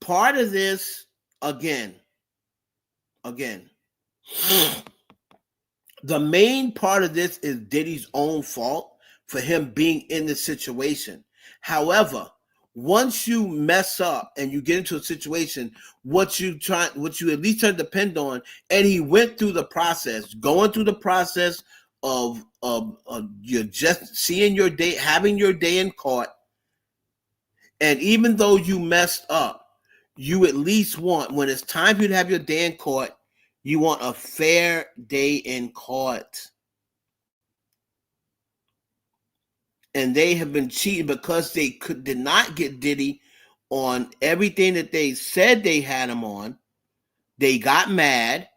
part of this, again, the main part of this is Diddy's own fault for him being in the situation. However, once you mess up and you get into a situation, what you at least try to depend on, and he went through the process, going through the process of you're just seeing your day, having your day in court, and even though you messed up, you at least want, when it's time for you to have your day in court, you want a fair day in court. And they have been cheating because they did not get Diddy on everything that they said they had him on. They got mad.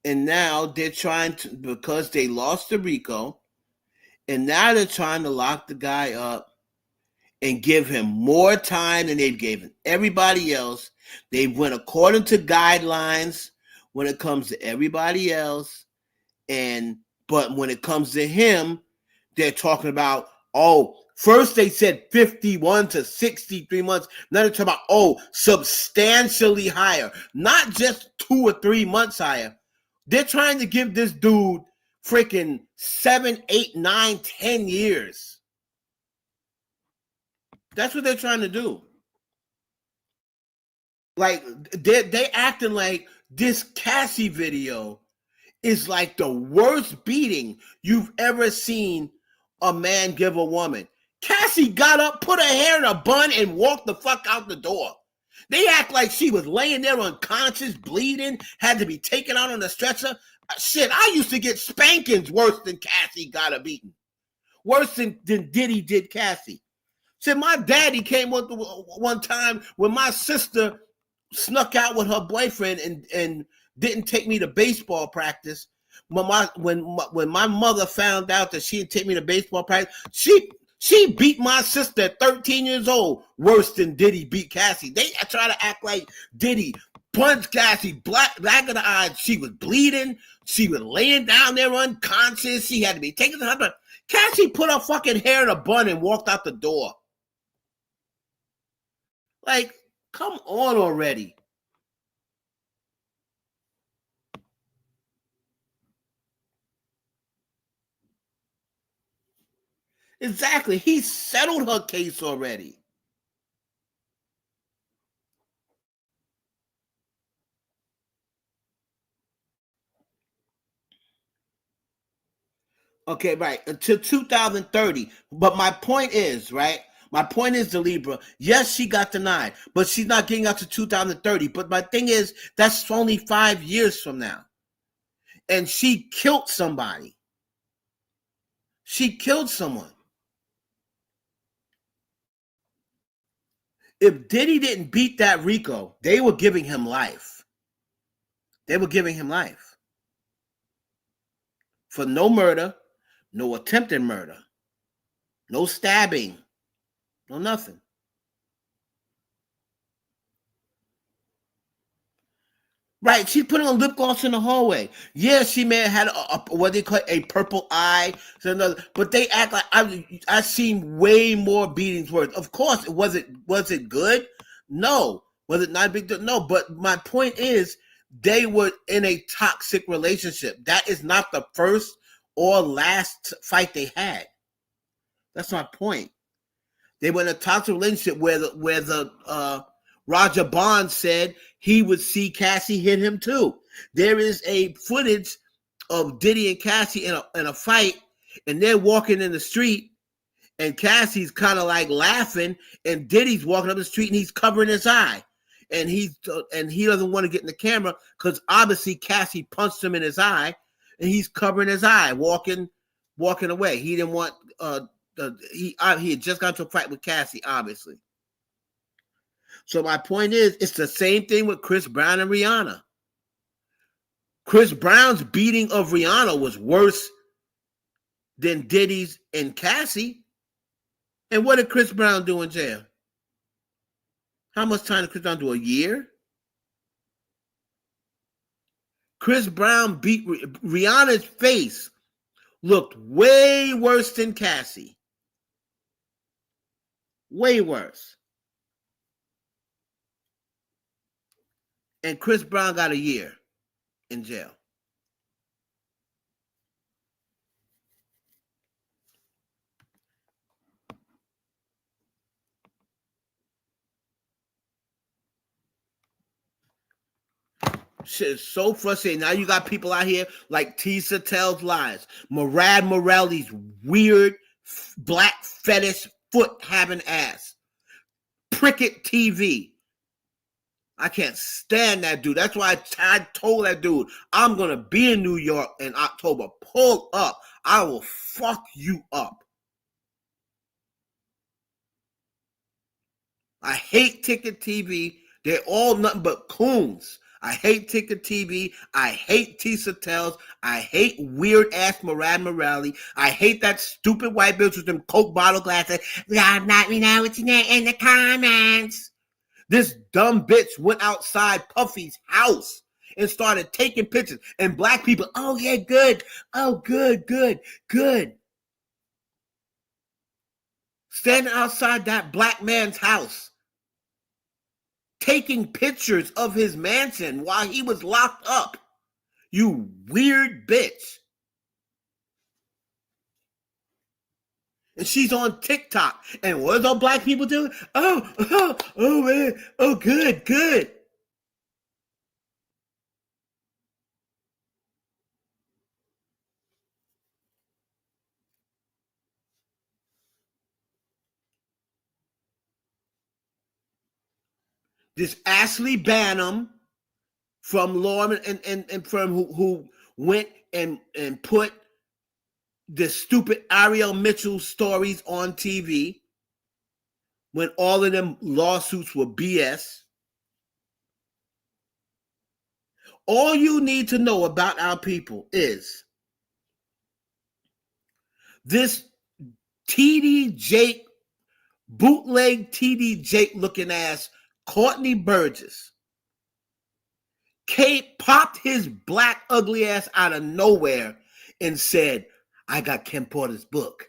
And now they're trying to, because they lost the RICO, and now they're trying to lock the guy up and give him more time than they've given everybody else. They went according to guidelines when it comes to everybody else. But when it comes to him, they're talking about, first they said 51 to 63 months. Now they're talking about, substantially higher. Not just 2 or 3 months higher. They're trying to give this dude freaking 7, 8, 9, 10 years. That's what they're trying to do. Like, they acting like this Cassie video is like the worst beating you've ever seen a man give a woman. Cassie got up, put her hair in a bun, and walked the fuck out the door. They act like she was laying there unconscious, bleeding, had to be taken out on a stretcher. Shit, I used to get spankings worse than Cassie got her beaten. Worse than Diddy did Cassie. Shit, my daddy came one time when my sister snuck out with her boyfriend and didn't take me to baseball practice. When my mother found out that she didn't take me to baseball practice, she beat my sister at 13 years old worse than Diddy beat Cassie. They try to act like Diddy punched Cassie black of the eyes. She was bleeding. She was laying down there unconscious. She had to be taken to the hospital. Cassie put her fucking hair in a bun and walked out the door. Like, come on already. Exactly. He settled her case already. Okay, right. Until 2030. But my point is, right? My point is, the Libra, yes, she got denied, but she's not getting out to 2030. But my thing is, that's only 5 years from now. And she killed somebody. She killed someone. If Diddy didn't beat that Rico, they were giving him life. They were giving him life. For no murder, no attempted murder, no stabbing, no nothing. Right, she's putting on lip gloss in the hallway. Yeah, she may have had a what they call a purple eye, but they act like I've seen way more beatings worse. Of course, was it good? No. Was it not a big deal? No. But my point is, they were in a toxic relationship. That is not the first or last fight they had. That's my point. They were in a toxic relationship where the Roger Bond said he would see Cassie hit him too. There is a footage of Diddy and Cassie in a fight, and they're walking in the street, and Cassie's kind of like laughing, and Diddy's walking up the street and he's covering his eye, and he doesn't want to get in the camera because obviously Cassie punched him in his eye, and he's covering his eye, walking away. He didn't want he had just got into a fight with Cassie, obviously. So my point is, it's the same thing with Chris Brown and Rihanna. Chris Brown's beating of Rihanna was worse than Diddy's and Cassie. And what did Chris Brown do in jail? How much time did Chris Brown do? A year? Chris Brown beat Rihanna's face. Looked way worse than Cassie. Way worse. And Chris Brown got a year in jail. Shit is so frustrating. Now you got people out here like Tisa Tells Lies, Murad Morelli's weird black fetish foot having ass, Pricket TV. I can't stand that dude. That's why I told that dude, I'm going to be in New York in October. Pull up. I will fuck you up. I hate Ticket TV. They're all nothing but coons. I hate Ticket TV. I hate Tisa Tells. I hate weird-ass Murad Morelli. I hate that stupid white bitch with them Coke bottle glasses. God, let me know what's in the comments. This dumb bitch went outside Puffy's house and started taking pictures. And black people, oh yeah, good. Oh, good. Standing outside that black man's house, taking pictures of his mansion while he was locked up. You weird bitch. And she's on TikTok. And what is all black people doing? Oh man. Oh, good. this Ashley Bannum from Law and Firm who went and put the stupid Ariel Mitchell stories on TV when all of them lawsuits were BS. All you need to know about our people is this TD Jake, bootleg TD Jake looking ass Courtney Burgess popped his black ugly ass out of nowhere and said, I got Kim Porter's book.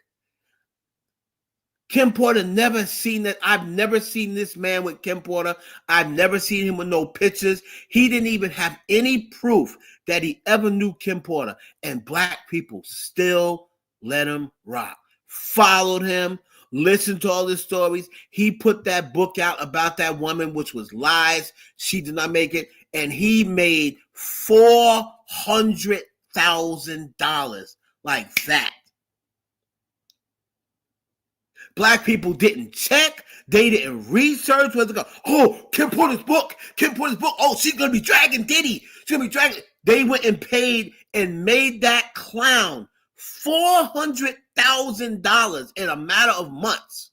Kim Porter never seen that. I've never seen this man with Kim Porter. I've never seen him with no pictures. He didn't even have any proof that he ever knew Kim Porter. And black people still let him rock. Followed him, listened to all his stories. He put that book out about that woman, which was lies. She did not make it. And he made $400,000 like that. Black people didn't check. They didn't research where to go. Oh, Kim Porter's book. Kim Porter's book. Oh, she's going to be dragging Diddy. She's going to be dragging. They went and paid and made that clown $400,000 in a matter of months.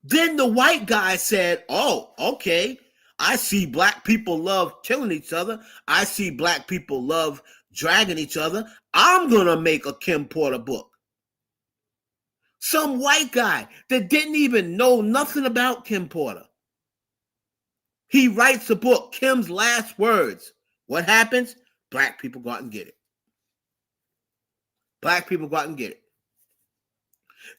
Then the white guy said, oh, okay. I see black people love killing each other. I see black people love dragging each other. I'm going to make a Kim Porter book. Some white guy that didn't even know nothing about Kim Porter. He writes a book, Kim's Last Words. What happens? Black people go out and get it. Black people go out and get it.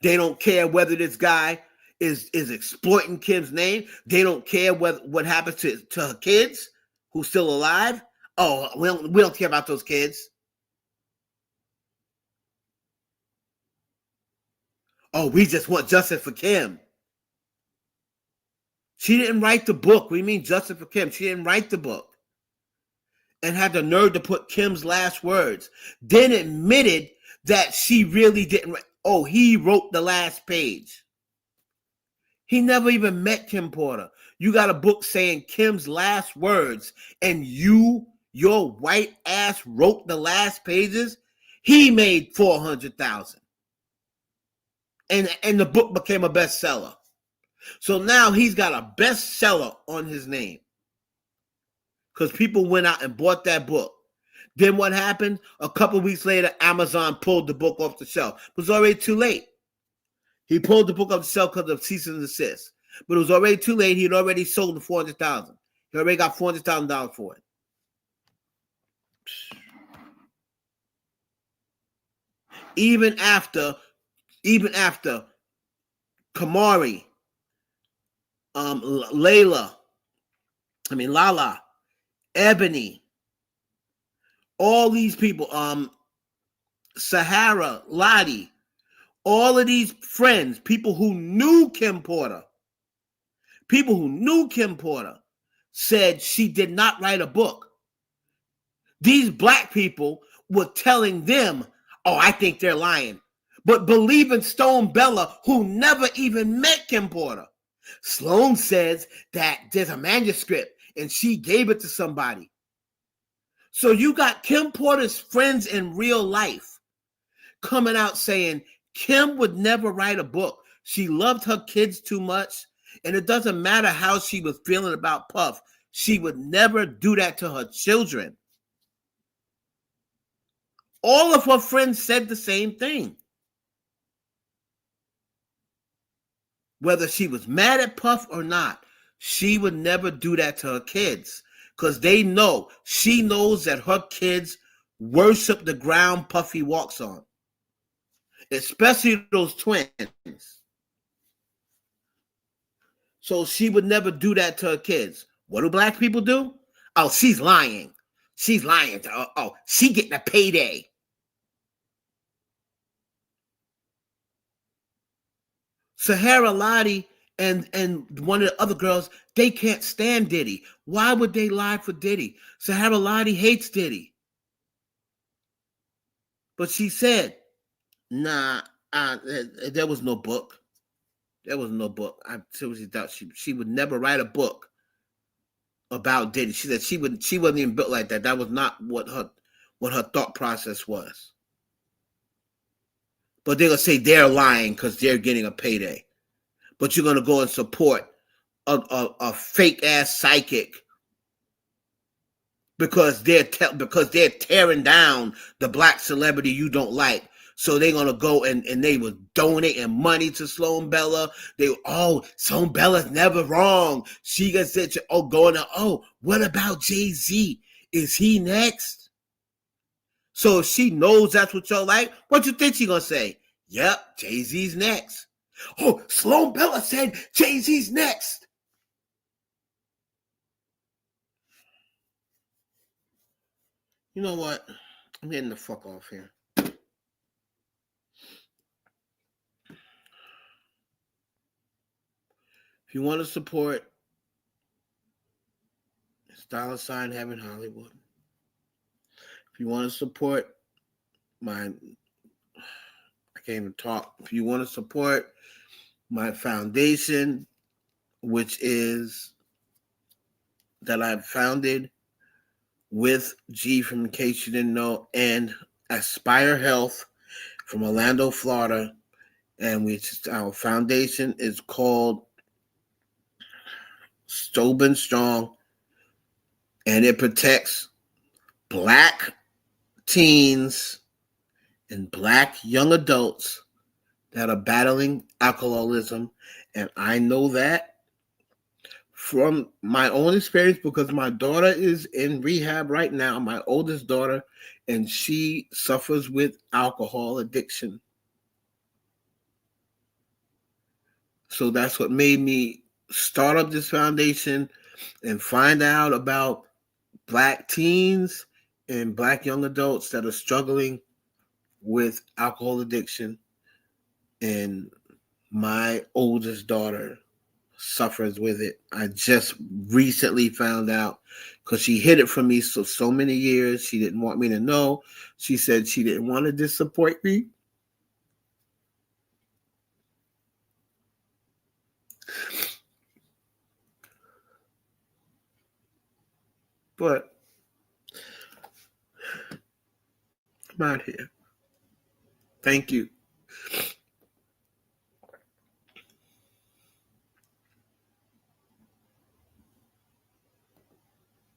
They don't care whether this guy is exploiting Kim's name. They don't care what happens to her kids who's still alive. Oh, we don't care about those kids. Oh, we just want justice for Kim. She didn't write the book. What do you mean justice for Kim? She didn't write the book. And had the nerve to put Kim's Last Words. Then admitted that she really didn't write. Oh, he wrote the last page. He never even met Kim Porter. You got a book saying Kim's Last Words, and your white ass wrote the last pages. He made $400,000, and the book became a bestseller. So now he's got a bestseller on his name because people went out and bought that book. Then what happened? A couple of weeks later, Amazon pulled the book off the shelf. It was already too late. He pulled the book off the shelf because of cease and desist. But it was already too late. He had already sold the $400,000. He already got $400,000 for it. Even after Kamari, Lala, Ebony, all these people, Sahara, Lottie, all of these friends, people who knew Kim Porter, said she did not write a book. These black people were telling them, oh, I think they're lying. But believing Stone Bella, who never even met Kim Porter. Sloan says that there's a manuscript and she gave it to somebody. So you got Kim Porter's friends in real life coming out saying Kim would never write a book. She loved her kids too much. And it doesn't matter how she was feeling about Puff. She would never do that to her children. All of her friends said the same thing. Whether she was mad at Puff or not, she would never do that to her kids. Because they know, she knows that her kids worship the ground Puffy walks on. Especially those twins. So she would never do that to her kids. What do black people do? Oh, she's lying. She's lying. Oh, she getting a payday. Sahara Lottie and one of the other girls, they can't stand Diddy. Why would they lie for Diddy? Sahara Lottie hates Diddy. But she said, nah, There was no book. There was no book. I seriously thought she would never write a book about Diddy. She said she wasn't even built like that. That was not what her thought process was. But they're gonna say they're lying because they're getting a payday. But you're gonna go and support a fake ass psychic because they're tearing down the black celebrity you don't like. So they're gonna go and they were donating money to Sloan Bella. Sloan Bella's never wrong. She gonna say, what about Jay-Z? Is he next? So if she knows that's what y'all like, what you think she gonna say? Yep, Jay-Z's next. Oh, Sloan Bella said Jay-Z's next. You know what? I'm getting the fuck off here. If you want to support $$ Heaven Hollywood, if you want to support I can't even talk. If you want to support my foundation, which is that I've founded with G from In Case You Didn't Know, and Aspire Health from Orlando, Florida, and our foundation is called Stobin Strong, and it protects Black teens and Black young adults that are battling alcoholism. And I know that from my own experience because my daughter is in rehab right now, my oldest daughter, and she suffers with alcohol addiction. So that's what made me start up this foundation and find out about Black teens and Black young adults that are struggling with alcohol addiction. And my oldest daughter suffers with it. I just recently found out because she hid it from me so many years. She didn't want me to know. She said she didn't want to disappoint me. But I'm out here. Thank you.